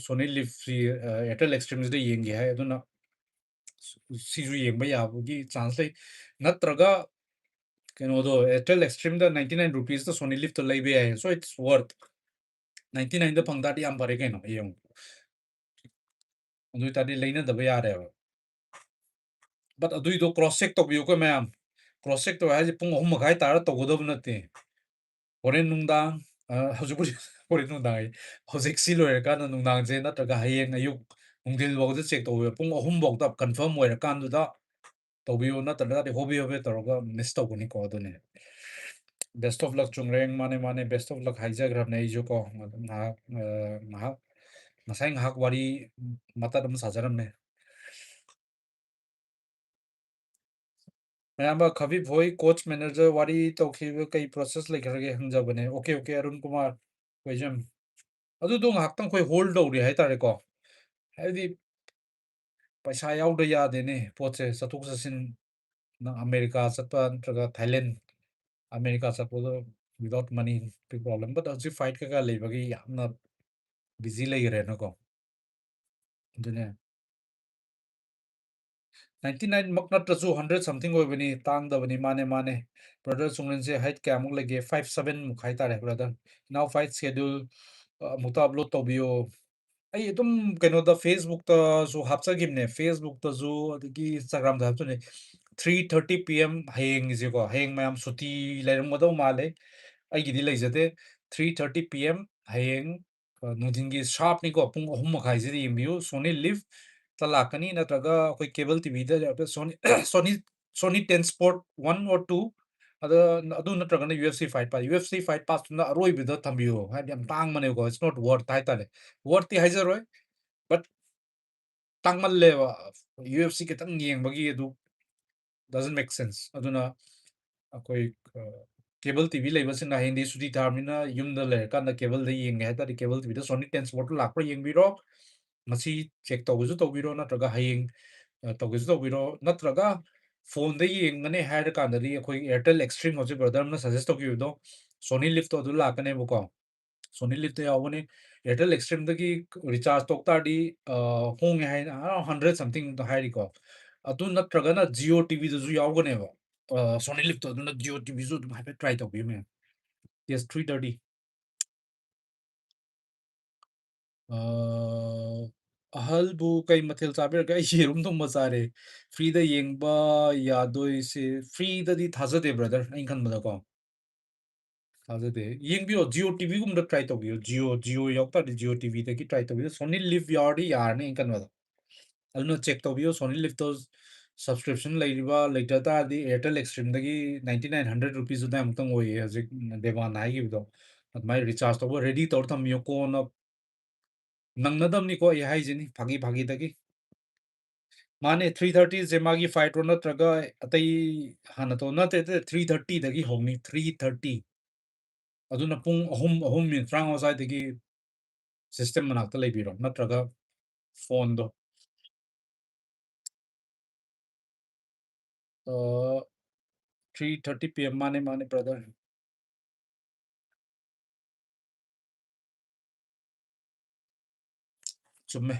ꯁꯣꯅꯤ ꯂꯤꯐ ꯑꯦꯌꯔꯇꯦꯜ ꯑꯦꯛꯁꯇ꯭ꯔꯤꯝꯁꯤꯗ ꯌꯦꯡꯒꯦ ꯍꯥꯏ ꯑꯗꯨꯅ ꯁꯤꯁꯨ ꯌꯦꯡꯕ ꯌꯥꯕꯒꯤ ꯆꯥꯟꯁ ꯂꯩ ꯅꯠꯇ꯭ꯔꯒ ꯀꯩꯅꯣꯗꯣ ꯑꯦꯌꯔꯇꯦꯜ ꯑꯦꯛꯁꯇ꯭ꯔꯤꯝꯗ 99 ꯔꯨꯄꯤꯁꯇ ꯁꯣꯅꯤ ꯂꯤꯐꯇꯣ ꯂꯩꯕ ꯌꯥꯏ ꯁꯣ ꯏꯠꯁ ꯋꯔꯠ 99ꯗ ꯐꯪ ꯇꯥꯔꯗꯤ ꯌꯥꯝ ꯐꯔꯦ ꯀꯩꯅꯣ ꯌꯦꯡꯉꯨ ꯑꯗꯨ ꯑꯣꯏ ꯇꯥꯔꯗꯤ ꯂꯩꯅꯗꯕ ꯌꯥꯔꯦꯕ but aduido cross check tawbiyo ko ma'am cross check to haje pung 3 makai tara tawgodob nate horen nungdang hojupuri horen nungdang hojik si loyer kan nungdang je natraga hayeng ayuk nungdil bawda check tawbiyo pung 3 bawda confirm oyer kan duda tawbiyo natraga de hobi hobi taraga miss tawguni ko adune best of luck chungreng mane best of luck haijagram nei jo ko na na nasai ngahak wari matadam sajaram ne mayamba khabi voi coach manager wari tawkhiba kai process laikharage hangjabane okay okay arun kumar koijam adu do ngahak khoi hold dawri hai tare ko haidi paisa yawda yade ne poche satuk sasin na america satpa ntraga thailand america satpo without money big problem but as fight ka lebagi yamna busy laigre na ko dune 99 mak natrasu 100 something oibani tang da bani mane brother sungren se height ka amuk lege 57 mukhai tare brother now fight schedule muta upload to bio ai tum keno da facebook ta su hapsa gimne facebook ta zu adigi instagram da hapsune 3:30 pm hayeng is ko hayeng mayam suti lairam godo male ai gidi leijate 3:30 pm hayeng nudingi sharp ni ko pung 3 makhai ji imbiu sony live talakani natraga koi cable tv da sony sony sony 10 sport 1 or 2 ada adu natraga UFC fight pa UFC fight pass na aroi bida thambiyo ha yam tang mane ko it's not worth hai tale worth hai jaroi but tangmal le UFC ke tang yeng bagi adu doesn't make sense aduna akoi cable tv le basin na hindi sudi tharmina yumda le kan na cable de yeng hai ta cable tv da sony 10 sport lak pra yeng biro masi check tawju tawbiro natraga hayeng tawgesu tawbiro natraga phone da yengane hair kan da akoi airtel extreme hoje brother na suggest tawgido sony lift to du lakane buko sony lift yawone airtel extreme da ki recharge tok ta di hong hai 100 something to hai ko adu natraga na jio tv da ju yawgane ba sony lift to na jio tv ju dum hai try tawbi me yes 330 ꯑꯍꯜꯕꯨ ꯀꯩ ꯃꯊꯦꯜ ꯆꯥꯕꯤꯔꯒꯦ ꯑꯩ ꯌꯦꯔꯨꯝ ꯊꯣꯡꯕ ꯆꯥꯔꯦ ꯐ꯭ꯔꯤꯗ ꯌꯦꯡꯕ ꯌꯥꯗꯣꯏꯁꯦ ꯐ꯭ꯔꯤꯗꯗꯤ ꯊꯥꯖꯗꯦ ꯕ꯭ꯔꯗꯔ ꯑꯩꯅ ꯈꯟꯕꯗꯀꯣ ꯊꯥꯖꯗꯦ ꯌꯦꯡꯕꯤꯌꯣ ꯖꯤꯑꯣ ꯇꯤꯚꯤꯒꯨꯝꯕꯗ ꯇ꯭ꯔꯥꯏ ꯇꯧꯕꯤꯌꯣ ꯖꯤꯑꯣ ꯌꯥꯎꯇꯥꯔꯗꯤ ꯖꯤꯑꯣ ꯇꯤꯚꯤꯗꯒꯤ ꯇ꯭ꯔꯥꯏ ꯇꯧꯕꯤꯌꯣ ꯁꯣꯅꯤ ꯂꯤꯚ ꯌꯥꯎꯔꯗꯤ ꯌꯥꯔꯅꯤ ꯑꯩꯅ ꯈꯟꯕꯗ ꯑꯗꯨꯅ ꯆꯦꯛ ꯇꯧꯕꯤꯌꯣ ꯁꯣꯅꯤ ꯂꯤꯚꯇꯣ ꯁꯕꯁꯀ꯭ꯔꯤꯞꯁꯟ ꯂꯩꯔꯤꯕ ꯂꯩꯇ ꯇꯥꯔꯗꯤ ꯑꯦꯌꯔꯇꯦꯜ ꯑꯦꯛꯁꯇ꯭ꯔꯤꯝꯗꯒꯤ 9900 ꯔꯨꯄꯤꯁ ꯑꯗꯨꯃꯥꯏꯃꯨꯛꯇꯪ ꯑꯣꯏꯌꯦ ꯍꯧꯖꯤꯛ ꯗꯦꯕꯥꯟꯅ ꯍꯥꯏꯈꯤꯕꯗꯣ ꯑꯗꯨꯃꯥꯏꯅ ꯔꯤꯆꯥꯔꯖ ꯇꯧꯕ ꯔꯦꯗꯤ ꯇꯧꯔ ꯊꯝꯕꯤꯌꯣ ꯀꯣꯟꯅ ꯅꯪꯅꯗꯕꯅꯤꯀꯣ ꯑꯩ ꯍꯥꯏꯁꯤꯅꯤ ꯐꯥꯒꯤꯗꯒꯤ ꯃꯥꯅꯦ 3:30 ꯁꯦ ꯃꯥꯒꯤ ꯐꯥꯏꯠꯔꯣ ꯅꯠꯇ꯭ꯔꯒ ꯑꯇꯩ ꯍꯥꯟꯅ ꯇꯧ ꯅꯠꯇꯦ 3:30 ꯍꯧꯅꯤ 3:30 ꯑꯗꯨꯅ ꯄꯨꯡ 3 ꯃꯤꯅꯤꯠ 50 ꯁ꯭ꯋꯥꯏꯗꯒꯤ ꯁꯤꯁꯇꯦꯝ ꯃꯅꯥꯛꯇ ꯂꯩꯕꯤꯔꯣ ꯅꯠꯇ꯭ꯔꯒ ꯐꯣꯟꯗꯣ 3:30 PM ꯃꯥꯅꯦ ꯕ꯭ꯔꯗꯔ ꯆꯨꯝꯃꯦ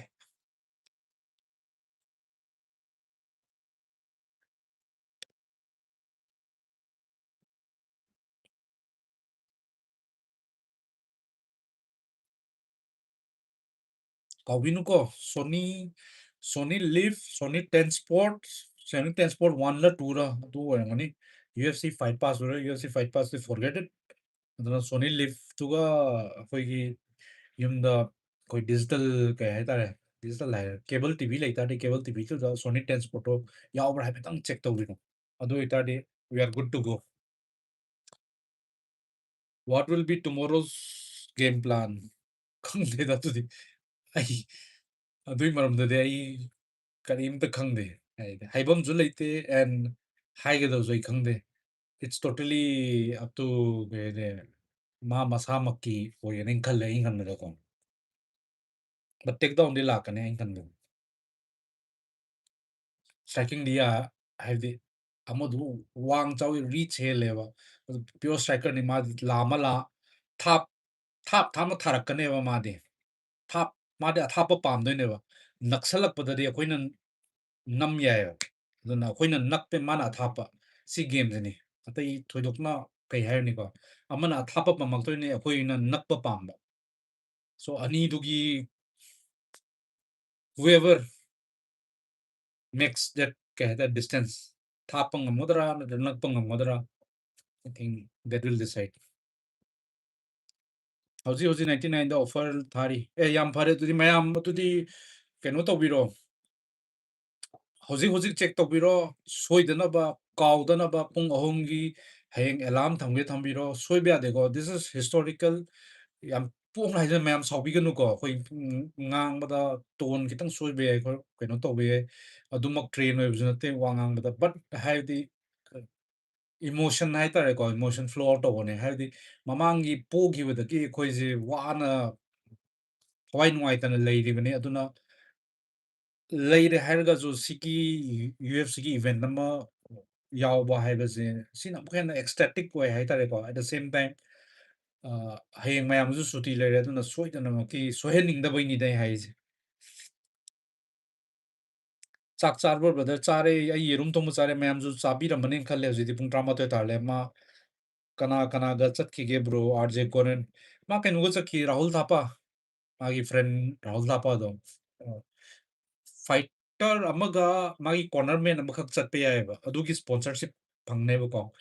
ꯀꯥꯎꯕꯤꯅꯨꯀꯣ Sony ꯂꯤꯚ Sony 10 sport Sony 10 sport 1ꯔ 2ꯔ ꯑꯗꯨ ꯑꯣꯏꯔꯝꯒꯅꯤ UFC ꯐꯥꯏꯠ ꯄꯥꯁ ꯑꯣꯏꯔ UFC ꯐꯥꯏꯠ ꯄꯥꯁꯇꯤ ꯐꯣꯔꯒꯦꯠ ꯏꯠ ꯑꯗꯨꯅ ꯁꯣꯅꯤ ꯂꯤꯚꯇꯨꯒ ꯑꯩꯈꯣꯏꯒꯤ ꯌꯨꯝꯗ ꯑꯩꯈꯣꯏ ꯗꯤꯖꯤꯇꯦꯜ ꯀꯩ ꯍꯥꯏꯇꯥꯔꯦ ꯗꯤꯖꯤꯇꯦꯜ ꯍꯥꯏꯔꯦ ꯀꯦꯕꯜ ꯇꯤꯚꯤ ꯂꯩꯇꯥꯔꯗꯤ ꯀꯦꯕꯜ ꯇꯤꯚꯤꯗꯨꯗ ꯁꯣꯅꯤ 10 ꯁ꯭ꯄꯣꯔꯠꯇꯣ ꯌꯥꯎꯕ꯭ꯔꯥ ꯍꯥꯏꯐꯦꯠꯇꯪ ꯆꯦꯛ ꯇꯧꯕꯤꯔꯣ ꯑꯗꯨ ꯑꯣꯏꯇꯥꯔꯗꯤ we are good to go what will be tomorrow's game plan ꯈꯪꯗꯦꯗ ꯑꯗꯨꯗꯤ ꯑꯩ ꯑꯗꯨꯏ ꯃꯔꯝꯗꯗꯤ ꯑꯩ ꯀꯔꯤꯝꯇ ꯈꯪꯗꯦ ꯍꯥꯏꯗꯤ ꯍꯥꯏꯐꯝꯁꯨ ꯂꯩꯇꯦ ꯑꯦꯟ ꯍꯥꯏꯒꯗꯕꯁꯨ ꯑꯩ ꯈꯪꯗꯦ ꯏꯠꯁ ꯇꯣꯇꯦꯂꯤ ꯑꯞ ꯇꯨ ꯀꯩ ꯍꯥꯏꯅꯤ ꯃꯥ ꯃꯁꯥꯃꯛꯀꯤ ꯑꯣꯏꯌꯦꯅ ꯑꯩꯅ ꯈꯜꯂꯦ ꯑꯩꯅ ꯈꯟꯕꯗꯀꯣ ꯕꯠ ꯇꯦꯛ ꯗꯥꯎꯟꯗꯤ ꯂꯥꯛꯀꯅꯤ ꯑꯩꯅ ꯈꯟꯕꯗ ꯁ꯭ꯇ꯭ꯔꯥꯏꯀꯤꯡꯗꯤ ꯍꯥꯏꯕꯗꯤ ꯑꯃꯗꯨ ꯋꯥꯡ ꯆꯥꯎꯋꯤ ꯔꯤꯆ ꯍꯦꯜꯂꯦꯕ ꯑꯗꯨ ꯄꯤꯌꯣꯔ ꯁ꯭ꯇ꯭ꯔꯥꯏꯀꯔꯅꯤ ꯃꯥꯗꯤ ꯊꯥꯞ ꯊꯥꯞꯅ ꯊꯥꯔꯛꯀꯅꯦꯕ ꯃꯥꯗꯤ ꯃꯥꯗꯤ ꯑꯊꯥꯞꯄ ꯄꯥꯝꯗꯣꯏꯅꯦꯕ ꯅꯛꯁꯜꯂꯛꯄꯗꯗꯤ ꯑꯩꯈꯣꯏꯅ ꯅꯝ ꯌꯥꯏꯑꯕ ꯑꯗꯨꯅ ꯑꯩꯈꯣꯏꯅ ꯅꯛꯄꯦ ꯃꯥꯅ ꯑꯊꯥꯞꯄ ꯁꯤ ꯒꯦꯝꯁꯤꯅꯤ ꯑꯇꯩ ꯊꯣꯏꯗꯣꯛꯅ ꯀꯩ ꯍꯥꯏꯔꯅꯤꯀꯣ ꯑꯃꯅ ꯑꯊꯥꯞꯄ ꯄꯥꯝꯃꯛꯇꯣꯏꯅꯦ ꯑꯩꯈꯣꯏꯅ ꯅꯛꯄ ꯄꯥꯝꯕ ꯁꯣ ꯑꯅꯤꯗꯨꯒꯤ whatever makes that kaya that distance thapang ngamodra na nagpang ngamodra. I think that will decide. How's 99 the offer thari? Yam pare to the mayam to the kenoto biro. How's check to biro? Soy the naba, cow the naba, pung ahongi, hang alarm thambiro, soy bea de go. This is historical. Yam pung hai mayam saubigan go. Hoi ngang bada ton kitang soy bea kenoto bea. Adumak train waves nothing wangang bada. But have the emotion hai tare ko emotion flow to ne have the mamangi pogi with the ki koise wana hawai nuai tan lady bane aduna lady harga jo siki UFC ki event nama yaw ba hai ba se sin am khen ecstatic way hai tare ko at the same time hayeng mayam ju suti le re aduna soi tan ma ki sohening da bai ni dai hai je chak char bor brother chare ai yerum thong chare mayam ju chabi ram manin khalle ji pung drama to tarle ma kana kana ga chat ki ge bro RJ Koren ma ken go chak ki Rahul Thapa magi friend Rahul Thapa do fighter amaga magi corner man amakak chatpe yai ba adugi sponsorship phangne ba ko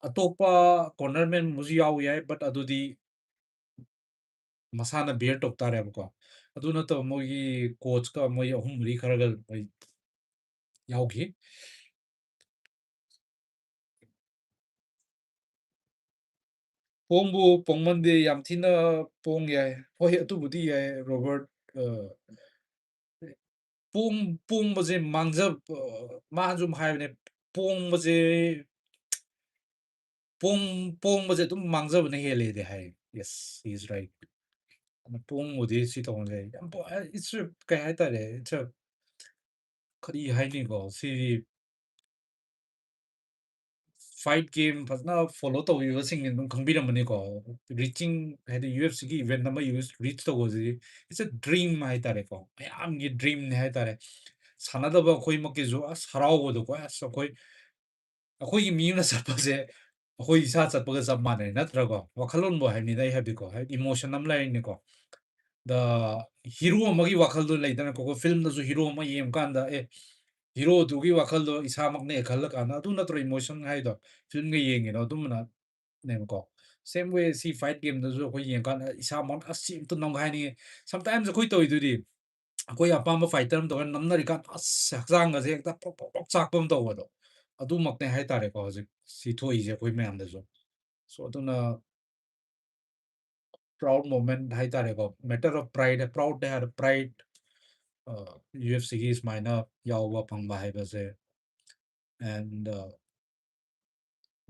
atopa corner man muji yaw yai but adudi masana bear tok tare ba ko aduna to mogi coach ka moi ahum ri kharagal yawgi 뽕부 뽕만데 얌티나 뽕 야이 호이 뚜부디 야이 로버트 뽕 뭐지 망접 마좀 하이네 뽕 뭐지 뽕 뭐지 좀 망접네 헬레데 하이 yes he is right 뽕 어디 시동네 뭐 it's 그 하다래 저 거리 하이니 거 fight game pasna follow to using in kambira mani ko reaching had UFC ki event number use reach to go it's a dream hai tare ko am ye dream ne hai tare sanada ba koi mak ke jo sarao go do ko so koi koi gi mi na sa pa se koi sa sa pa ga sa ma ne na tra ko wakhalon bo hai ni dai ha bi ko emotion nam lai ni ko the hero ma gi wakhal do lai dana ko film da jo hero ma yem kan da hero dugi wakhaldo isamakne khalak ana adu natro emotion hai do film ge yeng no dum na nem ko same way si fight game da zo ko yeng kan isamak asim to nong hai ni sometimes ko to idu di ko ya pam fighter to nam na ri kan as sakjang ga je ta pok pok chak pam to do adu mak ne hai tare ko ji si thoi je ko me am da zo so adu na proud moment hai tare ko matter of pride proud they are pride UFC is minor yawa pang ba hai ba se and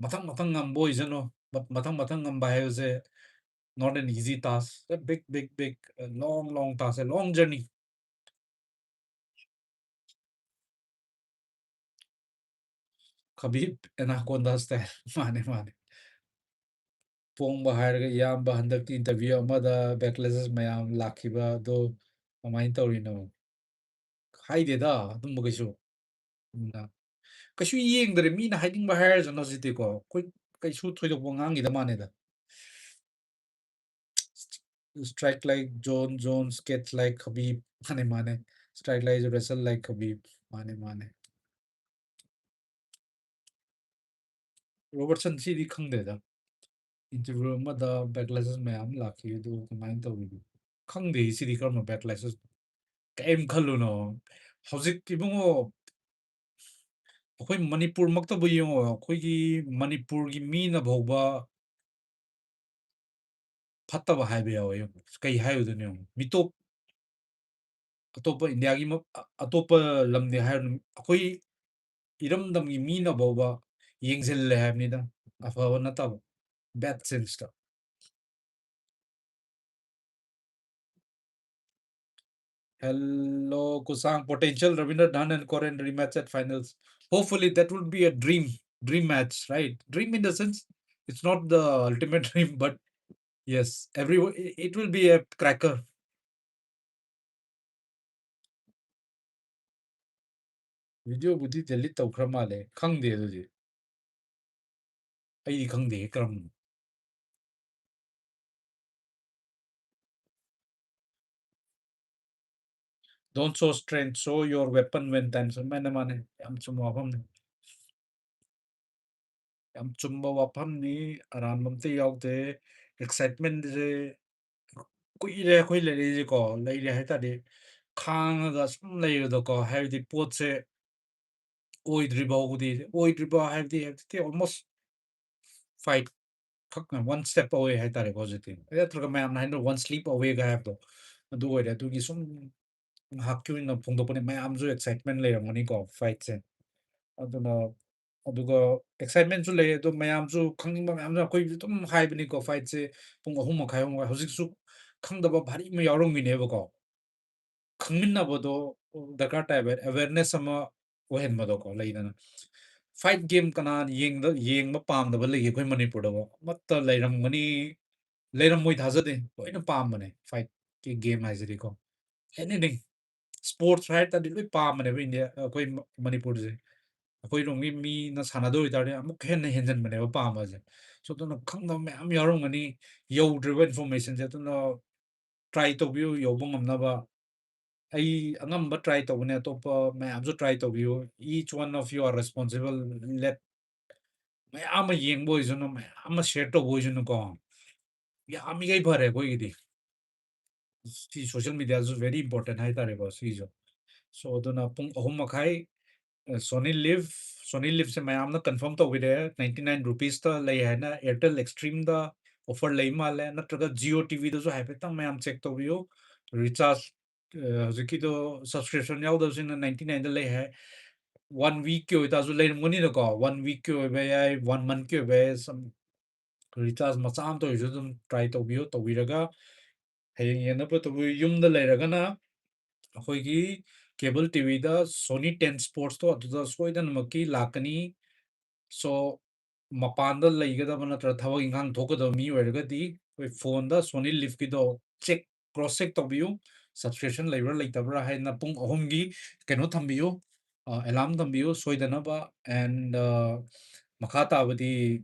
mathang ngam boy jano but mathang ngam bahai se not an easy task a big long task a long journey khabib anaconda style mane pong bahai ga yam ba handak interview amada backlashes mayam lakhiba do amain tawrino haide da dum bagisu na kashu yengdre mina hiding bahai jano jite ko koi kaisu thoido bongang ida mane da strike like Jones, skate like Khabib, mane. Strike like wrestle like Khabib, mane. Robertson sidi khangde da. Interview ma da backlashes mayam laki do kamain tawidi. Khangde sidi karma backlashes. Kaim khalu no. Hauzik ibungo akhoi Manipur maktabu yungo akhoi gi Manipur gi mina bhawba phattaba haibe yaw kai hayu dune mitop atopa India gi atopa lamne hayu akhoi 이름담이 미나 보바 yengzelle 합니다. 아파와 나타고 bad sense ta. Hello Kusang potential Ravinder Dhan and Korean rematch at finals. Hopefully that would be a dream match, right? Dream in the sense it's not the ultimate dream, but yes, everyone it will be a cracker. Video budi delete tawkhra male khangde du ai khangde karam don't show strength, show your weapon when times mane mane yam chum wafam yam chumba wafam ni aram bamte yaude excitement je kuire khoi le je ko lai le ha ta de khang ga sum lai do ko have the pot se oi driba have the almost fight khak one step away hai ta re positive ya tra ma am na one sleep away ga have do du oi de tu gi sum hak kyu na phung do pone ma am jo excitement le ram ni ko fight se aduna aduga excitement su le do mayam su khangning ba mayam su koi tum hai bini ko fight se pung ahum ma khai hom hosik su khang da ba bhari ma yarong mi ne ba ko khangmin na bo do dakar ta awareness ama ohen ma do ko lai na fight game kana yeng ma pam da ba le khoi manipur da ba mat ta leiram moi thaja de loi na pam mane fight ke game hai jeri ko anything sports right ta di loi pam mane ba india koi manipur je ꯑꯩꯈꯣꯏꯔꯣꯝꯒꯤ ꯃꯤꯅ ꯁꯥꯟꯅꯗꯣꯏ ꯑꯣꯏꯇꯥꯔꯗꯤ ꯑꯃꯨꯛ ꯍꯦꯟꯅ ꯍꯦꯟꯖꯟꯕꯅꯦꯕ ꯄꯥꯝꯕꯁꯦ ꯁꯣ ꯑꯗꯨꯅ ꯈꯪꯗꯕ ꯃꯌꯥꯝ ꯌꯥꯎꯔꯝꯒꯅꯤ ꯌꯧꯗ꯭ꯔꯤꯕ ꯏꯟꯐꯣꯔꯃꯦꯁꯟꯁꯦ ꯑꯗꯨꯅ ꯇ꯭ꯔꯥꯏ ꯇꯧꯕꯤꯌꯨ ꯌꯧꯕ ꯉꯝꯅꯕ ꯑꯩ ꯑꯉꯝꯕ ꯇ꯭ꯔꯥꯏ ꯇꯧꯕꯅꯦ ꯑꯇꯣꯞꯄ ꯃꯌꯥꯝꯁꯨ ꯇ꯭ꯔꯥꯏ ꯇꯧꯕꯤꯌꯨ each one of you are responsible ꯂꯦꯠ ꯃꯌꯥꯝ ꯑꯃ ꯌꯦꯡꯕ ꯑꯣꯏꯁꯅꯨ ꯃꯌꯥꯝ ꯑꯃ ꯁꯤꯌꯔ ꯇꯧꯕ ꯑꯣꯏꯁꯅꯨꯀꯣ ꯌꯥꯝꯃꯤꯈꯩ ꯐꯔꯦ ꯑꯩꯈꯣꯏꯒꯤꯗꯤ ꯁꯤ ꯁꯣꯁꯤꯌꯦꯜ ꯃꯤꯗꯤꯌꯥꯁꯨ ꯚꯦꯔꯤ ꯏꯝꯄꯣꯔꯇꯦꯟ ꯍꯥꯏꯇꯥꯔꯦꯀꯣ ꯁꯤꯁꯨ ꯁꯣ ꯑꯗꯨꯅ ꯄꯨꯡ 3:30 Sony Live Sony Live se mayamna confirm tawbire 99 rupees ta lei haina Airtel Extreme da offer lei male natraga Jio TV da jo haipetang mayam check tawbiyo recharge hojiki do subscription yaw da sin 99 da lei hai 1 week ke oita jo lei ngoni da ko 1 week ke oibe ai 1 month ke oibe some recharge macham to jo dum try tawbiyo tawbiraga hayeng yena pa tawbi yum da leiraga na ꯑꯩꯈꯣꯏꯒꯤ ꯀꯦꯕꯜ ꯇꯤꯚꯤꯗ ꯁꯣꯅꯤ 10 ꯁ꯭ꯄꯣꯔꯠꯁꯇꯣ ꯑꯗꯨꯗ ꯁꯣꯏꯗꯅꯃꯛꯀꯤ ꯂꯥꯛꯀꯅꯤ ꯁꯣ ꯃꯄꯥꯟꯗ ꯂꯩꯒꯗꯕ ꯅꯠꯇ꯭ꯔꯒ ꯊꯕꯛ ꯏꯪꯈꯥꯡ ꯊꯣꯛꯀꯗꯕ ꯃꯤ ꯑꯣꯏꯔꯒꯗꯤ ꯑꯩꯈꯣꯏ ꯐꯣꯟꯗ ꯁꯣꯅꯤ ꯂꯤꯐꯀꯤꯗꯣ ꯆꯦꯛ ꯀ꯭ꯔꯣꯁ ꯆꯦꯛ ꯇꯧꯕꯤꯌꯨ ꯁꯕꯁꯀ꯭ꯔꯤꯞꯁꯟ ꯂꯩꯕ꯭ꯔꯥ ꯂꯩꯇꯕ꯭ꯔꯥ ꯍꯥꯏꯅ ꯄꯨꯡ 3ꯒꯤ ꯀꯩꯅꯣ ꯊꯝꯕꯤꯌꯨ ꯑꯦꯂꯥꯔꯝ ꯊꯝꯕꯤꯌꯨ ꯁꯣꯏꯗꯅꯕ ꯑꯦꯟ ꯃꯈꯥ ꯇꯥꯕꯗꯤ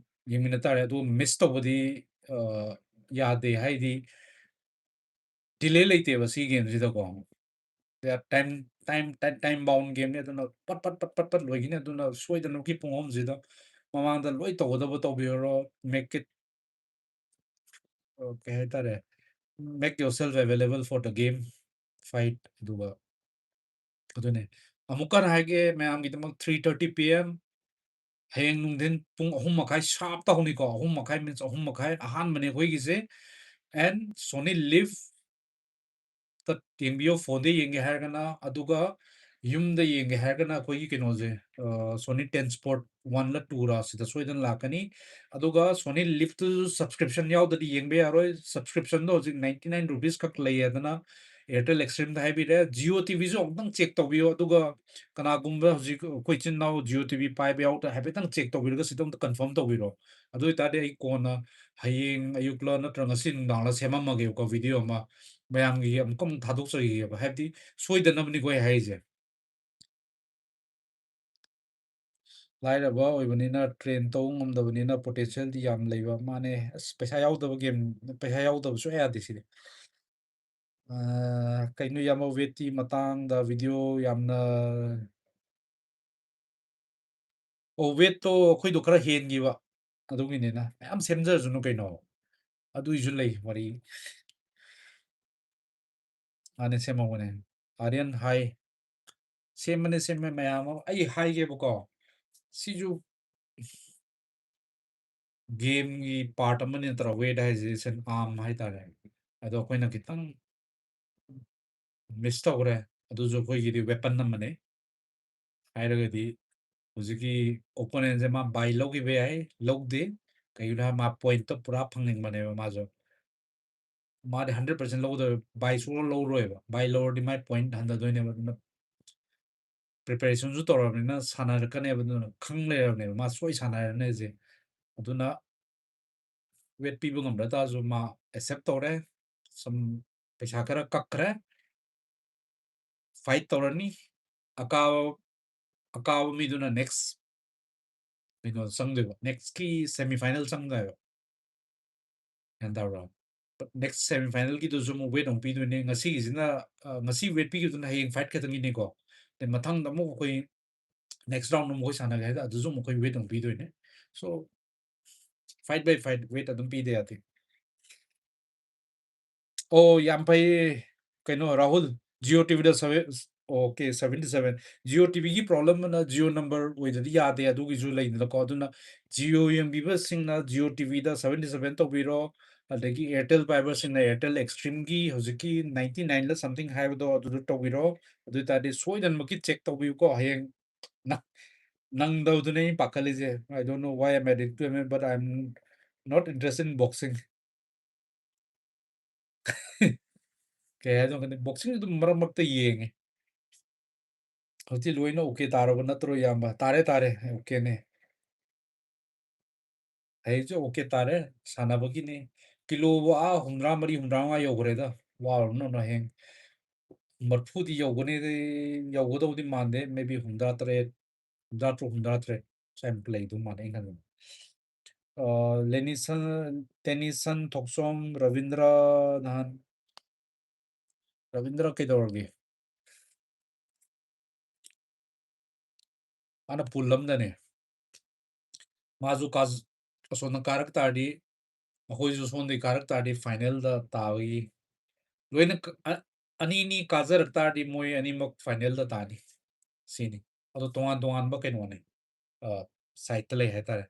ꯌꯦꯡꯃꯤꯟꯅ ꯇꯥꯔꯦ ꯑꯗꯨ ꯃꯤꯁ ꯇꯧꯕꯗꯤ ꯌꯥꯗꯦ ꯍꯥꯏꯗꯤ ꯗꯤꯂꯦ ꯂꯩꯇꯦꯕ ꯁꯤ ꯒꯦꯝꯁꯤꯗꯀꯣ time bound game ne aduna pat loigine aduna soidana ki pung hom jida mamang da loi tawdaba tawbiyoro make it okay tare make yourself available for the game fight duga adune amukar hage mayam gidamak 3:30 pm hayeng nungdin pung 3:30 sharp ta honi ko 3:30 means 3:30 ahan mane hoi gise and Sony Live ꯇ ꯌꯦꯡꯕꯤꯌꯣ ꯐꯣꯟꯗ ꯌꯦꯡꯒꯦ ꯍꯥꯏꯔꯒꯅ ꯑꯗꯨꯒ ꯌꯨꯝꯗ ꯌꯦꯡꯒꯦ ꯍꯥꯏꯔꯒꯅ ꯑꯩꯈꯣꯏꯒꯤ ꯀꯩꯅꯣꯁꯦ ꯁꯣꯅꯤ 10 ꯁ꯭ꯄꯣꯔꯠ 1ꯂ 2ꯔ ꯁꯤꯗ ꯁꯣꯏꯗꯅ ꯂꯥꯛꯀꯅꯤ ꯑꯗꯨꯒ ꯁꯣꯅꯤ ꯂꯤꯐꯇꯨꯁꯨ ꯁꯕꯁꯀ꯭ꯔꯤꯞꯁꯟ ꯌꯥꯎꯗꯗꯤ ꯌꯦꯡꯕ ꯌꯥꯔꯣꯏ ꯁꯕꯁꯀ꯭ꯔꯤꯞꯁꯟꯗꯣ ꯍꯧꯖꯤꯛ 99 ꯔꯨꯄꯤꯁ ꯈꯛ ꯂꯩ ꯍꯥꯏꯗꯅ ꯑꯦꯌꯔꯇꯦꯜ ꯑꯦꯛꯁꯇ꯭ꯔꯤꯝꯗ ꯍꯥꯏꯕꯤꯔꯦ ꯖꯤꯑꯣ ꯇꯤꯚꯤꯁꯨ ꯑꯃꯨꯛꯇꯪ ꯆꯦꯛ ꯇꯧꯕꯤꯌꯣ ꯑꯗꯨꯒ ꯀꯅꯥꯒꯨꯝꯕ ꯍꯧꯖꯤꯛ ꯑꯩꯈꯣꯏ ꯏꯆꯤꯟ ꯏꯅꯥꯎ ꯖꯤꯑꯣ ꯇꯤꯚꯤ ꯄꯥꯏꯕ ꯌꯥꯎꯗ ꯍꯥꯏꯐꯦꯠꯇꯪ ꯆꯦꯛ ꯇꯧꯕꯤꯔꯒ ꯁꯤꯗ ꯑꯝꯇ ꯀꯟꯐꯥꯔꯝ ꯇꯧꯕꯤꯔꯣ ꯑꯗꯨ ꯑꯣꯏꯇꯥꯔꯗꯤ ꯑꯩ ꯀꯣꯟꯅ ꯍꯌꯦꯡ ꯑꯌꯨꯛꯂ ꯅꯠꯇ꯭ꯔꯒ ꯉꯁꯤ ꯅꯨꯡꯗꯥꯡꯂ ꯁꯦꯝꯃꯝꯃꯒꯦꯕꯀꯣ ꯚꯤꯗꯤꯑꯣ ꯑꯃ ꯃꯌꯥꯝꯒꯤ ꯑꯃꯨꯛꯀ ꯑꯃꯨꯛ ꯊꯥꯗꯣꯛꯆꯈꯤꯒꯦꯕ ꯍꯥꯏꯕꯗꯤ ꯁꯣꯏꯗꯅꯕꯅꯤꯀꯣ ꯑꯩ ꯍꯥꯏꯔꯤꯁꯦ ꯂꯥꯏꯔꯕ ꯑꯣꯏꯕꯅꯤꯅ ꯇ꯭ꯔꯦꯟ ꯇꯧꯕ ꯉꯝꯗꯕꯅꯤꯅ ꯄꯣꯇꯦꯟꯁꯤꯌꯦꯜꯗꯤ ꯌꯥꯝ ꯂꯩꯕ ꯃꯥꯅꯦ ꯑꯁ ꯄꯩꯁꯥ ꯌꯥꯎꯗꯕ ꯒꯦꯝ ꯄꯩꯁꯥ ꯌꯥꯎꯗꯕ ꯁꯨꯡꯌꯥ ꯌꯥꯗꯦ ꯁꯤꯗꯤ ꯀꯩꯅꯣ ꯌꯥꯝꯅ ꯋꯦꯠꯀꯤ ꯃꯇꯥꯡꯗ ꯚꯤꯗꯤꯑꯣ ꯌꯥꯝꯅ ꯑꯣ ꯋꯦꯠꯇꯣ ꯑꯩꯈꯣꯏꯗꯣ ꯈꯔ ꯍꯦꯟꯈꯤꯕ ꯑꯗꯨꯒꯤꯅꯤꯅ ꯃꯌꯥꯝ ꯁꯦꯝꯖꯔꯁꯨꯅꯨ ꯀꯩꯅꯣ ꯑꯗꯨꯒꯤꯁꯨ ꯂꯩ ꯋꯥꯔꯤ ꯃꯥꯅꯦ ꯁꯦꯝꯍꯧꯕꯅꯦ ꯑꯥꯔꯌꯟ ꯍꯥꯏ ꯁꯦꯝꯕꯅꯦ ꯃꯌꯥꯝ ꯑꯃ ꯑꯩ ꯍꯥꯏꯒꯦꯕꯀꯣ ꯁꯤꯁꯨ ꯒꯦꯝꯒꯤ ꯄꯥꯔꯠ ꯑꯃꯅꯤ ꯅꯠꯇ꯭ꯔꯥ ꯋꯦꯠ ꯍꯥꯏꯁꯦ ꯑꯥꯔꯝ ꯍꯥꯏꯇꯥꯔꯦ ꯑꯗꯣ ꯑꯩꯈꯣꯏꯅ ꯈꯤꯇꯪ ꯃꯤꯁ ꯇꯧꯈ꯭ꯔꯦ ꯑꯗꯨꯁꯨ ꯑꯩꯈꯣꯏꯒꯤꯗꯤ ꯋꯦꯄꯟ ꯑꯃꯅꯦ ꯍꯥꯏꯔꯒꯗꯤ ꯍꯧꯖꯤꯛꯀꯤ ꯑꯣꯄꯣꯅꯦꯟꯁꯦ ꯃꯥ ꯕꯥꯏ ꯂꯧꯈꯤꯕ ꯌꯥꯏ ꯂꯧꯗꯦ ꯀꯩꯒꯤꯅꯣ ꯍꯥꯏ ꯃꯥ ꯄꯣꯏꯟꯠꯇꯣ ꯄꯨꯔꯥ ꯐꯪꯅꯤꯡꯕꯅꯦꯕ ꯃꯥꯁꯨ ꯃꯥꯗꯤ 100% ꯂꯧꯗꯣꯏꯕ ꯕꯥꯏ ꯁꯨꯡꯂꯧ ꯂꯧꯔꯣꯏꯕ ꯕꯥꯏ ꯂꯧꯔꯗꯤ ꯃꯥꯏ ꯄꯣꯏꯟꯠ ꯍꯟꯊꯗꯣꯏꯅꯦꯕ ꯑꯗꯨꯅ ꯄ꯭ꯔꯤꯄꯦꯔꯦꯁꯟꯁꯨ ꯇꯧꯔꯕꯅꯤꯅ ꯁꯥꯟꯅꯔꯛꯀꯅꯦꯕ ꯑꯗꯨꯅ ꯈꯪ ꯂꯩꯔꯕꯅꯦꯕ ꯃꯥ ꯁꯣꯏ ꯁꯥꯟꯅꯔꯅꯦꯁꯦ ꯑꯗꯨꯅ ꯋꯦꯠ ꯄꯤꯕ ꯉꯝꯗ ꯇꯥꯔꯁꯨ ꯃꯥ ꯑꯦꯛꯁꯦꯞ ꯇꯧꯔꯦ ꯁꯨꯝ ꯄꯩꯁꯥ ꯈꯔ ꯀꯛꯈ꯭ꯔꯦ ꯐꯥꯏꯠ ꯇꯧꯔꯅꯤ ꯑꯀꯥꯕ ꯑꯀꯥꯕ ꯃꯤꯗꯨꯅ ꯅꯦꯛꯁ ꯀꯩꯅꯣ ꯆꯪꯗꯣꯏꯕ ꯅꯦꯛꯁꯀꯤ ꯁꯦꯃꯤꯐꯥꯏꯅꯦꯜ ꯆꯪꯗꯣꯏꯕ ꯒ꯭ꯌꯥꯟ ꯇꯥꯕ꯭ꯔꯣ next semi-finalꯒꯤꯗꯨꯁꯨ ꯑꯃꯨꯛ ꯋꯦꯠ ꯑꯃꯨꯛ ꯄꯤꯗꯣꯏꯅꯦ ꯉꯁꯤꯒꯤꯁꯤꯅ ꯉꯁꯤ ꯋꯦꯠ ꯄꯤꯈꯤꯕꯗꯨꯅ ꯍꯌꯦꯡ ꯐꯥꯏꯠ ꯈꯛꯇꯪꯒꯤꯅꯤꯀꯣ ꯃꯊꯪꯗ ꯑꯃꯨꯛ ꯑꯩꯈꯣꯏ ꯅꯦꯛꯁ ꯔꯥꯎꯟ ꯑꯃꯨꯛ ꯑꯩꯈꯣꯏ ꯁꯥꯟꯅꯒꯦ ꯍꯥꯏꯗ ꯑꯗꯨꯁꯨ ꯑꯃꯨꯛ ꯑꯩꯈꯣꯏ ꯋꯦꯠ ꯑꯃꯨꯛ ꯄꯤꯗꯣꯏꯅꯦ ꯁꯣ ꯐꯥꯏꯠ ꯕꯥꯏ ꯐꯥꯏꯠ ꯋꯦꯠ ꯑꯗꯨꯝ ꯄꯤꯗ ꯌꯥꯗꯦ ꯑꯣ ꯌꯥꯝ ꯐꯩꯌꯦ ꯀꯩꯅꯣ ꯔꯥꯍꯨꯜ ꯖꯤꯑꯣ ꯇꯤꯚꯤꯗ ꯑꯣꯀꯦ 77 ꯖꯤꯑꯣ ꯇꯤꯚꯤꯒꯤ ꯄ꯭ꯔꯣꯕ꯭ꯂꯦꯝ ꯑꯃꯅ ꯖꯤꯑꯣ ꯅꯝꯕꯔ ꯑꯣꯏꯗ꯭ꯔꯗꯤ ꯌꯥꯗꯦ ꯑꯗꯨꯒꯤꯁꯨ ꯂꯩꯗꯅꯀꯣ ꯑꯗꯨꯅ ꯖꯤꯑꯣ ꯌꯦꯡꯕꯤꯕꯁꯤꯡꯅ ꯖꯤꯑꯣ ꯇꯤꯚꯤꯗ 77 ꯇꯧꯕꯤꯔꯣ ꯑꯗꯒꯤ ꯑꯦꯌꯔꯇꯦꯜ ꯄꯥꯏꯕꯁꯤꯡꯅ ꯑꯦꯌꯔꯇꯦꯜ ꯑꯦꯛꯁꯇ꯭ꯔꯤꯝꯒꯤ ꯍꯧꯖꯤꯛꯀꯤ 99ꯂ ꯁꯝꯊꯤꯡ ꯍꯥꯏꯕꯗꯣ ꯑꯗꯨꯗ ꯇꯧꯕꯤꯔꯣ ꯑꯗꯨ ꯑꯣꯏ ꯇꯥꯔꯗꯤ ꯁꯣꯏꯗꯅꯃꯛꯀꯤ ꯆꯦꯛ ꯇꯧꯕꯤꯌꯨꯀꯣ ꯍꯌꯦꯡ ꯅꯪꯗꯕꯗꯨꯅꯦ ꯑꯩ ꯄꯥꯈꯠꯂꯤꯁꯦ I don't know why am addict to am but I am not interested in boxing ꯀꯩ ꯍꯥꯏꯗꯣꯏꯅꯣ ꯈꯪꯗꯦ ꯕꯣꯛꯁꯤꯡ ꯑꯗꯨꯝ ꯃꯔꯛ ꯃꯔꯛꯇ ꯌꯦꯡꯉꯦ ꯍꯧꯖꯤꯛ ꯂꯣꯏꯅ ꯑꯣꯀꯦ ꯇꯥꯔꯕ ꯅꯠꯇ꯭ꯔꯣ ꯏꯌꯥꯝꯕ ꯇꯥꯔꯦ ꯇꯥꯔꯦ ꯑꯣꯀꯦꯅꯦ ꯍꯌꯦꯡꯁꯨ ꯑꯣꯀꯦ ꯇꯥꯔꯦ ꯁꯥꯟꯅꯕꯒꯤꯅꯤ ꯀꯤꯂꯣꯕꯨ 73 75 ꯌꯧꯈ꯭ꯔꯦꯗ ꯋꯥꯔꯨꯅꯨ ꯍꯌꯦꯡ ꯃꯔꯐꯨꯗꯤ ꯌꯧꯒꯅꯤꯗꯤ ꯌꯧꯒꯗꯧꯗꯤ ꯃꯥꯟꯗꯦ ꯃꯦ ꯕꯤ 73 63 63 ꯁ꯭ꯋꯥꯏ ꯂꯩꯗꯧ ꯃꯥꯜꯂꯦ ꯑꯩꯅ ꯈꯟꯕꯗ ꯂꯦꯅꯤꯁꯟ ꯇꯦꯅꯤꯁꯟ ꯊꯣꯛꯆꯣꯝ ꯔꯕꯤꯟꯗ꯭ꯔ ꯅꯍꯥꯟ ꯔꯕꯤꯟꯗ꯭ꯔ ꯀꯩꯗꯧꯔꯒꯦ ꯃꯥꯅ ꯄꯨꯜ ꯑꯃꯗꯅꯦ ꯃꯥꯁꯨ ꯑꯁꯣꯝꯗ ꯀꯥꯔꯛ ꯇꯥꯔꯗꯤ ꯑꯩꯈꯣꯏꯁꯨ ꯁꯣꯝꯗꯒꯤ ꯀꯥꯔꯛ ꯇꯥꯔꯗꯤ ꯐꯥꯏꯅꯦꯜꯗ ꯇꯥꯕꯒꯤ ꯂꯣꯏꯅ ꯑꯅꯤ ꯀꯥꯖꯔꯛ ꯇꯥꯔꯗꯤ ꯃꯣꯏ ꯑꯅꯤꯃꯛ ꯐꯥꯏꯅꯦꯜꯗ ꯇꯥꯅꯤ ꯁꯤꯅꯤ ꯑꯗꯣ ꯇꯣꯉꯥꯟ ꯇꯣꯉꯥꯟꯕ ꯀꯩꯅꯣꯅꯦ ꯁꯥꯏꯠꯇ ꯂꯩ ꯍꯥꯏꯇꯥꯔꯦ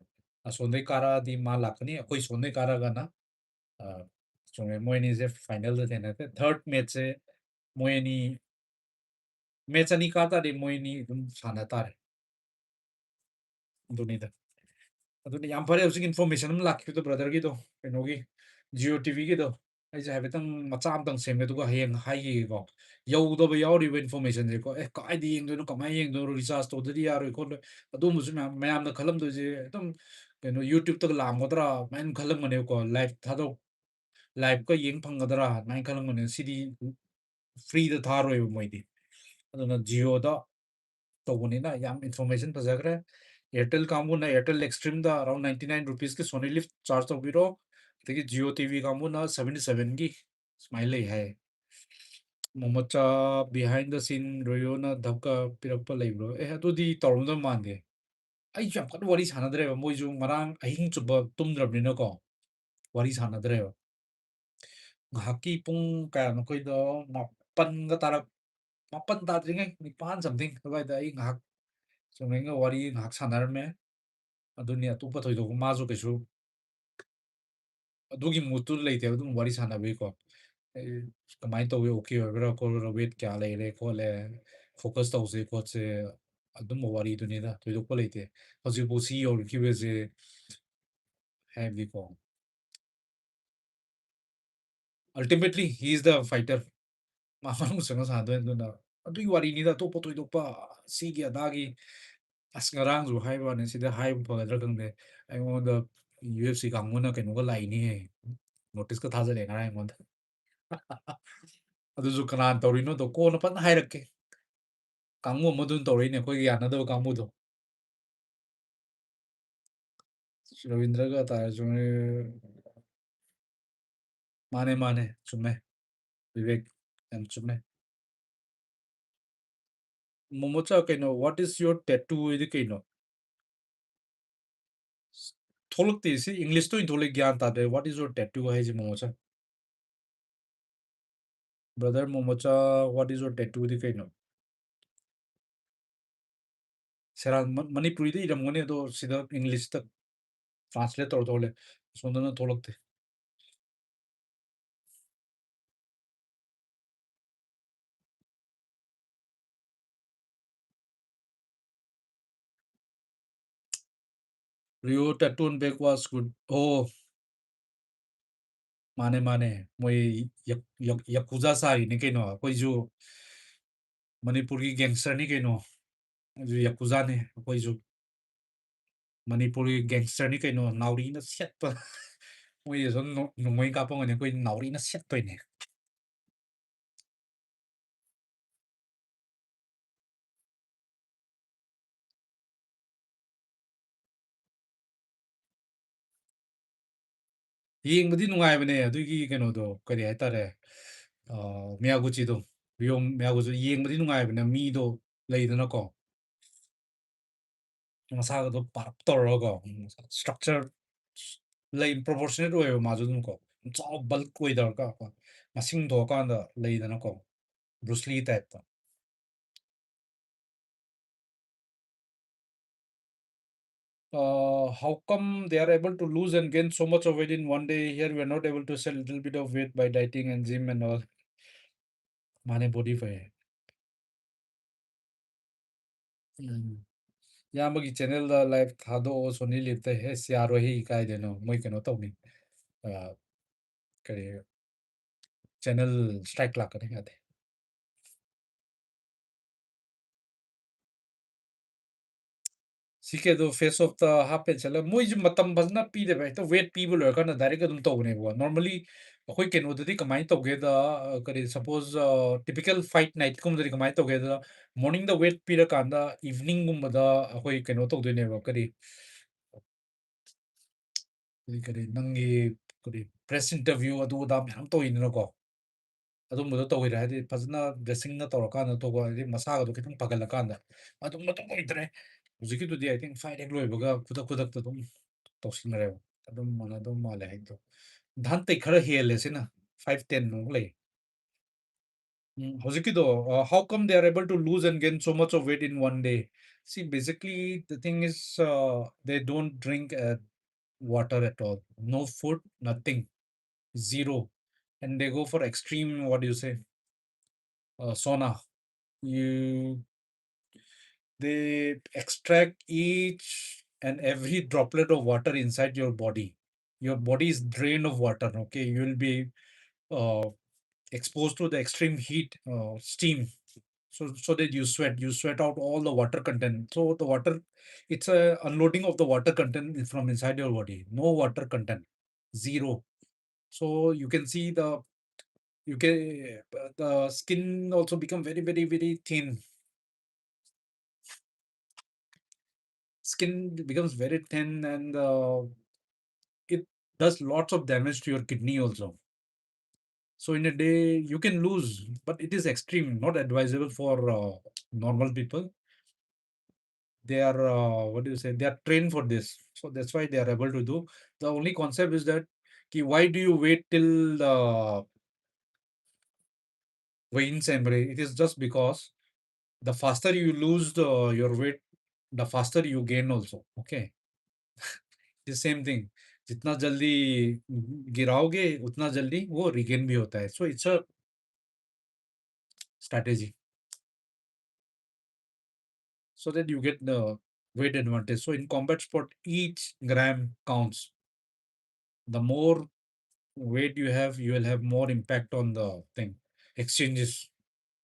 ꯑꯁꯣꯝꯗꯒꯤ ꯀꯥꯔꯛꯑꯗꯤ ꯃꯥ ꯂꯥꯛꯀꯅꯤ ꯑꯩꯈꯣꯏ ꯁꯣꯝꯗꯒꯤ ꯀꯥꯔꯛꯑꯒꯅ ꯆꯨꯝꯃꯦ ꯃꯣꯏ ꯑꯅꯤꯁꯦ ꯐꯥꯏꯅꯦꯜꯗ ꯊꯦꯡꯅꯔꯦ ꯊꯔꯠ ꯃꯦꯠꯆꯁꯦ ꯃꯣꯏ ꯑꯅꯤ ꯃꯦꯠꯆ ꯑꯅꯤ ꯀꯥ ꯇꯥꯔꯗꯤ ꯃꯣꯏ ꯑꯅꯤ ꯑꯗꯨꯝ ꯁꯥꯟꯅ ꯇꯥꯔꯦ ꯑꯗꯨꯅꯤꯗ ꯑꯗꯨꯅ ꯌꯥꯝ ꯐꯔꯦ ꯍꯧꯖꯤꯛ ꯏꯟꯐꯣꯔꯃꯦꯁꯟ ꯑꯃ ꯂꯥꯛꯈꯤꯕꯗꯣ ꯕ꯭ꯔꯗꯔꯒꯤꯗꯣ ꯀꯩꯅꯣꯒꯤ ꯖꯤꯑꯣ ꯇꯤꯚꯤꯒꯤꯗꯣ ꯑꯩꯁꯦ ꯍꯥꯏꯐꯦꯠꯇꯪ ꯃꯆꯥ ꯑꯃꯇꯪ ꯁꯦꯝꯒꯦ ꯑꯗꯨꯒ ꯍꯌꯦꯡ ꯍꯥꯏꯈꯤꯒꯦꯀꯣ ꯌꯧꯗꯕ ꯌꯥꯎꯔꯤꯕ ꯏꯟꯐꯣꯔꯃꯦꯁꯟꯁꯦꯀꯣ ꯀꯥꯏꯗ ꯌꯦꯡꯗꯣꯏꯅꯣ ꯀꯃꯥꯏꯅ ꯌꯦꯡꯗꯣꯏꯅꯣ ꯔꯤꯆꯥꯔꯖ ꯇꯧꯗꯗꯤ ꯌꯥꯔꯣꯏ ꯈꯣꯠꯂꯣꯏ ꯑꯗꯨꯒꯨꯝꯕꯁꯨ ꯃꯌꯥꯝꯅ ꯈꯜꯂꯝꯗꯣꯏꯁꯦ ꯑꯗꯨꯝ ꯀꯩꯅꯣ ꯌꯨꯇ꯭ꯌꯨꯕꯇꯒ ꯂꯥꯛꯑꯝꯒꯗ꯭ꯔꯥ ꯑꯗꯨꯃꯥꯏꯅ ꯈꯜꯂꯝꯒꯅꯦꯕꯀꯣ ꯂꯥꯏꯚꯀ ꯌꯦꯡ ꯐꯪꯒꯗ꯭ꯔꯥ ꯑꯗꯨꯃꯥꯏꯅ ꯈꯜꯂꯝꯒꯅꯤ ꯁꯤꯗꯤ ꯐ꯭ꯔꯤꯗ ꯊꯥꯔꯣꯏꯕ ꯃꯣꯏꯗꯤ ꯑꯗꯨꯅ ꯖꯤꯑꯣꯗ ꯇꯧꯕꯅꯤꯅ ꯌꯥꯝ ꯏꯟꯐꯣꯔꯃꯦꯁꯟ ꯐꯖꯈ꯭ꯔꯦ ꯑꯦꯌꯔꯇꯦꯜ ꯀꯥꯡꯕꯨꯅ ꯑꯦꯌꯔꯇꯦꯜ ꯑꯦꯛꯁꯇ꯭ꯔꯤꯝꯗ ꯑꯔꯥꯎꯟ 99 ꯔꯨꯄꯤꯁꯀꯤ ꯁꯣꯅꯤ ꯂꯤꯐ ꯆꯥꯔꯖ ꯇꯧꯕꯤꯔꯣ ꯑꯗꯒꯤ ꯖꯤꯑꯣ ꯇꯤꯚꯤ ꯀꯥꯡꯕꯨꯅ 77ꯒꯤ ꯁꯨꯃꯥꯏꯅ ꯂꯩ ꯍꯥꯏ ꯃꯣꯃꯣꯆꯥ ꯕꯤꯍꯥꯏꯟ ꯗ ꯁꯤꯟ ꯔꯣꯌꯣꯅ ꯙꯞꯀ ꯄꯤꯔꯛꯄ ꯂꯩꯕ꯭ꯔꯣ ꯑꯗꯨꯗꯤ ꯇꯧꯔꯝꯗꯧ ꯃꯥꯟꯗꯦ ꯑꯩꯁꯨ ꯌꯥꯝ ꯀꯟꯅ ꯋꯥꯔꯤ ꯁꯥꯟꯅꯗ꯭ꯔꯦꯕ ꯃꯣꯏꯁꯨ ꯉꯔꯥꯡ ꯑꯍꯤꯡ ꯆꯨꯞꯄ ꯇꯨꯝꯗ꯭ꯔꯕꯅꯤꯅꯀꯣ ꯋꯥꯔꯤ ꯁꯥꯟꯅꯗ꯭ꯔꯦꯕ ꯉꯥꯏꯍꯥꯛꯀꯤ ꯄꯨꯡ ꯀꯌꯥꯅꯣ ꯑꯩꯈꯣꯏꯗꯣ ꯃꯥꯄꯟꯒ ꯇꯥꯔꯛ ꯃꯥꯄꯟ ꯇꯥꯗ꯭ꯔꯤꯉꯩ ꯅꯤꯄꯥꯟ ꯁꯝꯊꯤꯡ ꯑꯗꯨꯋꯥꯏꯗ ꯑꯩ ꯉꯥꯏꯍꯥꯛ ꯆꯨꯝꯃꯦꯟꯒ ꯋꯥꯔꯤ ꯉꯥꯏꯍꯥꯛ ꯁꯥꯟꯅꯔꯝꯃꯦ ꯑꯗꯨꯅꯤ ꯑꯇꯣꯞꯄ ꯊꯣꯏꯗꯣꯛꯄ ꯃꯥꯁꯨ ꯀꯩꯁꯨ ꯑꯗꯨꯒꯤ ꯃꯨꯠꯇꯨ ꯂꯩꯇꯦꯕ ꯑꯗꯨꯝ ꯋꯥꯔꯤ ꯁꯥꯟꯅꯕꯒꯤꯀꯣ ꯑꯩ ꯀꯃꯥꯏꯅ ꯇꯧꯋꯤ ꯑꯣꯀꯦ ꯑꯣꯏꯕ꯭ꯔꯥ ꯈꯣꯠꯂ꯭ꯔꯥ ꯋꯦꯠ ꯀꯌꯥ ꯂꯩꯔꯦ ꯈꯣꯠꯂꯦ ꯐꯣꯀꯁ ꯇꯧꯁꯦ ꯈꯣꯠꯁꯦ ꯑꯗꯨꯝꯕ ꯋꯥꯔꯤꯗꯨꯅꯤꯗ ꯊꯣꯏꯗꯣꯛꯄ ꯂꯩꯇꯦ ꯍꯧꯖꯤꯛꯐꯥꯎ ꯁꯤ ꯌꯧꯔꯛꯈꯤꯕꯁꯦ ꯍꯥꯏꯕꯗꯤꯀꯣ ꯑꯜꯇꯤꯃꯦꯠꯂꯤ ꯍꯤ ꯏꯁ ꯗ ꯐꯥꯏꯇꯔ ꯃꯥ ꯃꯅꯨꯡ ꯆꯪꯉ ꯁꯥꯟꯅꯗꯣꯏꯅꯤ ꯑꯗꯨꯅ ꯑꯗꯨꯒꯤ ꯋꯥꯔꯤꯅꯤꯗ ꯑꯇꯣꯞꯄ ꯊꯣꯏꯗꯣꯛꯄ ꯁꯤꯒꯤ ꯑꯗꯥꯒꯤ ꯑꯁ ꯉꯔꯥꯡꯁꯨ ꯍꯥꯏꯕ ꯋꯥꯅꯤ ꯁꯤꯗ ꯍꯥꯏꯕ ꯐꯒꯗ꯭ꯔꯥ ꯈꯪꯗꯦ ꯑꯩꯉꯣꯟꯗ ꯌꯨ ꯑꯦꯐ ꯁꯤ ꯀꯥꯡꯕꯨꯅ ꯀꯩꯅꯣꯒ ꯂꯥꯛꯏꯅꯤꯍꯦ ꯅꯣꯇꯤꯁꯀ ꯊꯥꯖꯜꯂꯦ ꯉꯔꯥꯡ ꯑꯩꯉꯣꯟꯗ ꯑꯗꯨꯁꯨ ꯀꯅꯥꯅ ꯇꯧꯔꯤꯅꯣꯗꯣ ꯀꯣꯟꯅ ꯐꯖꯅ ꯍꯥꯏꯔꯛꯀꯦ ꯀꯥꯡꯕꯨ ꯑꯃꯗꯨꯅ ꯇꯧꯔꯛꯏꯅꯦ ꯑꯩꯈꯣꯏꯒ ꯌꯥꯅꯗꯕ ꯀꯥꯡꯕꯨꯗꯣ ꯔꯕꯤꯟꯗ꯭ꯔꯒ ꯇꯥꯔꯁꯨ ꯃꯥꯅꯦ ꯃꯥꯅꯦ ꯆꯨꯝꯃꯦ ꯕꯤꯕꯦꯛ ꯌꯥꯝ ꯆꯨꯝꯃꯦ ꯃꯣꯃꯣꯆꯥ ꯀꯩꯅꯣ ꯋꯥꯠ ꯏꯁ ꯌꯣꯔ ꯇꯦꯇꯨ ꯍꯥꯏꯗꯤ ꯀꯩꯅꯣ ꯊꯣꯛꯂꯛꯇꯦ ꯁꯤ ꯏꯪꯂꯤꯁꯇ ꯑꯣꯏꯅ ꯊꯣꯛꯂꯛꯑꯦ ꯒ꯭ꯌꯥꯟ ꯇꯥꯗ꯭ꯔꯦ ꯋꯥꯠ ꯏꯁ ꯌꯣꯔ ꯇꯦꯇꯨ ꯍꯥꯏꯁꯦ ꯃꯣꯃꯣꯆꯥ ꯕ꯭ꯔꯗꯔ ꯃꯣꯃꯣꯆꯥ ꯋꯥꯠ ꯏꯁ ꯌꯣꯔ ꯇꯦꯇꯨꯗꯤ ꯀꯩꯅꯣ ꯁꯦꯔꯥꯟ ꯃꯅꯤꯄꯨꯔꯤꯗ ꯏꯔꯝꯒꯅꯤ ꯑꯗꯣ ꯁꯤꯗ ꯏꯪꯂꯤꯁꯇ ꯇ꯭ꯔꯥꯟꯁꯂꯦꯠ ꯇꯧꯔ ꯊꯣꯛꯂꯦ ꯁꯣꯝꯗꯅ ꯊꯣꯛꯂꯛꯇꯦ ꯔꯤꯌꯣ ꯇꯦꯇꯨꯟ ꯕꯦꯛ ꯋꯥꯁ ꯒꯨꯗ ꯑꯣ ꯃꯥꯅꯦ ꯃꯥꯅꯦ ꯃꯣꯏ ꯌꯀꯨꯖꯥ ꯁꯥꯔꯤꯅꯤ ꯀꯩꯅꯣ ꯑꯩꯈꯣꯏꯁꯨ ꯃꯅꯤꯄꯨꯔꯒꯤ ꯒꯦꯡꯁꯇꯔꯅꯤ ꯀꯩꯅꯣ ꯑꯗꯨ ꯌꯀꯨꯖꯥꯅꯤ ꯑꯩꯈꯣꯏꯁꯨ ꯃꯅꯤꯄꯨꯔꯒꯤ ꯒꯦꯡꯁꯇꯔꯅꯤ ꯀꯩꯅꯣ ꯅꯥꯎꯔꯤꯅ ꯁꯦꯠꯄ ꯃꯣꯏꯁꯦ ꯁꯨꯝ ꯅꯣꯡꯃꯩ ꯀꯥꯞꯄꯝꯒꯅꯤ ꯑꯩꯈꯣꯏ ꯅꯥꯎꯔꯤꯅ ꯁꯦꯠꯇꯣꯏꯅꯦ ꯌꯦꯡꯕꯗꯤ ꯅꯨꯡꯉꯥꯏꯕꯅꯦ ꯑꯗꯨꯒꯤ ꯀꯩꯅꯣꯗꯣ ꯀꯔꯤ ꯍꯥꯏꯇꯥꯔꯦ ꯃꯤꯌꯥꯒꯨꯆꯤꯗꯣ ꯔꯤꯌꯣ ꯃꯤꯌꯥꯒꯨꯆꯤ ꯌꯦꯡꯕꯗꯤ ꯅꯨꯡꯉꯥꯏꯕꯅꯦ ꯃꯤꯗꯣ ꯂꯩꯗꯅꯀꯣ ꯃꯁꯥꯒꯗꯣ ꯄꯥꯔꯞ ꯇꯧꯔꯒꯀꯣ ꯁ꯭ꯇ꯭ꯔꯛꯆꯔ ꯂꯩ ꯄ꯭ꯔꯣꯄꯣꯔꯁꯅꯦꯠ ꯑꯣꯏꯌꯦꯕ ꯃꯥꯁꯨ ꯑꯗꯨꯝ ꯀꯣ ꯆꯥꯎ ꯕꯜꯛ ꯑꯣꯏꯗꯔꯒ ꯃꯁꯤꯡ ꯊꯣꯛꯑꯀꯥꯟꯗ ꯂꯩꯗꯅꯀꯣ ꯕ꯭ꯔꯨꯁꯂꯤ ꯇꯥꯏꯞꯇ how come they are able to lose and gain so much of weight in one day? Here we are not able to sell little bit of weight by dieting and gym and all. माने body fat. ꯏꯌꯥꯝꯕꯒꯤ ꯆꯦꯅꯦꯜꯗ ꯂꯥꯏꯚ ꯊꯥꯗꯣꯛꯑꯣ ꯁꯣꯅꯤ ꯂꯤꯞꯇ ꯍꯦꯁ ꯌꯥꯔꯣꯏꯍꯦ ꯀꯥꯏꯗꯩꯅꯣ ꯃꯣꯏ ꯀꯩꯅꯣ ꯇꯧꯅꯤ ꯀꯔꯤ ꯆꯦꯅꯦꯜ ꯁ꯭ꯇ꯭ꯔꯥꯏꯛ ꯂꯥꯛꯀꯅꯤ ꯌꯥꯗꯦ ꯁꯤꯀꯦꯗꯣ ꯐꯦꯁ ꯑꯣꯐꯇ ꯍꯥꯞꯄꯦ ꯆꯠꯂꯒ ꯃꯣꯏꯁꯨ ꯃꯇꯝ ꯐꯖꯅ ꯄꯤꯗꯦꯕ ꯍꯦꯛꯇ ꯋꯦꯠ ꯄꯤꯕ ꯂꯣꯏꯔꯀꯥꯟꯗ ꯗꯥꯏꯔꯦꯛ ꯑꯗꯨꯝ ꯇꯧꯕꯅꯦꯕꯀꯣ ꯅꯣꯔꯃꯦꯂꯤ ꯑꯩꯈꯣꯏ ꯀꯩꯅꯣꯗꯗꯤ ꯀꯃꯥꯏꯅ ꯇꯧꯒꯦꯗ ꯀꯔꯤ ꯁꯄꯣꯁ ꯇꯤꯄꯤꯀꯦꯜ ꯐꯥꯏꯠ ꯅꯥꯏꯠꯀꯨꯝꯕꯗꯗꯤ ꯀꯃꯥꯏꯅ ꯇꯧꯒꯦꯗ ꯃꯣꯔꯅꯤꯡꯗ ꯋꯦꯠ ꯄꯤꯔꯀꯥꯟꯗ ꯏꯚꯅꯤꯡꯒꯨꯝꯕꯗ ꯑꯩꯈꯣꯏ ꯀꯩꯅꯣ ꯇꯧꯗꯣꯏꯅꯦꯕ ꯀꯔꯤ ꯅꯪꯒꯤ ꯀꯔꯤ ꯄ꯭ꯔꯦꯁ ꯏꯟꯇꯔꯚ꯭ꯌꯨ ꯑꯗꯨ ꯑꯗꯥ ꯃꯌꯥꯝ ꯇꯧꯋꯤꯗꯅꯀꯣ ꯑꯗꯨꯝꯕꯗꯣ ꯇꯧꯋꯤꯔ ꯍꯥꯏꯗꯤ ꯐꯖꯅ ꯗ꯭ꯔꯦꯁꯤꯡꯒ ꯇꯧꯔꯀꯥꯟꯗ ꯇꯧꯕ ꯍꯥꯏꯗꯤ ꯃꯁꯥꯒꯗꯣ ꯈꯤꯇꯪ ꯐꯒꯠꯂꯀꯥꯟꯗ ꯑꯗꯨꯝꯕꯗꯣ ꯑꯣꯏꯗ꯭ꯔꯦ ꯍꯧꯖꯤꯛꯀꯤꯗꯨꯗꯤ ꯑꯥꯏ ꯊꯤꯡꯛ ꯐꯥꯏꯠ ꯍꯦꯛ ꯂꯣꯏꯕꯒ ꯈꯨꯗꯛꯇ ꯑꯗꯨꯝ ꯇꯧꯁꯤꯟꯈ꯭ꯔꯦꯕ ꯑꯗꯨꯝ ꯃꯥꯟꯅꯗꯧ ꯃꯥꯜꯂꯦ ꯍꯥꯏꯗꯣ ꯅꯍꯥꯟꯇꯩ ꯈꯔ ꯍꯦꯜꯂꯦ ꯁꯤꯅ 5-10 ꯃꯨꯛ ꯂꯩ ꯍꯧꯖꯤꯛꯀꯤꯗꯣ how come they are able to lose and gain so much of weight in one day? See, basically the thing is they don't drink water at all, no food, nothing, zero, and they go for extreme, what do you say, sauna. You They extract each and every droplet of water inside your body. Your body is drained of water. Okay, you will be uh, exposed to the extreme heat, steam. So that you sweat out all the water content. So the water, it's a unloading of the water content from inside your body. No water content, zero. So you can see the skin also become very very very thin. Skin becomes very thin and it does lots of damage to your kidney also. So in a day you can lose, but it is extreme, not advisable for normal people. They are what do you say? They are trained for this, so that's why they are able to do. The only concept is that why do you wait till the veins and it is just because the faster you lose your weight, the faster you gain also. Okay, the same thing. जितना जल्दी गिराओगे उतना जल्दी वो रिगेन भी होता है. So it's a strategy so that you get the weight advantage. So in combat sport, each gram counts. The more weight you have, you will have more impact on the thing. Exchanges.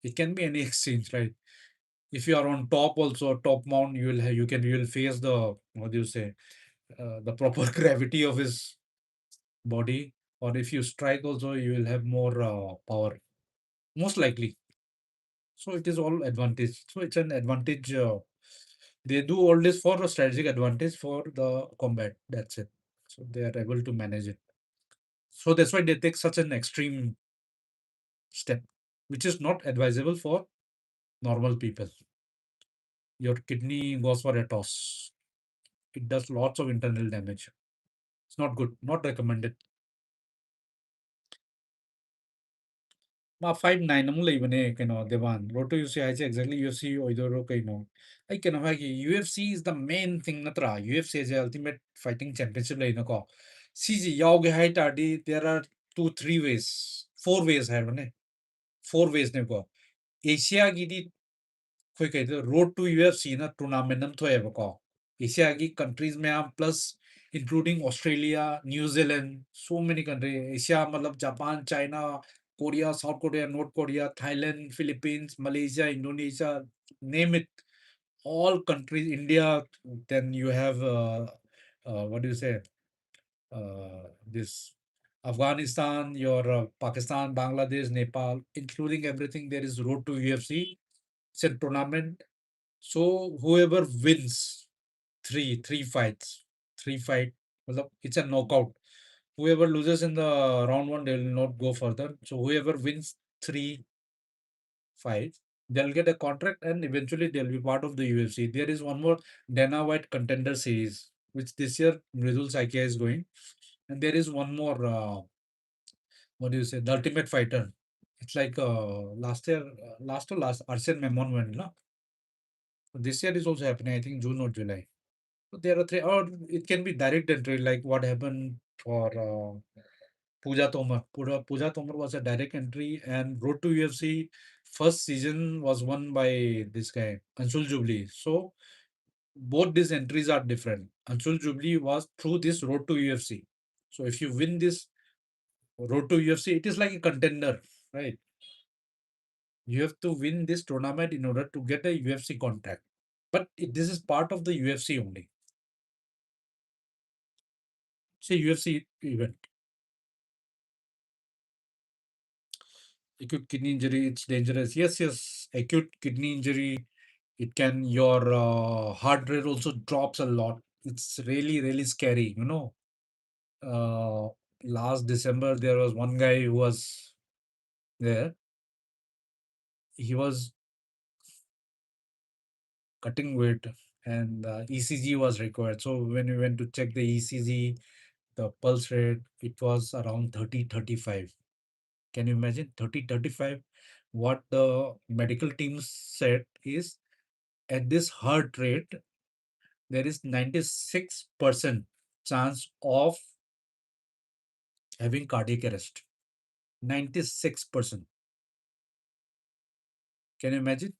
It can be any exchange, right? If you are on top also, top mount, you will face the, what do you say, the proper gravity of his body. Or if you strike also, you will have more power. Most likely. So it is all advantage. So it's an advantage. They do all this for a strategic advantage for the combat. That's it. So they are able to manage it. So that's why they take such an extreme step, which is not advisable for normal people. Your kidney goes for a toss. It does lots of internal damage. It's not good, not recommended. 59 ꯑꯃꯨꯛ ꯂꯩꯕꯅꯦ ꯀꯩꯅꯣ ꯗꯦꯕꯥꯟ ꯔꯣꯗ ꯇꯨ ꯌꯨ ꯁꯤ ꯍꯥꯏꯁꯦ ꯑꯦꯛꯖꯦꯛꯠꯂꯤ ꯌꯨ ꯑꯦꯐ ꯁꯤ ꯑꯣꯏꯗꯣꯏꯔꯣ ꯀꯩꯅꯣ ꯑꯩ ꯀꯩꯅꯣ ꯍꯥꯏꯒꯦ ꯌꯨ ꯑꯦꯐ ꯁꯤ ꯏꯁ ꯗ ꯃꯦꯟ ꯊꯤꯡ ꯅꯠꯇ꯭ꯔꯥ ꯌꯨ ꯑꯦꯐ ꯁꯤ ꯍꯥꯏꯁꯦ ꯑꯜꯇꯤꯃꯦꯠ ꯐꯥꯏꯇꯤꯡ ꯆꯦꯝꯄꯤꯌꯟꯁꯤꯞ ꯂꯩꯅꯀꯣ ꯁꯤꯁꯤ ꯌꯥꯎꯒꯦ ꯍꯥꯏ ꯇꯥꯔꯗꯤ ꯗꯦꯔ ꯑꯥꯔ 2-3 ꯋꯦꯁ 4 ꯋꯦꯁ ꯍꯥꯏꯕꯅꯦ 4 ꯋꯦꯁꯅꯦꯀꯣ ꯑꯦꯁꯤꯌꯥꯒꯤꯗꯤ ꯑꯩꯈꯣꯏ ꯀꯩꯗ ꯔꯣꯗ ꯇꯨ ꯌꯨ ꯑꯦꯐ ꯁꯤꯅ ꯇꯣꯔꯅꯥꯃꯦꯟ ꯑꯃ ꯊꯣꯛꯑꯦꯕꯀꯣ ꯑꯦꯁꯤꯌꯥꯒꯤ ꯀꯟꯇ꯭ꯔꯤꯁ ꯃꯌꯥꯝ plus including Australia, New Zealand, so many countries, Asia, matlab Japan, China, Korea, South Korea, North Korea, Thailand, Philippines, Malaysia, Indonesia, name it, all countries, India, then you have, what do you say, this Afghanistan, your Pakistan, Bangladesh, Nepal, including everything, there is road to UFC. It's a tournament. So whoever wins three fights, it's a knockout. Whoever loses in the round one, they will not go further. So whoever wins three fights, they'll get a contract and eventually they'll be part of the UFC. There is one more Dana White Contender Series, which this year Mridul Saikia is going. And there is one more, what do you say, the Ultimate Fighter. It's like last year, last to last, Arsene Memon went. No? This year is also happening, I think June or July. So there are three, or it can be direct entry, like what happened for Pooja Tomar. Pooja Tomar was a direct entry, and Road to UFC first season was won by this guy, Anshul Jubli. So both these entries are different. Anshul Jubli was through this Road to UFC. So if you win this Road to UFC, it is like a contender, right? You have to win this tournament in order to get a UFC contract. But this is part of the UFC only. Say UFC event. Acute kidney injury, it's dangerous. Yes, yes. Acute kidney injury, it can, your heart rate also drops a lot. It's really, really scary. Uh, Last December, there was one guy who was there. He was cutting weight and ECG was required. So when we went to check the ECG, the pulse rate, it was around 30, 35. Can you imagine 30, 35? What the medical team said is, at this heart rate, there is 96% chance of having cardiac arrest. 96%. Can you imagine?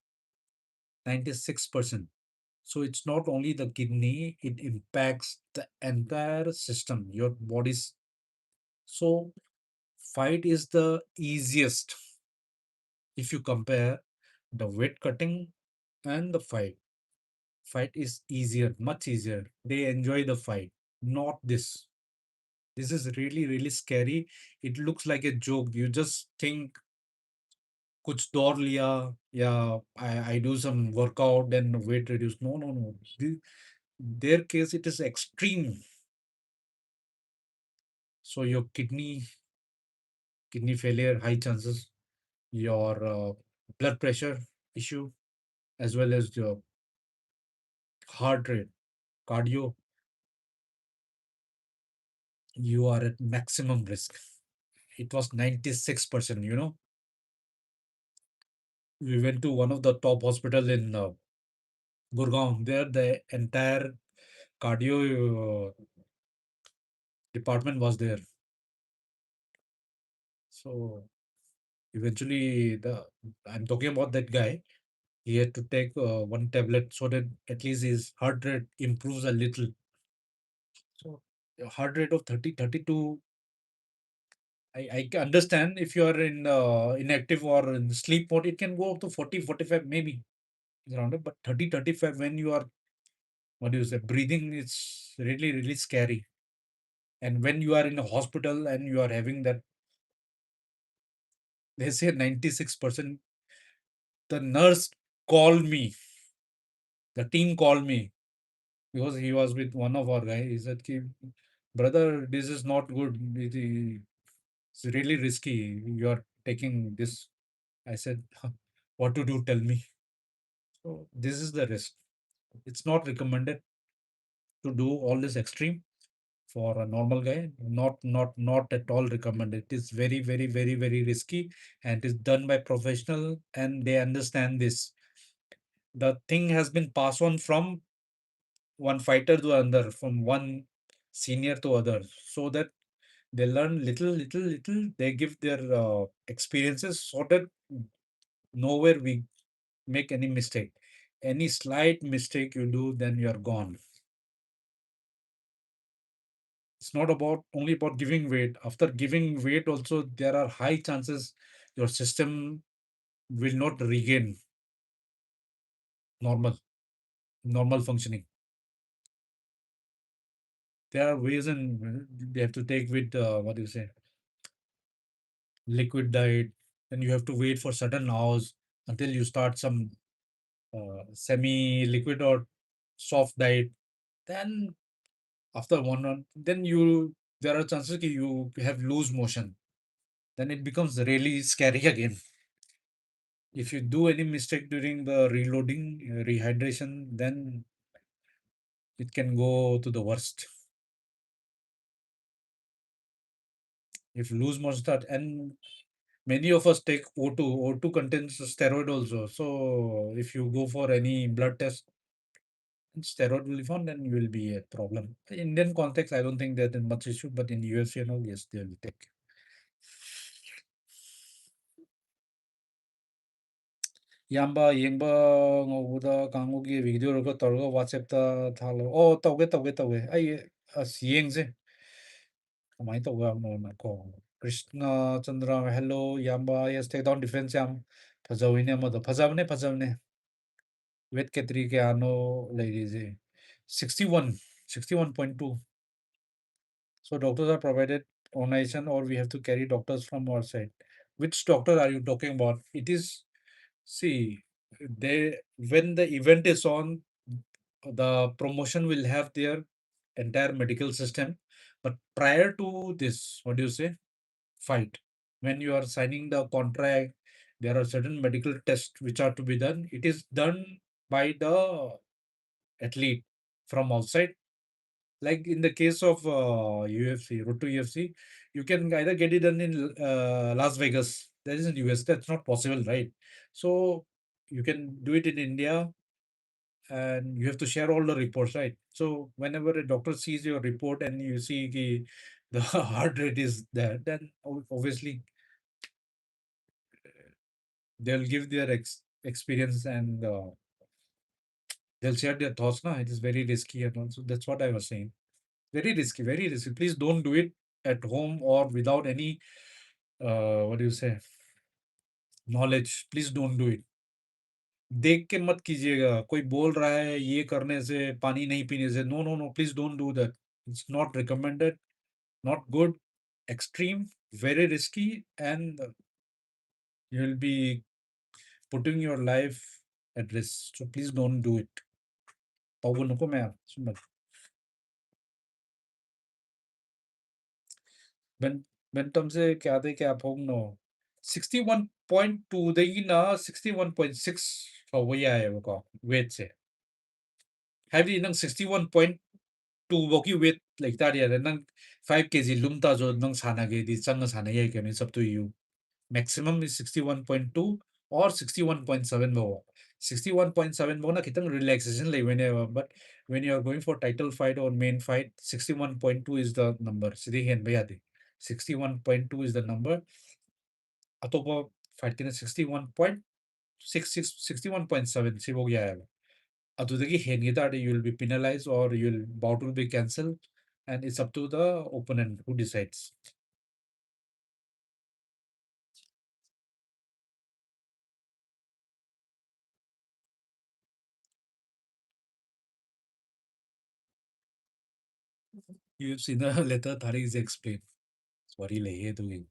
96%. So it's not only the kidney, it impacts the entire system, your body's. So fight is the easiest if you compare the weight cutting and the fight. Fight is easier, much easier. They enjoy the fight, not this. This is really, really scary. It looks like a joke. You just think, kuch daur liya, yeah, I do some workout, then weight reduce. No, no, no. Their case, it is extreme. So your kidney failure, high chances, your blood pressure issue, as well as your heart rate, cardio, you are at maximum risk. It was 96%. We went to one of the top hospital in Gurgaon. There, the entire cardio department was there. So eventually, the I'm talking about that guy. He had to take one tablet so that at least his heart rate improves a little. So a heart rate of 30, 32. I can understand if you are in inactive or in sleep mode, it can go up to 40, 45 maybe around it. But 30, 35 when you are, what do you say, breathing, it's really, really scary. And when you are in a hospital and you are having that, they say 96%. The nurse called me, the team called me because he was with one of our guys. He said, "Ki, brother, this is not good. It's really risky. You are taking this." I said, what to do? Tell me. So this is the risk. It's not recommended to do all this extreme for a normal guy. Not at all recommended. It is very, very, very, very risky, and it is done by professional, and they understand this. The thing has been passed on from one fighter to another, from one senior to other, so that they learn little, little, little. They give their experiences so that nowhere we make any mistake. Any slight mistake you do, then you are gone. It's not about only about giving weight. After giving weight, also there are high chances your system will not regain normal normal functioning. There are ways, and they have to take with what do you say, liquid diet. Then you have to wait for certain hours until you start some semi-liquid or soft diet. Then after 1 month, then you there are chances that you have loose motion. Then it becomes really scary again. If you do any mistake during the reloading, rehydration, then it can go to the worst. If lose motion start, and many of us take O2. O2 contains steroid also. So if you go for any blood test, steroid will be found, then you will be a problem. In Indian context, I don't think there's much issue, but in US, yes, they will take. ꯏꯌꯥꯝꯕ ꯌꯦꯡꯕ ꯉꯧꯕꯗ ꯀꯥꯡꯕꯨꯒꯤ ꯚꯤꯗꯤꯑꯣꯒ ꯇꯧꯔꯒ ꯋꯥꯆꯦꯞꯇ ꯊꯥꯍꯜꯂꯣ ꯑꯣ ꯇꯧꯒꯦ ꯑꯩ ꯑꯁ ꯌꯦꯡꯁꯦ ꯀꯃꯥꯏꯅ ꯇꯧꯕ ꯌꯥꯕꯅꯣꯅꯀꯣ ꯀ꯭ꯔꯤꯁꯅ ꯆꯟꯗ꯭ꯔ ꯍꯦꯜꯂꯣ ꯏꯌꯥꯝꯕ ꯌꯦꯁ ꯇꯦꯛ ꯗꯥꯎꯟ ꯗꯤꯐꯦꯟꯁ ꯌꯥꯝ ꯐꯖꯕꯅꯦ ꯑꯃꯗꯣ ꯐꯖꯕꯅꯦ ꯋꯦꯠ ꯀꯦꯇ꯭ꯔꯤ ꯀꯌꯥꯅꯣ ꯂꯩꯔꯤꯁꯦ 61.2. So doctors are provided organization or we have to carry doctors from our side. Which doctor are you talking about? It is, see, they when the event is on, the promotion will have their entire medical system. But prior to this, what do you say? Fight. When you are signing the contract, there are certain medical tests which are to be done. It is done by the athlete from outside. Like in the case of UFC, Road to UFC, you can either get it done in Las Vegas. That is in US. That's not possible, right? So you can do it in India, and you have to share all the reports, right? So whenever a doctor sees your report and you see the heart rate is there, then obviously they'll give their experience, and they'll share their thoughts. Now it is very risky, and also that's what I was saying. Very risky, very risky. Please don't do it at home or without any what do you say, knowledge. Please don't do it. देख के मत कीजिएगा कोई बोल रहा है ये करने से पानी नहीं पीने से no no no please don't do that it's not recommended not good, extreme, very risky, and you will be putting your life at risk. So please don't do it. Tawag ko ma'am. Ben terms से क्या थे क्या phong no 61.2 दगी 61.6 फाउवा याएबको weight से हाइबदी नंग 61.2 बोकी weight like तारी यारे नंग 5 kg लुमता जो नंग सानागे दी चंग साना याई के it's up to you. Maximum is 61.2 or 61.7 bo. 61.7 bo na kitang relaxation lay whenever, but when you are going for title fight or main fight, 61.2 is the number. Sidhi hen bayadi. 61.2 is the number. Atopo fight kina 61.66, 61.7 sibog yaya. Atudagi hen gitade you will be penalized or your bout will be cancelled, and it's up to the opponent who decides. You've seen the letter Tariq is explained. Sorry, lay doing.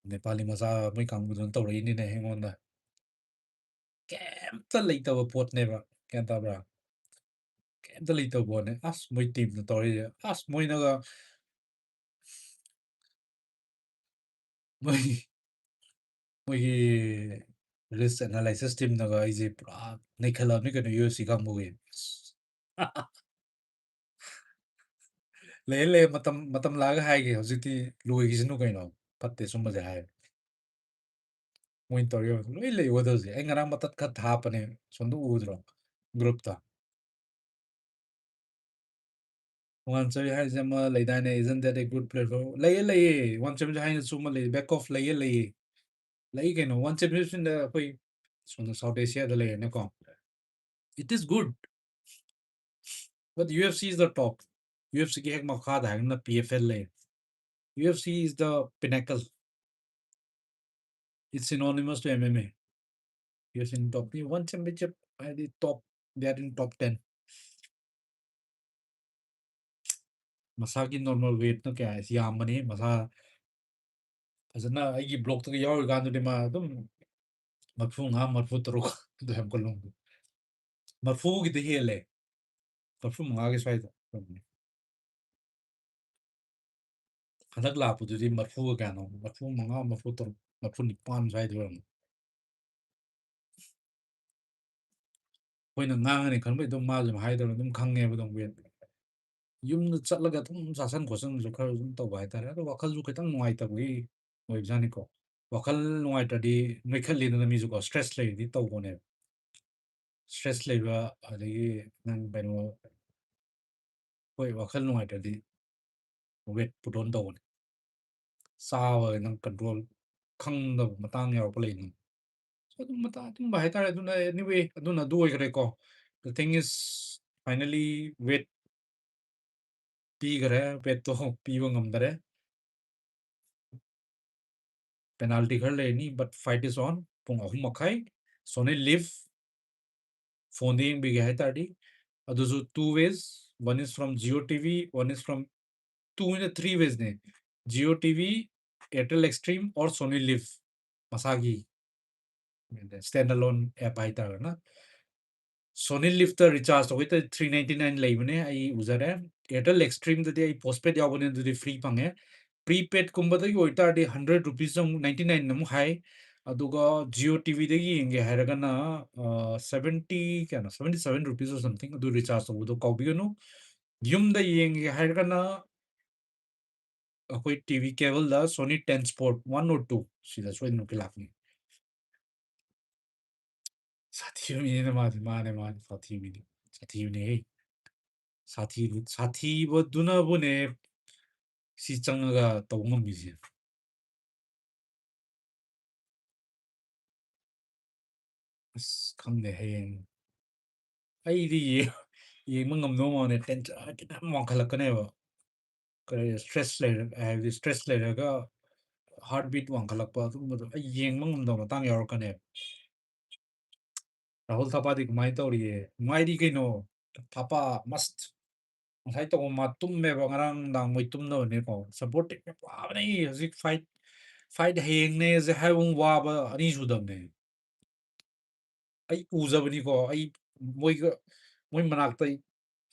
Nepali masa may kangudon to rain in a hang on the camp the later port never can't abra. Camp the little one, ask my team the story, ask my naga my my risk analysis team naga is a Nicola make a use Gambogi. Lele matam laga high, Ziti Louis no kind of, but the summa the high. Winter, really, what does it? Engaramatat cut happening, Sundu Udro, group ta. Once I has a Laidane, isn't that a good player? Lay, once I'm behind Sumali, back off lay. Like, once I'm in the way, from the South Asia, the lay, it is good, but UFC is the top. UFC ke Makad hang the PFL lay. UFC is the pinnacle. It's synonymous to MMA. UFC in top. One championship at the top, they are in top 10. Masaki normal weight no kaya is Yamani, Masa ꯐꯖꯅ ꯑꯩꯒꯤ ꯕ꯭ꯂꯣꯛꯇꯒ ꯌꯥꯎꯔꯤꯀꯥꯟꯗꯗꯤ ꯃꯥ ꯑꯗꯨꯝ ꯃꯔꯐꯨꯃꯉꯥ ꯃꯔꯐꯨꯇꯔꯨꯛ ꯑꯗꯨ ꯌꯥꯝ ꯀꯜꯂꯣꯡꯗꯣ ꯃꯔꯐꯨꯒꯤꯗꯤ ꯍꯦꯜꯂꯦ ꯃꯔꯐꯨꯃꯉꯥꯒꯤ ꯁ꯭ꯋꯥꯏꯗ ꯍꯟꯗꯛ ꯂꯥꯛꯄꯗꯨꯗꯤ ꯃꯔꯐꯨꯒ ꯀꯌꯥꯅꯣ ꯃꯔꯐꯨ 5 ꯃꯔꯐꯨ 6 ꯃꯔꯐꯨ 9 ꯁ꯭ꯋꯥꯏꯗ ꯑꯣꯏꯔꯝꯅꯤ ꯑꯩꯈꯣꯏꯅ ꯉꯥꯡꯉꯅꯤ ꯈꯟꯕꯩ ꯑꯗꯨꯝ ꯃꯥꯁꯨ ꯑꯗꯨꯝ ꯍꯥꯏꯗꯧꯅ ꯑꯗꯨꯝ ꯈꯪꯉꯦꯕ ꯑꯗꯨꯝ ꯋꯦꯠ ꯌꯨꯝꯗ ꯆꯠꯂꯒ ꯑꯗꯨꯝ ꯆꯥꯁꯟ ꯈꯣꯠꯆꯟꯕꯁꯨ ꯈꯔ ꯑꯗꯨꯝ ꯇꯧꯕ ꯍꯥꯏꯇꯥꯔꯦ ꯑꯗꯣ ꯋꯥꯈꯜꯁꯨ ꯈꯤꯇꯪ ꯅꯨꯡꯉꯥꯏꯇꯕꯒꯤ ꯑꯣꯏꯕꯖꯥꯠꯅꯤꯀꯣ ꯋꯥꯈꯜ ꯅꯨꯡꯉꯥꯏꯇ꯭ꯔꯗꯤ ꯅꯣꯏꯈꯠꯂꯤꯗꯅ ꯃꯤꯁꯨꯀꯣ ꯁ꯭ꯇ꯭ꯔꯦꯁ ꯂꯩꯔꯗꯤ ꯇꯧꯕꯅꯦꯕ ꯁ꯭ꯇ꯭ꯔꯦꯁ ꯂꯩꯕ ꯑꯗꯒꯤ ꯅꯪ ꯀꯩꯅꯣ ꯍꯣꯏ ꯋꯥꯈꯜ ꯅꯨꯡꯉꯥꯏꯇ꯭ꯔꯗꯤ ꯋꯦꯠ ꯄꯨꯠ ꯑꯣꯟ ꯇꯧꯕꯅꯤ ꯆꯥꯕ ꯅꯪ ꯀꯟꯇ꯭ꯔꯣꯜ ꯈꯪꯗꯕ ꯃꯇꯥꯡ ꯌꯥꯎꯔꯛꯄ ꯂꯩꯗꯅ ꯑꯗꯨꯝ ꯃꯇꯥꯡ ꯑꯗꯨꯝꯕ ꯍꯥꯏꯇꯥꯔꯦ ꯑꯗꯨꯅ ꯑꯦꯅꯤꯋꯦ ꯑꯗꯨꯅ ꯑꯗꯨ ꯑꯣꯏꯈ꯭ꯔꯦꯀꯣ ꯗ ꯊꯤꯡ ꯏꯁ ꯐꯥꯏꯅꯦꯜꯂꯤ ꯋꯦꯠ ꯄꯤꯈꯔꯦ ꯋꯦꯠꯇꯣ ꯄꯤꯕ ꯉꯝꯗꯔꯦ ꯄꯦꯅꯥꯜꯇꯤ ꯈꯔ ꯂꯩꯔꯅꯤ ꯕꯠ ꯐꯥꯏꯠ ꯏꯁ ꯑꯣꯟ ꯄꯨꯡ 3:30 ꯁꯣꯅꯤ ꯂꯤꯚ ꯐꯣꯟꯗ ꯌꯦꯡꯕꯤꯒꯦ ꯍꯥꯏꯇꯥꯔꯗꯤ ꯑꯗꯨꯁꯨ 2 ways one is from Jio TV one is from 3 ꯋꯦꯖꯅꯦ ꯖꯤꯑꯣ ꯇꯤꯚꯤ ꯑꯦꯌꯔꯇꯦꯜ ꯑꯦꯛꯁꯇ꯭रीम और सोनी लिव ꯃꯁꯥꯒꯤ ꯁ꯭ꯇꯦꯟ ꯑꯂꯣꯟ ꯑꯦꯞ ꯍꯥꯏꯇꯥꯔꯦꯅ ꯁꯣꯅꯤ ꯂꯤꯐꯇ ꯔꯤꯆꯥꯔꯖ ꯇꯧꯕꯩꯗ 399 ꯂꯩꯕꯅꯦ ꯑꯩ ꯎꯖꯔꯦ ꯑꯦꯌꯔꯇꯦꯜ ꯑꯦꯛꯁꯇ꯭रीꯝꯗꯗꯤ ꯑꯩ ꯄꯣꯁꯄꯦꯗ ꯌꯥꯎꯕꯅꯦ ꯑꯗꯨꯗꯤ ꯐ꯭ꯔꯤ ꯐꯪꯉꯦ ꯄ꯭ꯔꯤꯄꯦꯗꯀꯨꯝꯕꯗꯒꯤ ꯑꯣꯏꯇꯥꯔꯗꯤ 100 ꯔꯨꯄꯤꯁ ꯑꯃꯨꯛ 99 ꯑꯃꯨꯛ ꯍꯥꯏ ꯑꯗꯨꯒ ꯖꯤꯑꯣ ꯇꯤꯚꯤꯗꯒꯤ ꯌꯦꯡꯒꯦ ꯍꯥꯏꯔꯒꯅ 70 ꯀꯌꯥꯅꯣ 77 ꯔꯨꯄꯤꯁ ꯁꯝꯊꯤꯡ ꯑꯗꯨ ꯔꯤꯆꯥꯔꯖ ꯇꯧꯕꯗꯣ ꯀꯥꯎꯕꯤꯒꯅꯨ ꯌꯨꯝꯗ ꯌꯦꯡꯒꯦ ꯍꯥꯏꯔꯒꯅ ꯑꯩꯈꯣꯏ ꯇꯤꯚꯤ ꯀꯦꯕꯜꯗ ꯁꯣꯅꯤ 10 ꯁ꯭ꯄꯣꯔꯠ 1 or 2 ꯁꯤꯗ ꯁꯣꯏꯗꯅꯃꯛꯀꯤ ꯂꯥꯛꯀꯅꯤ ꯁꯥꯊꯤꯕ ꯃꯤꯅꯤꯅ ꯃꯥꯗꯤ ꯃꯥꯅꯦ ꯁꯥꯊꯤꯕ ꯃꯤꯅꯤ ꯁꯥꯊꯤꯕꯅꯦꯍꯦ ꯁꯥꯊꯤꯕꯗꯨꯅꯕꯨꯅꯦ ꯁꯤ ꯆꯪꯉꯒ ꯇꯧꯕ ꯉꯝꯃꯤꯁꯦ ꯑꯁ ꯈꯪꯗꯦ ꯍꯌꯦꯡ ꯑꯩꯗꯤ ꯌꯦꯡꯕ ꯉꯝꯗꯧ ꯃꯥꯟꯗꯦ ꯇꯦꯟꯁꯟ ꯈꯤꯇꯪ ꯋꯥꯡꯈꯠꯂꯛꯀꯅꯦꯕ ꯀꯔꯤ ꯁ꯭ꯇ꯭ꯔꯦꯁ ꯂꯩꯔ ꯍꯥꯏꯕꯗꯤ ꯁ꯭ꯇ꯭ꯔꯦꯁ ꯂꯩꯔꯒ ꯍꯥꯔꯠ ꯕꯤꯠ ꯋꯥꯡꯈꯠꯂꯛꯄ ꯑꯗꯨꯒꯨꯝꯕꯗꯣ ꯑꯩ ꯌꯦꯡꯕ ꯉꯝꯗꯕ ꯃꯇꯥꯡ ꯌꯥꯎꯔꯛꯀꯅꯦꯕ ꯔꯥꯍꯨꯜ ꯊꯥꯄꯥꯗꯤ ꯀꯃꯥꯏꯅ ꯇꯧꯔꯤꯌꯦ ꯅꯨꯡꯉꯥꯏꯔꯤ ꯀꯩꯅꯣ ꯊꯥꯄꯥ ꯃꯁꯠ ꯉꯁꯥꯏ ꯇꯧꯕ ꯃꯥ ꯇꯨꯝꯃꯦꯕ ꯉꯔꯥꯡ ꯅꯨꯡꯗꯥꯡ ꯃꯣꯏ ꯇꯨꯝꯅꯕꯅꯦꯀꯣ ꯁꯞꯄꯣꯔꯠ ꯌꯥꯝ ꯋꯥꯕꯅꯦ ꯍꯧꯖꯤꯛ ꯐꯥꯏꯠ ꯍꯌꯦꯡꯅꯦꯁꯦ ꯍꯥꯏꯕ ꯋꯥꯕ ꯑꯅꯤ ꯁꯨꯗꯕꯅꯦ ꯑꯩ ꯎꯖꯕꯅꯤꯀꯣ ꯑꯩ ꯃꯣꯏꯒ ꯃꯣꯏ ꯃꯅꯥꯛꯇ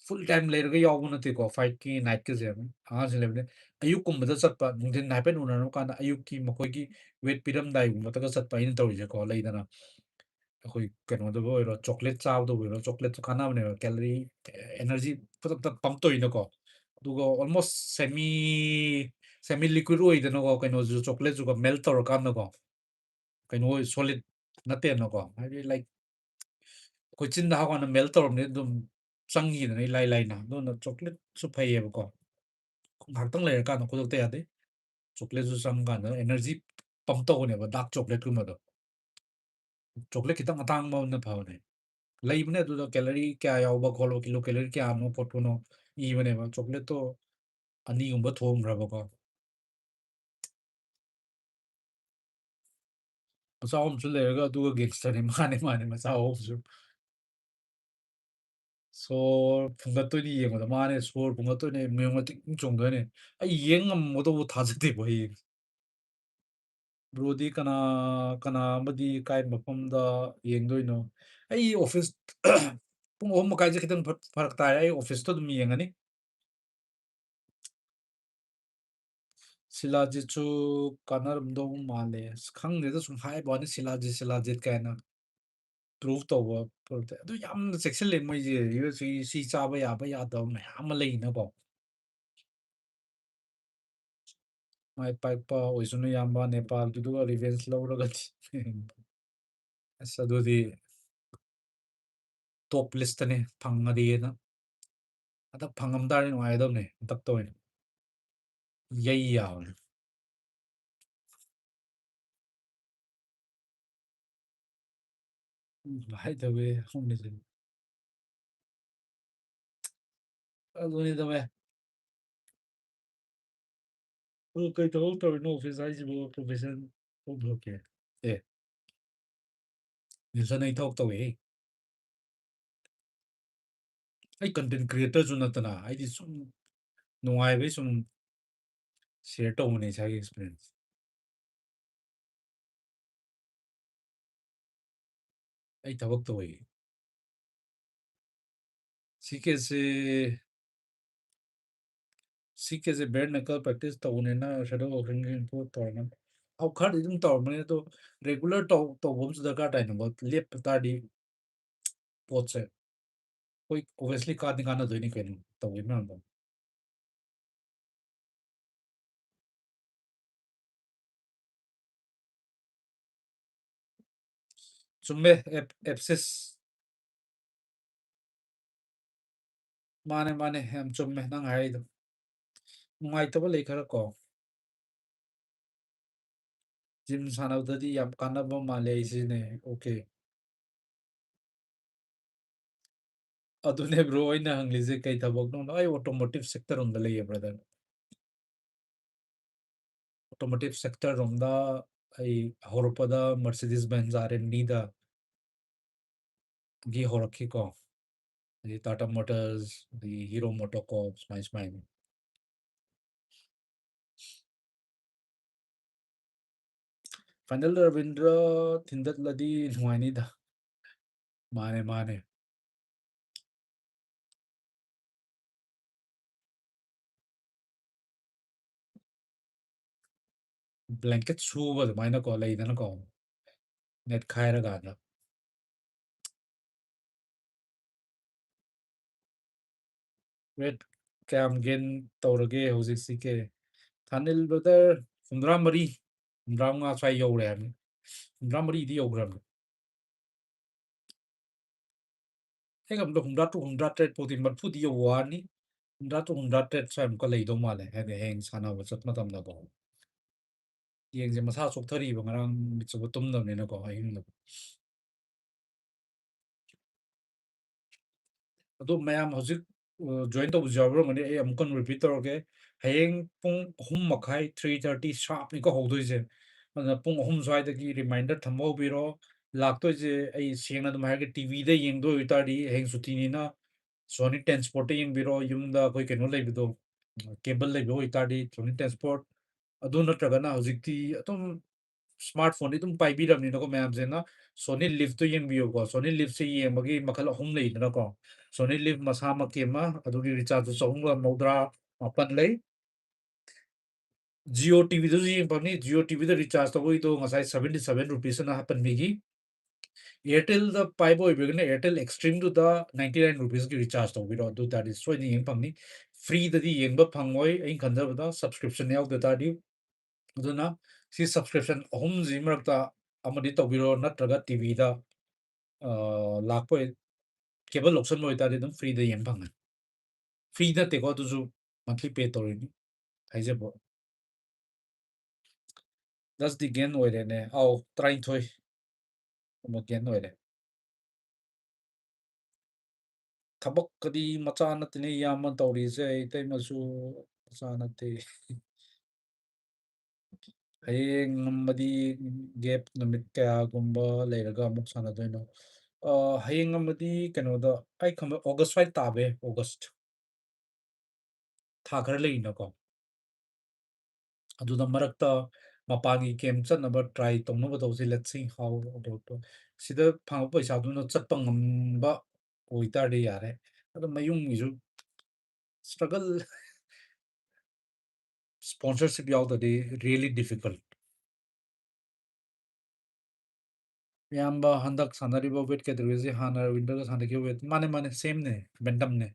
ꯐꯨꯜ ꯇꯥꯏꯝ ꯂꯩꯔꯒ ꯌꯥꯎꯕ ꯅꯠꯇꯦꯀꯣ ꯐꯥꯏꯠꯀꯤ ꯅꯥꯏꯠꯀꯁꯦ ꯑꯉꯥꯡꯁꯤꯡ ꯂꯩꯕꯅꯦ ꯑꯌꯨꯛꯀꯨꯝꯕꯗ ꯆꯠꯄ ꯅꯨꯡꯊꯤꯟ ꯍꯥꯏꯐꯦꯠ ꯎꯅꯔꯕ ꯀꯥꯟꯗ ꯑꯌꯨꯛꯀꯤ ꯃꯈꯣꯏꯒꯤ ꯋꯦꯠ ꯄꯤꯔꯝꯗꯥꯏꯒꯨꯝꯕꯗꯒ ꯆꯠꯄ ꯑꯩꯅ ꯇꯧꯔꯤꯁꯦꯀꯣ ꯂꯩꯗꯅ ꯑꯩꯈꯣꯏ ꯀꯩꯅꯣꯗꯕꯨ ꯑꯣꯏꯔꯣ ꯆꯣꯀ꯭ꯂꯦꯠ ꯆꯥꯕꯗꯕꯨ ꯑꯣꯏꯔꯣ ꯆꯣꯀ꯭ꯂꯦꯠꯁꯨ ꯀꯥꯟꯅꯕꯅꯦꯕ ꯀꯦꯂꯣꯔꯤ ꯑꯦꯅꯔꯖꯤ ꯈꯨꯗꯛꯇ ꯄꯝꯞ ꯇꯧꯋꯤꯅꯀꯣ ꯑꯗꯨꯒ ꯑꯣꯜꯃꯣꯁ ꯁꯦꯃꯤ ꯂꯤꯀ꯭ꯋꯤꯠ ꯑꯣꯏꯗꯅꯀꯣ ꯀꯩꯅꯣꯁꯨ ꯆꯣꯀ꯭ꯂꯦꯠꯁꯨꯀꯣ ꯃꯦꯜꯠ ꯇꯧꯔꯀꯥꯟꯗꯀꯣ ꯀꯩꯅꯣ ꯁꯣꯂꯤꯠ ꯅꯠꯇꯦꯅꯀꯣ ꯍꯥꯏꯗꯤ ꯂꯥꯏꯛ ꯑꯩꯈꯣꯏ ꯆꯤꯟꯗ ꯍꯥꯞꯀꯥꯟꯗ ꯃꯦꯜꯠ ꯇꯧꯔꯕꯅꯤ ꯑꯗꯨꯝ ꯆꯪꯈꯤꯗꯅ ꯏꯂꯥꯏ ꯂꯥꯏꯅ ꯑꯗꯨꯅ ꯆꯣꯀ꯭ꯂꯦꯠꯁꯨ ꯐꯩꯌꯦꯕꯀꯣ ꯉꯥꯏꯍꯥꯛꯇꯪ ꯂꯩꯔꯀꯥꯟꯗ ꯈꯨꯗꯛꯇ ꯌꯥꯗꯦ ꯆꯣꯀ꯭ꯂꯦꯠꯁꯨ ꯆꯪꯀꯥꯟꯗ ꯑꯦꯅꯔꯖꯤ ꯄꯝꯞ ꯇꯧꯕꯅꯦꯕ ꯗꯥꯔꯛ ꯆꯣꯀ꯭ꯂꯦꯠꯀꯨꯝꯕꯗꯣ ꯆꯣꯀ꯭ꯂꯦꯠ ꯈꯤꯇꯪ ꯑꯇꯥꯡꯕ ꯑꯃꯅ ꯐꯕꯅꯦ ꯂꯩꯕꯅꯦ ꯑꯗꯨꯗ ꯀꯦꯂꯣꯔꯤ ꯀꯌꯥ ꯌꯥꯎꯕ ꯈꯣꯠꯂꯣ ꯀꯤꯂꯣ ꯀꯦꯂꯣꯔꯤ ꯀꯌꯥꯅꯣ ꯈꯣꯠꯄꯅꯣ ꯏꯕꯅꯦꯕ ꯆꯣꯀ꯭ꯂꯦꯠꯇꯣ ꯑꯅꯤꯒꯨꯝꯕ ꯊꯣꯡꯈ꯭ꯔꯕꯀꯣ ꯃꯆꯥ ꯑꯍꯨꯝꯁꯨ ꯂꯩꯔꯒ ꯑꯗꯨꯒ ꯒꯦꯡꯁꯇꯔꯅꯤ ꯃꯥꯅꯦ ꯃꯆꯥ ꯑꯍꯨꯝꯁꯨ ꯁꯣꯔ ꯐꯨꯡꯒꯠꯇꯣꯏꯅꯤ ꯌꯦꯡꯕꯗ ꯃꯥꯅꯦ ꯁꯣꯔ ꯐꯨꯡꯒꯠꯇꯣꯏꯅꯦ ꯃꯌꯨꯡꯒ ꯇꯤꯡ ꯆꯣꯡꯗꯣꯏꯅꯦ ꯑꯩ ꯌꯦꯡ ꯉꯝꯒꯗꯧꯕ ꯊꯥꯖꯗꯦꯕ ꯍꯌꯦꯡ ꯕ꯭ꯔꯣꯗꯤ ꯀꯅꯥ ꯑꯃꯗꯤ ꯀꯥꯏ ꯃꯐꯝꯗ ꯌꯦꯡꯗꯣꯏꯅꯣ ꯑꯩ ꯑꯣꯐꯤꯁ ꯄꯨꯡ 3:30ꯁꯦ ꯈꯤꯇꯪ ꯐꯔꯛ ꯇꯥꯏ ꯑꯩ ꯑꯣꯐꯤꯁꯇꯣ ꯑꯗꯨꯝ ꯌꯦꯡꯉꯅꯤ ꯁꯤꯂꯥꯖꯤꯠꯁꯨ ꯀꯥꯟꯅꯔꯝꯗꯧ ꯃꯥꯜꯂꯦ ꯑꯁ ꯈꯪꯗꯦꯗ ꯁꯨꯝ ꯍꯥꯏꯕ ꯋꯥꯅꯤ ꯁꯤꯂꯥꯖꯤꯠ ꯀꯥꯏꯅ ꯄ꯭ꯔꯨꯐ ꯇꯧꯕ ꯑꯗꯨ ꯌꯥꯝꯅ ꯆꯦꯛꯁꯤꯜꯂꯦ ꯃꯣꯏꯁꯦ ꯁꯤ ꯆꯥꯕ ꯌꯥꯕ ꯌꯥꯗꯕ ꯃꯌꯥꯝ ꯑꯃ ꯂꯩꯅꯀꯣ ꯃꯥꯏ ꯄꯥꯛꯄ ꯑꯣꯏꯁꯅꯨ ꯏꯌꯥꯝꯕ ꯅꯦꯄꯥꯜꯒꯤꯗꯨꯒ ꯔꯤꯚꯦꯟꯁ ꯂꯧꯔꯒꯗꯤ ꯑꯁ ꯑꯗꯨꯗꯤ ꯇꯣꯞ ꯂꯤꯁꯇꯅꯦ ꯐꯪꯉꯗꯤꯅ ꯍꯟꯗꯛ ꯐꯪꯉꯝ ꯇꯥꯔꯗꯤ ꯅꯨꯡꯉꯥꯏꯒꯗꯕꯅꯦ ꯍꯟꯗꯛꯇ ꯑꯣꯏꯅ ꯌꯩ ꯌꯥꯕꯅꯦ ꯍꯥꯏꯗꯕꯦ ꯍꯣꯡꯅꯤꯁꯦ ꯑꯗꯨꯅꯤꯗ ꯚꯥꯏ ꯀꯩ ꯊꯕꯛ ꯇꯧꯔꯤꯅꯣ ꯑꯣꯐꯤꯁ ꯍꯥꯏꯁꯤꯕꯨ ꯄ꯭ꯔꯣꯐꯦꯁꯟ ꯊꯣꯛꯀꯦ ꯑꯦ ꯅꯤꯜꯁꯟ ꯑꯩ ꯊꯕꯛ ꯇꯧꯋꯦꯍꯦ ꯑꯩ ꯀꯟꯇꯦꯟ ꯀ꯭ꯔꯤꯌꯦꯇꯔꯁꯨ ꯅꯠꯇꯅ ꯑꯩꯗꯤ ꯁꯨꯝ ꯅꯨꯡꯉꯥꯏꯕꯩ ꯁꯨꯝ ꯁꯤꯌꯔ ꯇꯧꯕꯅꯦ ꯏꯁꯥꯒꯤ ꯑꯦꯛꯁꯄꯤꯔꯤꯌꯦꯟꯁ ꯑꯩ ꯊꯕꯛ ꯇꯧꯋꯦ ꯁꯤ ꯀꯦꯁꯁꯦ ꯁꯤꯀꯦꯁꯦ ꯕꯦꯔ ꯅꯀꯜ ꯄ꯭ꯔꯦꯛꯇꯤꯁ ꯇꯧꯕꯅꯤꯅ ꯁꯦꯗꯣ ꯋꯥꯀꯤꯡꯒꯤ ꯏꯝꯄ꯭ꯔꯨꯚ ꯇꯧꯔꯅꯤ ꯈꯔꯗꯤ ꯑꯗꯨꯝ ꯇꯧꯔꯝꯕꯅꯤ ꯑꯗꯣ ꯔꯦꯒꯨꯂꯔ ꯇꯧꯕ ꯑꯃꯁꯨ ꯗꯔꯀꯥꯔ ꯇꯥꯏꯅꯀꯣ ꯂꯦꯞꯄ ꯇꯥꯔꯗꯤ ꯄꯣꯠꯁꯦ ꯍꯣꯏ ꯑꯣꯕꯤꯌꯁꯂꯤ ꯀꯥꯟꯗꯤ ꯀꯥꯟꯅꯗꯣꯏꯅꯤ ꯀꯩꯅꯣ ꯇꯧꯒꯤ ꯃꯌꯥꯝꯗꯣ ꯆꯨꯝꯃꯦ ꯑꯦꯞꯁꯤꯁ ꯃꯥꯅꯦ ꯃꯥꯅꯦ ꯌꯥꯝ ꯆꯨꯝꯃꯦ ꯅꯪ ꯍꯥꯏꯔꯤꯗꯣ ꯅꯨꯡꯉꯥꯏꯇꯕ ꯂꯩ ꯈꯔ ꯀꯣ ꯖꯤꯝ ꯁꯥꯟꯅꯕꯗꯗꯤ ꯌꯥꯝ ꯀꯥꯟꯅꯕ ꯃꯥꯜꯂꯦ ꯑꯩꯁꯤꯅꯦ ꯑꯣꯀꯦ ꯑꯗꯨꯅꯦ ꯕ꯭ꯔꯣ ꯑꯩꯅ ꯍꯪꯂꯤꯁꯦ ꯀꯩ ꯊꯕꯛꯅꯣ ꯑꯩ ꯑꯣꯇꯣꯃꯣꯇꯤꯞ ꯁꯦꯛꯇꯔꯔꯣꯝꯗ ꯂꯩꯌꯦ ꯕ꯭ꯔꯗꯔ ꯑꯣꯇꯣꯃꯣꯇꯤꯞ ꯁꯦꯛꯇꯔꯔꯣꯝꯗ ꯑꯩ ꯍꯧꯔꯛꯄꯗ ꯃꯔꯁꯤꯗꯤꯁ ꯕꯦꯟꯖ ꯑꯥꯔ ꯑꯦꯟ ꯗꯤꯗ ꯒꯤ ꯍꯧꯔꯛꯈꯤꯀꯣ ꯑꯗꯩ ꯇꯥꯇꯥ ꯃꯣꯇꯔꯁ ꯑꯗꯒꯤ ꯍꯤꯔꯣ ꯃꯣꯇꯣꯀꯣꯞ ꯁꯨꯃꯥꯏꯅ ꯐꯥꯏꯅꯦꯜ ꯔꯕꯤꯟꯗ꯭ꯔ ꯊꯤꯟꯗꯠꯂꯗꯤ ꯅꯨꯡꯉꯥꯏꯅꯤꯗ ꯃꯥꯅꯦ ꯃꯥꯅꯦ ꯕ꯭ꯂꯦꯡꯀꯦꯠ ꯁꯨꯕ ꯑꯗꯨꯃꯥꯏꯅꯀꯣ ꯂꯩꯗꯅꯀꯣ ꯅꯦꯠꯈꯥꯏꯔꯀꯥꯟꯗ ꯋꯦꯠ ꯀꯌꯥꯝ ꯒꯦꯟ ꯇꯧꯔꯒꯦ ꯍꯧꯖꯤꯛꯁꯤꯒꯦ ꯊꯥꯅꯤꯜ ꯕ꯭ꯔꯗꯔ 73 85 ꯁ꯭ꯋꯥꯏ ꯌꯧꯔꯦ ꯍꯥꯏꯕꯅꯤ 73ꯗꯤ ꯌꯧꯈ꯭ꯔꯕꯅꯤ ꯑꯩ ꯉꯝꯗ humdra to 103 ꯐꯥꯎꯗꯤ ꯃꯔꯐꯨꯗꯤ ꯌꯧ ꯋꯥꯅꯤ 100 to 103 ꯁ꯭ꯋꯥꯏꯃꯨꯛꯀ ꯂꯩꯗꯧ ꯃꯥꯜꯂꯦ ꯍꯥꯏꯗꯤ ꯍꯌꯦꯡ ꯁꯥꯟꯅꯕ ꯆꯠꯄ ꯃꯇꯝꯗꯀꯣ ꯌꯦꯡꯁꯦ ꯃꯁꯥ ꯆꯣꯛꯊꯔꯤꯕ ꯉꯔꯥꯡ ꯃꯤꯠꯆꯨꯕ ꯇꯨꯝꯗꯕꯅꯤꯅꯀꯣ ꯑꯍꯤꯡꯗ ꯑꯗꯣ ꯃꯌꯥꯝ ꯍꯧꯖꯤꯛ ꯖꯣꯏꯟ ꯇꯧꯕꯁꯨ ꯌꯥꯎꯔꯝꯒꯅꯤ ꯑꯩ ꯑꯃꯨꯛꯀ ꯔꯤꯄꯤꯠ ꯇꯧꯔꯒꯦ ꯍꯌꯦꯡ ꯄꯨꯡ 3:30 3:30 ꯁꯥꯔꯞꯅꯤꯀꯣ ꯍꯧꯗꯣꯏꯁꯦ ꯑꯗꯨꯅ ꯄꯨꯡ 3 ꯁ꯭ꯋꯥꯏꯗꯒꯤ ꯔꯤꯃꯥꯏꯟꯗꯔ ꯊꯝꯕ ꯍꯧꯕꯤꯔꯣ ꯂꯥꯛꯇꯣꯏꯁꯦ ꯑꯩ ꯁꯦꯡꯅ ꯑꯗꯨꯝ ꯍꯥꯏꯔꯒꯦ ꯇꯤꯚꯤꯗ ꯌꯦꯡꯗꯣꯏ ꯑꯣꯏꯇꯥꯔꯗꯤ ꯍꯌꯦꯡ ꯁꯨꯇꯤꯅꯤꯅ ꯁꯣꯅꯤ ꯇꯦꯟꯁꯄꯣꯔꯠꯇ ꯌꯦꯡꯕꯤꯔꯣ ꯌꯨꯝꯗ ꯑꯩꯈꯣꯏ ꯀꯩꯅꯣ ꯂꯩꯕꯗꯣ ꯀꯦꯕꯜ ꯂꯩꯕ ꯑꯣꯏꯇꯥꯔꯗꯤ ꯁꯣꯅꯤ ꯇꯦꯟꯁꯄꯣꯔꯠ ꯑꯗꯨ ꯅꯠꯇ꯭ꯔꯒꯅ ꯍꯧꯖꯤꯛꯇꯤ ꯑꯗꯨꯝ ꯁ꯭ꯃꯥꯔꯠ ꯐꯣꯟꯗꯤ ꯑꯗꯨꯝ ꯄꯥꯏꯕꯤꯔꯕꯅꯤꯅꯀꯣ ꯃꯌꯥꯝꯁꯦꯅ ꯁꯣꯅꯤ ꯂꯤꯐꯇꯣ ꯌꯦꯡꯕꯤꯌꯨꯀꯣ ꯁꯣꯅꯤ ꯂꯤꯐꯁꯦ ꯌꯦꯡꯕꯒꯤ ꯃꯈꯜ 3 ꯂꯩꯗꯅꯀꯣ ꯁꯣꯅꯤ ꯂꯤꯐ ꯃꯁꯥꯃꯛꯀꯤ ꯑꯃ ꯑꯗꯨꯒꯤ ꯔꯤꯆꯥꯔꯖꯇꯨ 394 ꯂꯩ ꯖꯤꯑꯣ ꯇꯤꯚꯤꯗꯁꯨ ꯌꯦꯡꯕ ꯐꯪꯅꯤ ꯖꯤꯑꯣ ꯇꯤꯚꯤꯗ ꯔꯤꯆꯥꯔꯖ ꯇꯧꯕꯒꯤꯗꯣ ꯉꯁꯥꯏ 77 ꯔꯨꯄꯤꯁꯅ ꯍꯥꯞꯄꯟꯕꯤꯈꯤ ꯑꯦꯌꯔꯇꯦꯜꯗ ꯄꯥꯏꯕ ꯑꯣꯏꯕꯤꯔꯒꯅ ꯑꯦꯌꯔꯇꯦꯜ ꯑꯦꯛꯁꯇ꯭ꯔꯤꯝꯗꯨꯗ 99 ꯔꯨꯄꯤꯁꯀꯤ ꯔꯤꯆꯥꯔꯖ ꯇꯧꯕꯤꯔꯣ ꯑꯗꯨ ꯇꯥꯔꯗꯤ ꯁꯣꯏꯗꯅ ꯌꯦꯡꯕ ꯐꯪꯅꯤ ꯐ꯭ꯔꯤꯗꯗꯤ ꯌꯦꯡꯕ ꯐꯪꯉꯣꯏ ꯑꯩꯅ ꯈꯟꯖꯕꯗ ꯁꯕꯁꯀ꯭ꯔꯤꯞꯁꯟ ꯌꯥꯎꯗ ꯇꯥꯔꯗꯤ ꯑꯗꯨꯅ ꯁꯤ ꯁꯕꯁꯀ꯭ꯔꯤꯞꯁꯟ ꯑꯍꯨꯝꯁꯤ ꯃꯔꯛꯇ ꯑꯃꯗꯤ ꯇꯧꯕꯤꯔꯣ ꯅꯠꯇ꯭ꯔꯒ ꯇꯤꯚꯤꯗ ꯂꯥꯛꯄ ꯀꯦꯕꯜ ꯂꯧꯁꯟꯕ ꯑꯣꯏꯇꯥꯔꯗꯤ ꯑꯗꯨꯝ ꯐ꯭ꯔꯤꯗ ꯌꯦꯡꯕ ꯐꯪꯒꯅꯤ ꯐ꯭ꯔꯤ ꯅꯠꯇꯦꯀꯣ ꯑꯗꯨꯁꯨ ꯃꯟꯊꯂꯤ ꯄꯦ ꯇꯧꯔꯤꯅꯤ ꯍꯥꯏꯖꯕ ꯖꯁꯇꯤ ꯒꯦꯟ ꯑꯣꯏꯔꯦꯅꯦ ꯑꯥꯎ 23 ꯑꯃꯨꯛ ꯒꯦꯟ ꯑꯣꯏꯔꯦ ꯊꯕꯛꯀꯗꯤ ꯃꯆꯥ ꯅꯠꯇꯦꯅꯦ ꯏꯌꯥꯝꯕ ꯇꯧꯔꯤꯁꯦ ꯏꯇꯩꯃꯁꯨ ꯃꯆꯥ ꯅꯠꯇꯦ ꯍꯌꯦꯡ ꯉꯝꯃꯗꯤ ꯒꯦꯞ ꯅꯨꯃꯤꯠ ꯀꯌꯥꯒꯨꯝꯕ ꯂꯩꯔꯒ ꯑꯃꯨꯛ ꯁꯥꯟꯅꯗꯣꯏꯅꯣ ꯍꯌꯦꯡ ꯉꯝꯃꯗꯤ ꯀꯩꯅꯣꯗ ꯑꯩ ꯈꯟꯕ ꯑꯣꯒꯁ ꯁ꯭ꯋꯥꯏ ꯇꯥꯕ ꯌꯥꯏ ꯑꯣꯒꯁ ꯊꯥ ꯈꯔ ꯂꯩꯔꯤꯅꯀꯣ ꯑꯗꯨꯗ ꯃꯔꯛꯇ ꯃꯄꯥꯟꯒꯤ ꯒꯦꯝ ꯆꯠꯅꯕ ꯇ꯭ꯔꯥꯏ ꯇꯧꯅꯕ ꯇꯧꯁꯤ ꯂꯦꯠꯁ ꯁꯤ ꯍꯥꯎ ꯁꯤꯗ ꯐꯪꯕ ꯄꯩꯁꯥꯗꯨꯅ ꯆꯠꯄ ꯉꯝꯕ ꯑꯣꯏꯇꯥꯔꯗꯤ ꯌꯥꯔꯦ ꯑꯗꯣ ꯃꯌꯨꯝꯒꯤꯁꯨ ꯁ꯭ꯇ꯭ꯔꯒꯜ ꯁ꯭ꯄꯣꯟꯁꯔꯁꯤꯞ ꯌꯥꯎꯗ꯭ꯔꯗꯤ ꯔꯤꯌꯦꯂꯤ ꯗꯤꯐꯤꯀꯜꯠ ꯏꯌꯥꯝꯕ ꯍꯟꯗꯛ ꯁꯥꯟꯅꯔꯤꯕ ꯋꯦꯠ ꯀꯦꯇꯒꯣꯔꯤꯁꯤ ꯍꯥꯟꯅ ꯋꯤꯟꯇꯔꯒ ꯁꯥꯟꯅꯈꯤꯕ ꯋꯦꯠ ꯃꯥꯅꯦ ꯃꯥꯅꯦ ꯁꯦꯝꯅꯦ ꯕꯦꯟꯇꯝꯅꯦ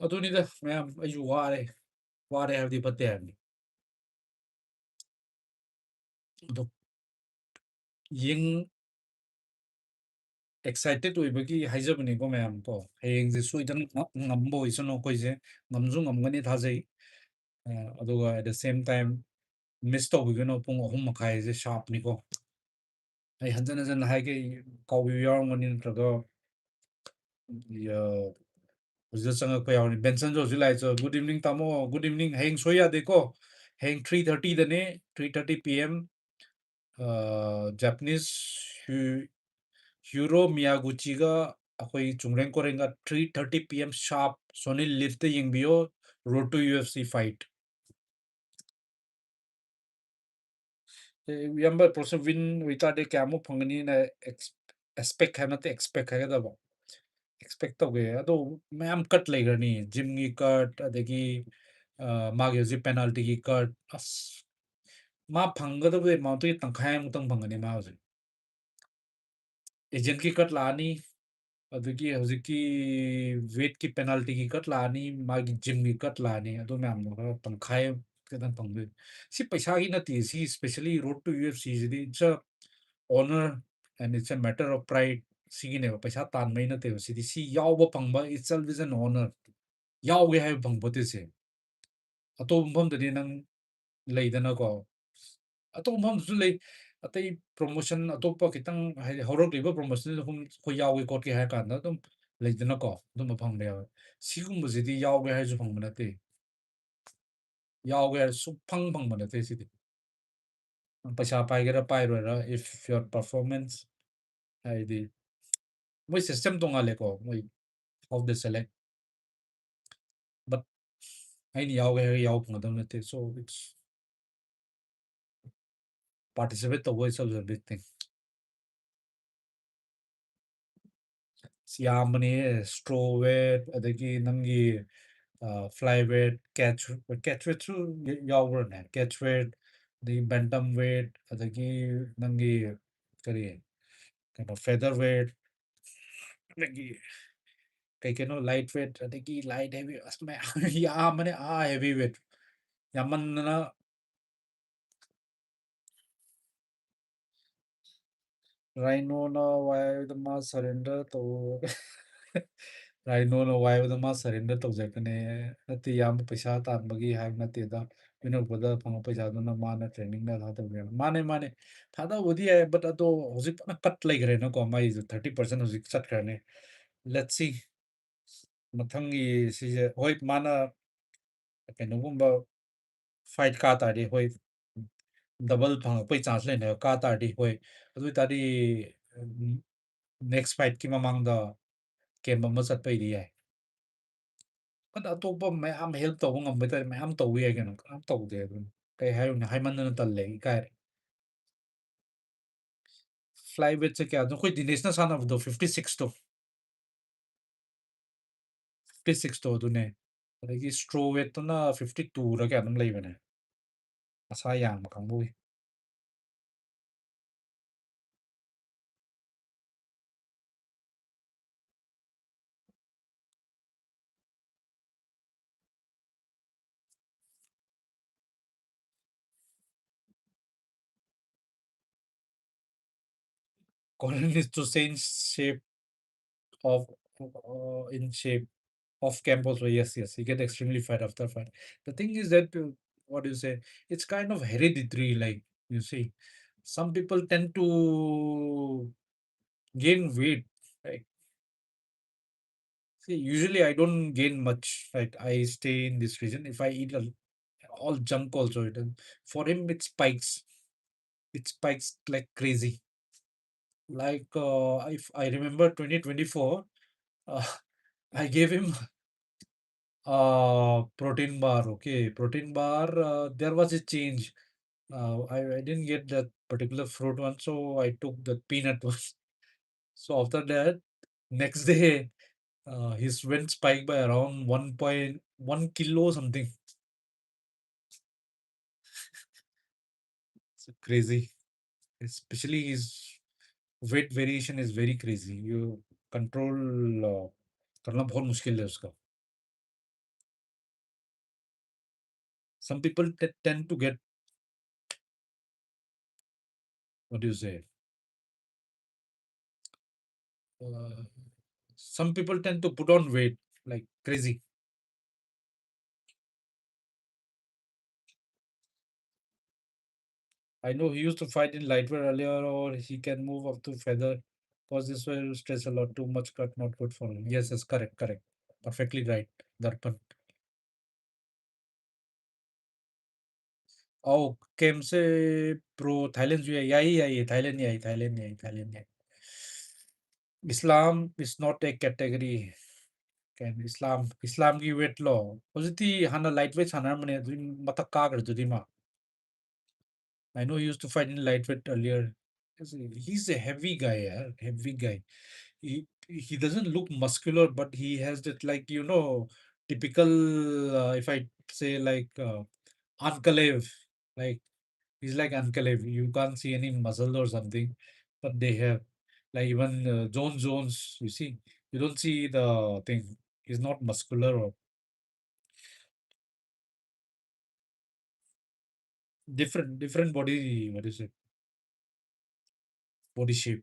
ꯑꯗꯨꯅꯤꯗ ꯃꯌꯥꯝ ꯑꯩꯁꯨ ꯋꯥꯔꯦ ꯋꯥꯔꯦ ꯍꯥꯏꯕꯗꯤ ꯐꯠꯇꯦ ꯍꯥꯏꯕꯅꯤ ꯑꯗꯣ ꯌꯦꯡ ꯑꯦꯛꯁꯥꯏꯇꯦꯠ ꯑꯣꯏꯕꯒꯤ ꯍꯥꯏꯖꯕꯅꯤꯀꯣ ꯃꯌꯥꯝ ꯀꯣ ꯍꯌꯦꯡꯁꯦ ꯁꯣꯏꯗꯅ ꯉꯝꯕ ꯑꯣꯏꯁꯅꯨ ꯑꯩꯈꯣꯏꯁꯦ ꯉꯝꯁꯨ ꯉꯝꯒꯅꯤ ꯊꯥꯖꯩ ꯑꯗꯨꯒ ꯑꯦꯠ ꯗ ꯁꯦꯝ ꯇꯥꯏꯝ ꯃꯤꯁ ꯇꯧꯕꯤꯒꯅꯨ ꯄꯨꯡ 3:30ꯁꯦ ꯁꯥꯔꯞꯅꯤꯀꯣ ꯑꯩ ꯍꯟꯖꯟ ꯍꯟꯖꯟꯅ ꯍꯥꯏꯒꯦ ꯀꯥꯎꯕꯤꯕ ꯌꯥꯎꯔꯝꯒꯅꯤ ꯅꯠꯇ꯭ꯔꯒ ꯍꯧꯖꯤꯛꯇ ꯆꯪꯉꯛꯄ ꯌꯥꯎꯔꯅꯤ ꯕꯦꯟꯁꯟꯁꯨ ꯍꯧꯖꯤꯛ ꯂꯥꯛꯏꯁꯨ ꯒꯨꯗ ꯏꯚꯅꯤꯡ ꯇꯥꯃꯣ ꯒꯨꯗ ꯏꯚꯅꯤꯡ ꯍꯌꯦꯡ ꯁꯣꯏ ꯌꯥꯗꯦꯀꯣ ꯍꯌꯦꯡ 3:30ꯗꯅꯦ 3:30 PM ꯖꯄꯅꯤꯁ ꯍ꯭ꯌꯨꯔꯣ ꯃꯤꯌꯥꯒꯨꯆꯤꯒ ꯑꯩꯈꯣꯏ ꯆꯨꯡꯔꯦꯡ ꯀꯣꯔꯦꯡꯒ 3:30 PM ꯁꯥꯔꯞ ꯁꯣꯅꯤ ꯂꯤꯐꯇ ꯌꯦꯡꯕꯤꯌꯣ ꯔꯣꯗ ꯇꯨ UFC ꯐꯥꯏꯠ ꯏꯌꯥꯝꯕ ꯄ꯭ꯔꯣꯁꯦꯁ ꯋꯤꯟ ꯑꯣꯏꯇꯥꯔꯗꯤ ꯀꯌꯥꯃꯨꯛ ꯐꯪꯒꯅꯤꯅ ꯑꯦꯛꯁꯄꯦꯛ ꯍꯥꯏꯕ ꯅꯠꯇꯦ ꯑꯦꯛꯁꯄꯦꯛ ꯍꯥꯏꯒꯗꯕ ꯑꯦꯛꯁꯄꯦꯛ ꯇꯧꯒꯦ ꯑꯗꯣ ꯃꯌꯥꯝ ꯀꯠ ꯂꯩꯈ꯭ꯔꯅꯤ ꯖꯤꯝꯒꯤ ꯀꯠ ꯑꯗꯒꯤ ꯃꯥꯒꯤ ꯍꯧꯖꯤꯛ ꯄꯦꯅꯥꯜꯇꯤꯒꯤ ꯀꯠ ꯑꯁ ꯃꯥ ꯐꯪꯒꯗꯕ ꯑꯦꯃꯥꯎꯟꯇꯨꯒꯤ ꯇꯪꯈꯥꯏꯃꯨꯛꯇꯪ ꯐꯪꯒꯅꯤ ꯃꯥ ꯍꯧꯖꯤꯛ ꯑꯦꯖꯦꯟꯠꯀꯤ ꯀꯠ ꯂꯥꯛꯑꯅꯤ ꯑꯗꯒꯤ ꯍꯧꯖꯤꯛꯀꯤ ꯋꯦꯠꯀꯤ ꯄꯦꯅꯥꯜꯇꯤꯒꯤ ꯀꯠ ꯂꯥꯛꯑꯅꯤ ꯃꯥꯒꯤ ꯖꯤꯝꯒꯤ ꯀꯠ ꯂꯥꯛꯑꯅꯤ ꯑꯗꯨ ꯃꯌꯥꯝꯗꯣ ꯈꯔ ꯇꯪꯈꯥꯏ ꯈꯤꯇꯪ ꯐꯪꯗꯣꯏꯅꯤ ꯁꯤ ꯄꯩꯁꯥꯒꯤ ꯅꯠꯇꯦ ꯁꯤ ꯏꯁꯄꯦꯁꯦꯜꯂꯤ ꯔꯣꯗ ꯇꯨ UFCꯁꯤꯗꯤ ꯏꯠꯁ ꯑ ꯑꯣꯅꯔ ꯑꯦꯟ ꯏꯠꯁ ꯑ ꯃꯦꯇꯔ ꯑꯣꯐ ꯄ꯭ꯔꯥꯏꯗ ꯁꯤꯒꯤꯅꯦꯕ ꯄꯩꯁꯥ ꯇꯥꯟꯕꯩ ꯅꯠꯇꯦꯕ ꯁꯤꯗꯤ ꯁꯤ ꯌꯥꯎꯕ ꯐꯪꯕ ꯏꯠꯁꯦꯜꯐ ꯏꯁ ꯑꯦꯟ ꯑꯣꯅꯔ ꯌꯥꯎꯒꯦ ꯍꯥꯏꯕ ꯐꯪꯕꯗꯨꯁꯦ ꯑꯇꯣꯞꯄ ꯃꯐꯝꯗꯗꯤ ꯅꯪ ꯂꯩꯗꯅꯀꯣ ꯑꯇꯣꯞꯄ ꯃꯐꯝꯗꯁꯨ ꯂꯩ ꯑꯇꯩ ꯄ꯭ꯔꯣꯃꯣꯁꯟ ꯑꯇꯣꯞꯄ ꯈꯤꯇꯪ ꯍꯥꯏꯗꯤ ꯍꯧꯔꯛꯂꯤꯕ ꯄ꯭ꯔꯣꯃꯣꯁꯟꯗ ꯑꯗꯨꯝ ꯑꯩꯈꯣꯏ ꯌꯥꯎꯒꯦ ꯈꯣꯠꯀꯦ ꯍꯥꯏꯔ ꯀꯥꯟꯗ ꯑꯗꯨꯝ ꯂꯩꯗꯅꯀꯣ ꯑꯗꯨꯝꯕ ꯐꯪꯕ ꯌꯥꯎꯋꯦ ꯁꯤꯒꯨꯝꯕꯁꯤꯗꯤ ꯌꯥꯎꯒꯦ ꯍꯥꯏꯔꯁꯨ ꯐꯪꯕ ꯅꯠꯇꯦ ꯌꯥꯎꯒꯦ ꯍꯥꯏꯔ ꯐꯪꯕ ꯅꯠꯇꯦ ꯁꯤꯗꯤ ꯄꯩꯁꯥ ꯄꯥꯏꯒꯦꯔꯥ ꯄꯥꯏꯔꯣꯏꯔꯥ ꯏꯐ ꯌꯣꯔ ꯄꯔꯐꯣꯔꯃꯦꯟꯁ ꯍꯥꯏꯗꯤ ꯃꯣꯏ ꯁꯤꯁꯇꯦꯝ ꯇꯣꯡꯉꯥꯜꯂꯦꯀꯣ ꯃꯣꯏ ꯍꯥꯎ ꯗ ꯁꯦꯂꯦꯛ ꯕꯠ ꯑꯩꯅ ꯌꯥꯎꯒꯦ ꯍꯥꯏꯔꯒ ꯌꯥꯎꯕ ꯐꯪꯒꯗꯕ ꯅꯠꯇꯦ ꯁꯣ ꯏꯠꯁ ꯄꯥꯔꯇꯤꯁꯤꯄꯦꯠ ꯇꯧꯕ ꯏꯠꯁ ꯑ ꯕꯤగ్ ꯊꯤꯡ ꯌꯥꯝꯕꯅꯦ ꯁꯇ꯭ꯔꯣ ꯋꯦꯠ ꯑꯗꯒꯤ ꯅꯪꯒꯤ ꯐ꯭ꯂꯥꯏ ꯋꯦꯠ ꯀꯦꯠꯆ ꯋꯦꯠꯁꯨ ꯌꯥꯎꯕ꯭ꯔꯅꯦ ꯀꯦꯠꯆ ꯋꯦꯠ ꯑꯗꯒꯤ ꯕꯦꯟꯇꯝ ꯋꯦꯠ ꯑꯗꯒꯤ ꯅꯪꯒꯤ ꯀꯔꯤ ꯀꯩꯅꯣ ꯐꯦꯗꯔ ꯋꯦꯠ ꯑꯗꯒꯤ ꯀꯩ ꯀꯩꯅꯣ ꯂꯥꯏꯠ ꯋꯦꯠ ꯑꯗꯒꯤ ꯂꯥꯏꯠ ꯍꯦꯚꯤ ꯑꯁ ꯃꯌꯥꯝ ꯌꯥꯝꯕꯅꯦ ꯍꯦꯚꯤ ꯋꯦꯠ ꯌꯥꯝꯃꯟꯗꯅ ꯔꯥꯏꯅꯣꯅ ꯋꯥꯏꯕꯗ ꯃꯥ ꯁꯔꯦꯟꯗꯔ ꯇꯧ ꯔꯥꯏꯅꯣꯅ ꯋꯥꯏꯕꯗ ꯃꯥ ꯁꯔꯦꯟꯗꯔ ꯇꯧꯖꯔꯛꯀꯅꯤ ꯅꯠꯇꯦ ꯌꯥꯝꯕ ꯄꯩꯁꯥ ꯇꯥꯟꯕꯒꯤ ꯍꯥꯏꯕ ꯅꯠꯇꯦꯗ ꯄꯤꯔꯛꯄꯗ ꯐꯪꯕ ꯄꯩꯁꯥꯗꯨꯅ ꯃꯥꯅ ꯇ꯭ꯔꯦꯅꯤꯡꯗ ꯊꯥꯗꯕꯅꯦ ꯃꯥꯅꯦ ꯊꯥꯗꯕꯨꯗꯤ ꯌꯥꯏ ꯕꯠ ꯑꯗꯣ ꯍꯧꯖꯤꯛ ꯐꯖꯅ ꯀꯠ ꯂꯩꯈ꯭ꯔꯦꯅꯀꯣ ꯃꯥꯏꯁꯨ 30% ꯍꯧꯖꯤꯛ ꯆꯠꯈ꯭ꯔꯅꯤ ꯂꯦꯠꯁ ꯁꯤ ꯃꯊꯪꯒꯤ ꯁꯤꯁꯦ ꯍꯣꯏ ꯃꯥꯅ ꯀꯩꯅꯣꯒꯨꯝꯕ ꯐꯥꯏꯠ ꯀꯥ ꯇꯥꯔꯗꯤ ꯍꯣꯏ ꯗꯕꯜ ꯐꯪꯉꯛꯄꯩ ꯆꯥꯟꯁ ꯂꯩꯅꯦꯕ ꯀꯥ ꯇꯥꯔꯗꯤ ꯍꯣꯏ ꯑꯗꯨ ꯑꯣꯏ ꯇꯥꯔꯗꯤ ꯅꯦꯛꯁ ꯐꯥꯏꯠꯀꯤ ꯃꯃꯥꯡꯗ ꯀꯦꯝ ꯑꯃ ꯆꯠꯄꯩꯗꯤ ꯌꯥꯏ ꯑꯗ ꯑꯇꯣꯞꯄ ꯃꯌꯥꯝ ꯍꯦꯜꯞ ꯇꯧꯕ ꯉꯝꯕ ꯇꯥꯔꯦ ꯃꯌꯥꯝ ꯇꯧꯕ ꯌꯥꯏ ꯀꯩꯅꯣ ꯀꯅꯥꯝ ꯇꯧꯗꯦ ꯑꯗꯨꯅ ꯀꯩ ꯍꯥꯏꯔꯨꯅꯦ ꯍꯥꯏꯃꯟꯗꯅ ꯇꯜꯂꯦ ꯏꯀꯥꯏꯔꯦ ꯐ꯭ꯂꯥꯏ ꯋꯦꯠꯁꯦ ꯀꯌꯥꯗꯣ ꯑꯩꯈꯣꯏ ꯗꯤꯅꯦꯁꯅ ꯁꯥꯟꯅꯕꯗꯣ 56ꯇꯣ 56ꯇꯣ ꯑꯗꯨꯅꯦ ꯑꯗꯒꯤ ꯏꯁꯇ꯭ꯔꯣ ꯋꯦꯠꯇꯨꯅ 52ꯔ ꯀꯌꯥꯅꯣꯝ ꯂꯩꯕꯅꯦ ꯃꯁꯥ ꯌꯥꯡꯕ ꯀꯥꯡꯕꯨꯒꯤ Colin is to stay in shape of in shape off camp also. Yes, he get extremely fat after fight. The thing is that what do you say? It's kind of hereditary. Like you see, some people tend to gain weight. Like see, usually I don't gain much. Right, I stay in this region. If I eat all junk also, for him it spikes. It spikes like crazy. Like if I remember 2024, uh, I gave him protein bar. Okay, protein bar. There was a change. I didn't get that particular fruit one, so I took the peanut one. So after that, next day, his went spiked by around 1.1 kilo something. It's crazy. Especially his weight variation is very crazy. You control करना बहुत मुश्किल है उसका. Some people tend to get, what do you say? Uh, some people tend to put on weight like crazy. I know he used to fight in lightweight earlier, or he can move up to feather. Because this will stress a lot. Too much cut, not good for him. Yes, correct. Perfectly right, Darpan. Oh, came say pro Thailand. Yeah, Thailand. Islam is not a category. Can Islam ki weight law. Positive hana lightweight hana mane matak kagar ma. I know he used to fight in lightweight earlier. He's a heavy guy, yeah, heavy guy. He doesn't look muscular, but he has that, like, typical, if I say, like, Ankalev, like, he's like Ankalev. You can't see any muscle or something, but they have, like, even Jones. You see, you don't see the thing. He's not muscular or different body. What is it? Body shape.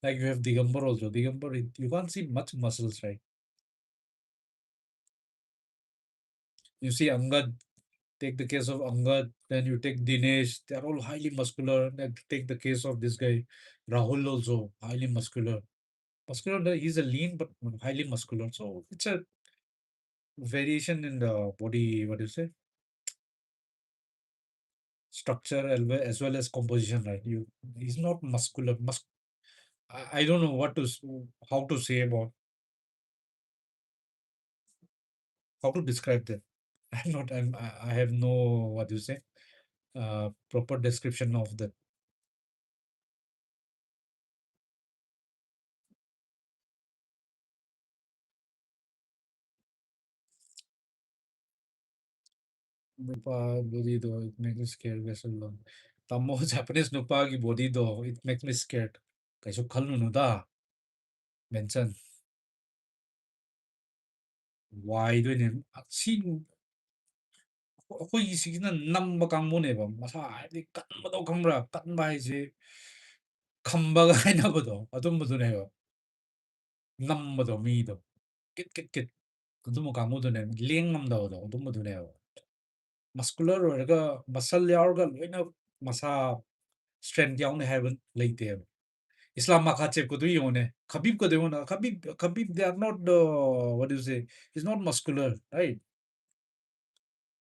Like you have Digambar also. Digambar, you can't see much muscles, right? You see Angad, take the case of Angad, then you take Dinesh, they're all highly muscular. Then take the case of this guy, Rahul also, highly muscular. Muscular, he's a lean but highly muscular. So it's a variation in the body, what do you say, structure as well as composition, right? He's not muscular. I don't know how to say about, how to describe that. I have no, what do you say, proper description of that. Nupa body though, it makes me scared vessel long. Tamo Japanese nupa ki body though, it makes me scared. Kaiso kalunu da, mention. Why do you see? ꯑꯩꯈꯣꯏꯒꯤꯁꯤꯒꯤꯅ ꯅꯝꯕ ꯀꯥꯡꯕꯨꯅꯦꯕ ꯃꯁꯥ ꯍꯥꯏꯕꯗꯤ ꯀꯟꯕꯗꯣ ꯈꯪꯕ꯭ꯔꯥ ꯀꯟꯕ ꯍꯥꯏꯁꯦ ꯈꯝꯕꯒ ꯍꯥꯏꯅꯕꯗꯣ ꯑꯗꯨꯝꯕꯗꯨꯅꯦꯕ ꯅꯝꯕꯗꯣ ꯃꯤꯗꯣ ꯀꯤꯠ ꯀꯤꯠ ꯀꯤꯠ ꯑꯗꯨꯝꯕ ꯀꯥꯡꯕꯨꯗꯨꯅꯦ ꯂꯦꯡꯉꯝꯗꯕꯗꯣ ꯑꯗꯨꯝꯕꯗꯨꯅꯦꯕ ꯃꯁꯀꯨꯂꯔ ꯑꯣꯏꯔꯒ ꯃꯁꯜ ꯌꯥꯎꯔꯒ ꯂꯣꯏꯅ ꯃꯁꯥ ꯁ꯭ꯇꯔꯦꯡ ꯌꯥꯎꯅꯤ ꯍꯥꯏꯕ ꯂꯩꯇꯦꯕ ꯏꯁꯂꯥꯝ ꯃꯈꯥꯆꯦꯞꯀꯗꯨ ꯌꯦꯡꯉꯨꯅꯦ ꯈꯕꯤꯕꯀꯗꯣ ꯌꯦꯡꯉꯨꯅ ꯈꯕꯤब they are not what do you say, he's not muscular, right?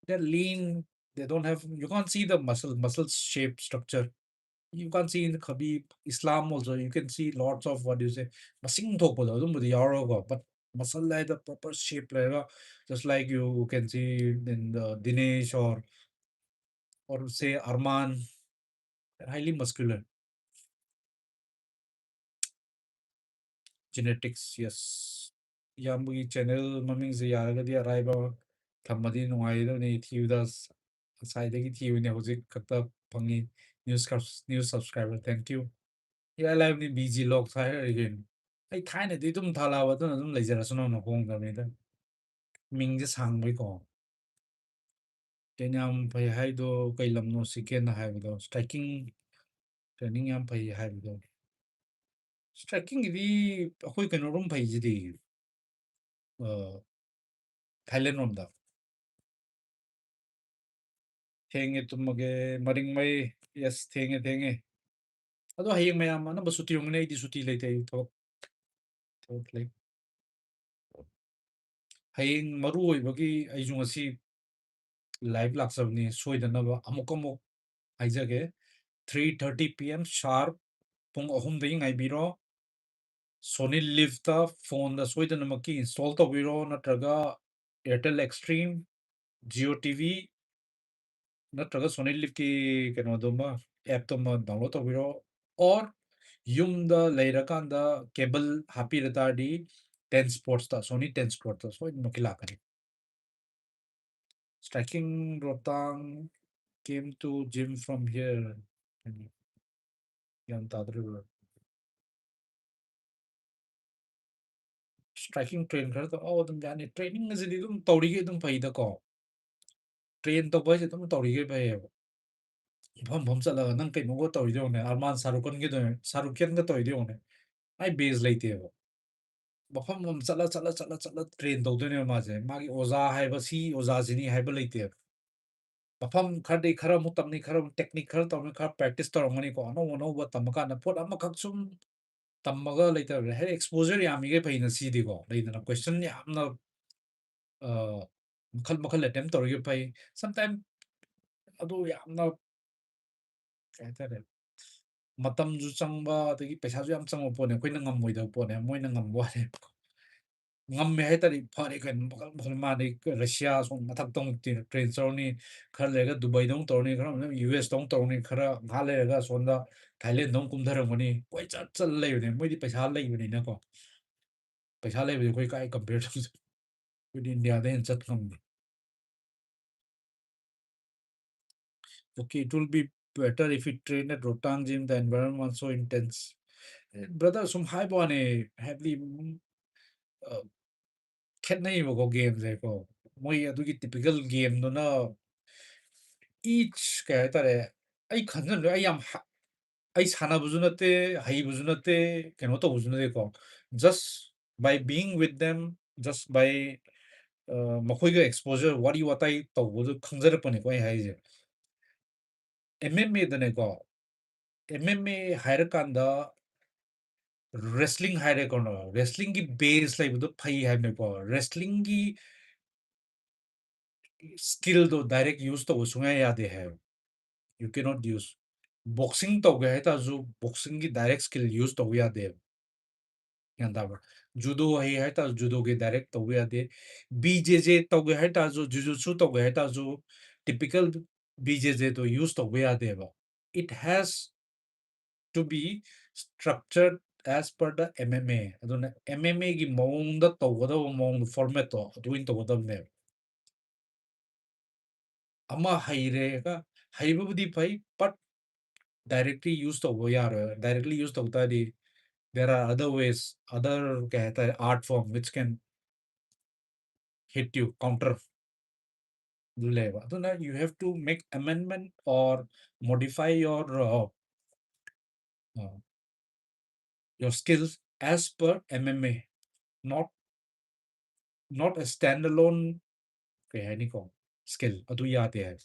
They're lean. They don't have. You can't see the muscle shape structure. You can't see in the Khabib Islam also. You can see lots of, what do you say, masing thokpado adumudi yarago, but muscle like the proper shape like just like you can see in the Dinesh or say Arman, they're highly muscular. Genetics, yes. Yambugi channel maming se yaragadi araiba thamadi nungai thiuda side ki thiune hoji kakta pangi news subscriber. Thank you. Yeah, live ni bGlogs hire again. I kind of did thalawa don't laser as no home the ming just hang we go. Kenyam pay haido kailam no siken have the striking training yam pay have the striking the quick and room pay the Thailand on the hang it to mage maring may, yes, thing a thing. Although I may am number suti yung na di suti later you talk like haying maru bagi ay yung asi live laksabni soidanaba amuk haijage 3:30 p.m. sharp pung ahumdai ngaibiro Sony Live ta phone da soidanamaki install tawbiro natraga Airtel Extreme Jio TV natraga Sony Live ki kanodoma app toma download tawbiro or yumda leirakanda cable happy retadi 10 sports ta Sony 10 sports ta soidanamaki lakani striking rotang came to gym from here and yan tadru striking train khar to oh dum yani training is dum tawri ge dum pai da ko train to boy dum tawri ge pai phom phom chala nang kai mo go tawri de ne arman sarukhan ge do sarukhan ga tawri de ne ai base laite ba mafam mom chala train to de ne ma je magi oza hai ba si oza jini hai ba laite mafam khar khara mu tamni khara technique khar tamni khar practice tormani ko no ba tamaka na pot ama khak sum tammaga later he exposure yamige paina sidi ko later question yamna makal attempt torge pai sometime adu yamna kaitare ꯃꯇꯝꯁꯨ ꯆꯪꯕ ꯑꯗꯒꯤ ꯄꯩꯁꯥꯁꯨ ꯌꯥꯝ ꯆꯪꯕ ꯄꯣꯠꯅꯦ ꯑꯩꯈꯣꯏꯅ ꯉꯝꯃꯣꯏꯗꯕ ꯄꯣꯠꯅꯦ ꯃꯣꯏꯅ ꯉꯝꯕ ꯋꯥꯅꯦꯕꯀꯣ ꯉꯝꯃꯦ ꯍꯥꯏꯇꯥꯔꯗꯤ ꯐꯔꯦ ꯀꯩꯅꯣ ꯃꯈꯜ ꯃꯈꯜ ꯃꯥꯗꯤ ꯔꯁꯤꯌꯥ ꯁꯣꯝ ꯃꯊꯛꯇ ꯑꯃꯨꯛ ꯇ꯭ꯔꯦꯟ ꯇꯧꯔꯅꯤ ꯈꯔ ꯂꯩꯔꯒ ꯗꯨꯕꯥꯏꯗ ꯑꯃꯨꯛ ꯇꯧꯔꯅꯤ ꯈꯔ ꯑꯃꯅ ꯌꯨ ꯑꯦꯁꯇ ꯑꯃꯨꯛ ꯇꯧꯔꯅꯤ ꯈꯔ ꯉꯍꯥꯛ ꯂꯩꯔꯒ ꯁꯣꯝꯗ ꯊꯥꯏꯂꯦꯟꯗ ꯑꯃꯨꯛ ꯀꯨꯝꯊꯔꯝꯒꯅꯤ ꯀꯣꯏ ꯆꯠ ꯆꯠ ꯂꯩꯕꯅꯦ ꯃꯣꯏꯗꯤ ꯄꯩꯁꯥ ꯂꯩꯕꯅꯤꯅꯀꯣ ꯄꯩꯁꯥ ꯂꯩꯕꯗꯤ ꯑꯩꯈꯣꯏ ꯀꯥꯏ ꯀꯝꯄꯤꯌꯔ ꯇꯧ ꯑꯩꯈꯣꯏꯗꯤ ꯏꯟꯗꯤꯌꯥꯗ ꯍꯦꯟꯅ ꯆꯠ ꯉꯝꯗꯦ okay it will be better if we train at Rotang gym the environment was so intense brother sum high bone heavily ꯈꯦꯠꯅꯩꯕꯀꯣ ꯒꯦꯝꯁꯦꯀꯣ ꯃꯣꯏ ꯑꯗꯨꯒꯤ ꯇꯤꯄꯤꯀꯦꯜ ꯒꯦꯝꯗꯨꯅ ꯏꯆ ꯀꯩ ꯍꯥꯏꯇꯥꯔꯦ ꯑꯩ ꯈꯟꯖꯟꯕ ꯑꯩ ꯌꯥꯝ ꯑꯩ ꯁꯥꯟꯅꯕꯁꯨ ꯅꯠꯇꯦ ꯍꯩꯕꯁꯨ ꯅꯠꯇꯦ ꯀꯩꯅꯣ ꯇꯧꯕꯁꯨ ꯅꯠꯇꯦꯀꯣ just by being with them just by ꯃꯈꯣꯏꯒ ꯑꯦꯛꯁꯄꯣꯖꯔ ꯋꯥꯔꯤ ꯋꯥꯇꯥꯏ ꯇꯧꯕꯗꯨ ꯈꯪꯖꯔꯛꯄꯅꯤꯀꯣ ꯑꯩ ꯍꯥꯏꯁꯦ MMA ꯗꯅꯦꯀꯣ MMA ꯍꯥꯏꯔꯀꯥꯟꯗ ꯔꯦꯁꯂꯤꯡ ꯍꯥꯏꯔꯦꯀꯣꯅꯣ ꯔꯦꯁꯂꯤꯡꯒꯤ ꯕꯦꯁ ꯂꯩꯕꯗꯣ ꯐꯩ ꯍꯥꯏꯕꯅꯦꯀꯣ ꯔꯦꯁꯂꯤꯡꯒꯤ ꯁ꯭ꯀꯤꯜꯗꯣ ꯗꯥꯏꯔꯦꯛ ꯌꯨꯁ ꯇꯧꯕ ꯁꯨꯡꯌꯥ ꯌꯥꯗꯦ ꯍꯥꯏꯕ ꯌꯨ ꯀꯦꯅꯣꯠ ꯌꯨꯁ ꯕꯣꯛꯁꯤꯡ ꯇꯧꯒꯦ ꯍꯥꯏꯇꯥꯔꯁꯨ ꯕꯣꯛꯁꯤꯡꯒꯤ ꯗꯥꯏꯔꯦꯛ ꯁ꯭ꯀꯤꯜ ꯌꯨꯁ ꯇꯧꯕ ꯌꯥꯗꯦꯕ ꯒ꯭ꯌꯥꯟ ꯇꯥꯕ꯭ꯔꯥ ꯖꯨꯗꯣ ꯍꯩ ꯍꯥꯏꯇꯥꯔꯁꯨ ꯖꯨꯗꯣꯒꯤ ꯗꯥꯏꯔꯦꯛ ꯇꯧꯕ ꯌꯥꯗꯦ BJJ ꯇꯧꯒꯦ ꯍꯥꯏꯇꯥꯔꯁꯨ ꯖꯨꯖꯨꯠꯁꯨ ꯇꯧꯒꯦ ꯍꯥꯏꯇꯥꯔꯁꯨ ꯇꯤꯄꯤꯀꯦꯜ BJJꯗꯣ ꯌꯨꯁ ꯇꯧꯕ ꯌꯥꯗꯦꯕ it has to be structured as per the MMA ꯑꯗꯨꯅ MMA ꯒꯤ ꯃꯑꯣꯡꯗ ꯇꯧꯒꯗꯕ ꯃꯑꯣꯡꯗ ꯐꯣꯔꯃꯦꯠꯇꯣ ꯑꯗꯨ ꯑꯣꯏꯅ ꯇꯧꯒꯗꯕꯅꯦꯕ ꯑꯃ ꯍꯩꯔꯦꯒ ꯍꯩꯕꯕꯨꯗꯤ ꯐꯩ ꯕꯠ ꯗꯥꯏꯔꯦꯛꯠꯂꯤ ꯌꯨꯁ ꯇꯧꯕ ꯌꯥꯔꯣꯏ ꯗꯥꯏꯔꯦꯛꯠꯂꯤ ꯌꯨꯁ ꯇꯧ ꯇꯥꯔꯗꯤ there are other ways other kya heta hai art form which can hit you counter leva aduna you have to make amendment or modify uh, your skills as per MMA not not a standalone kay hai ni ko skill adu yate hai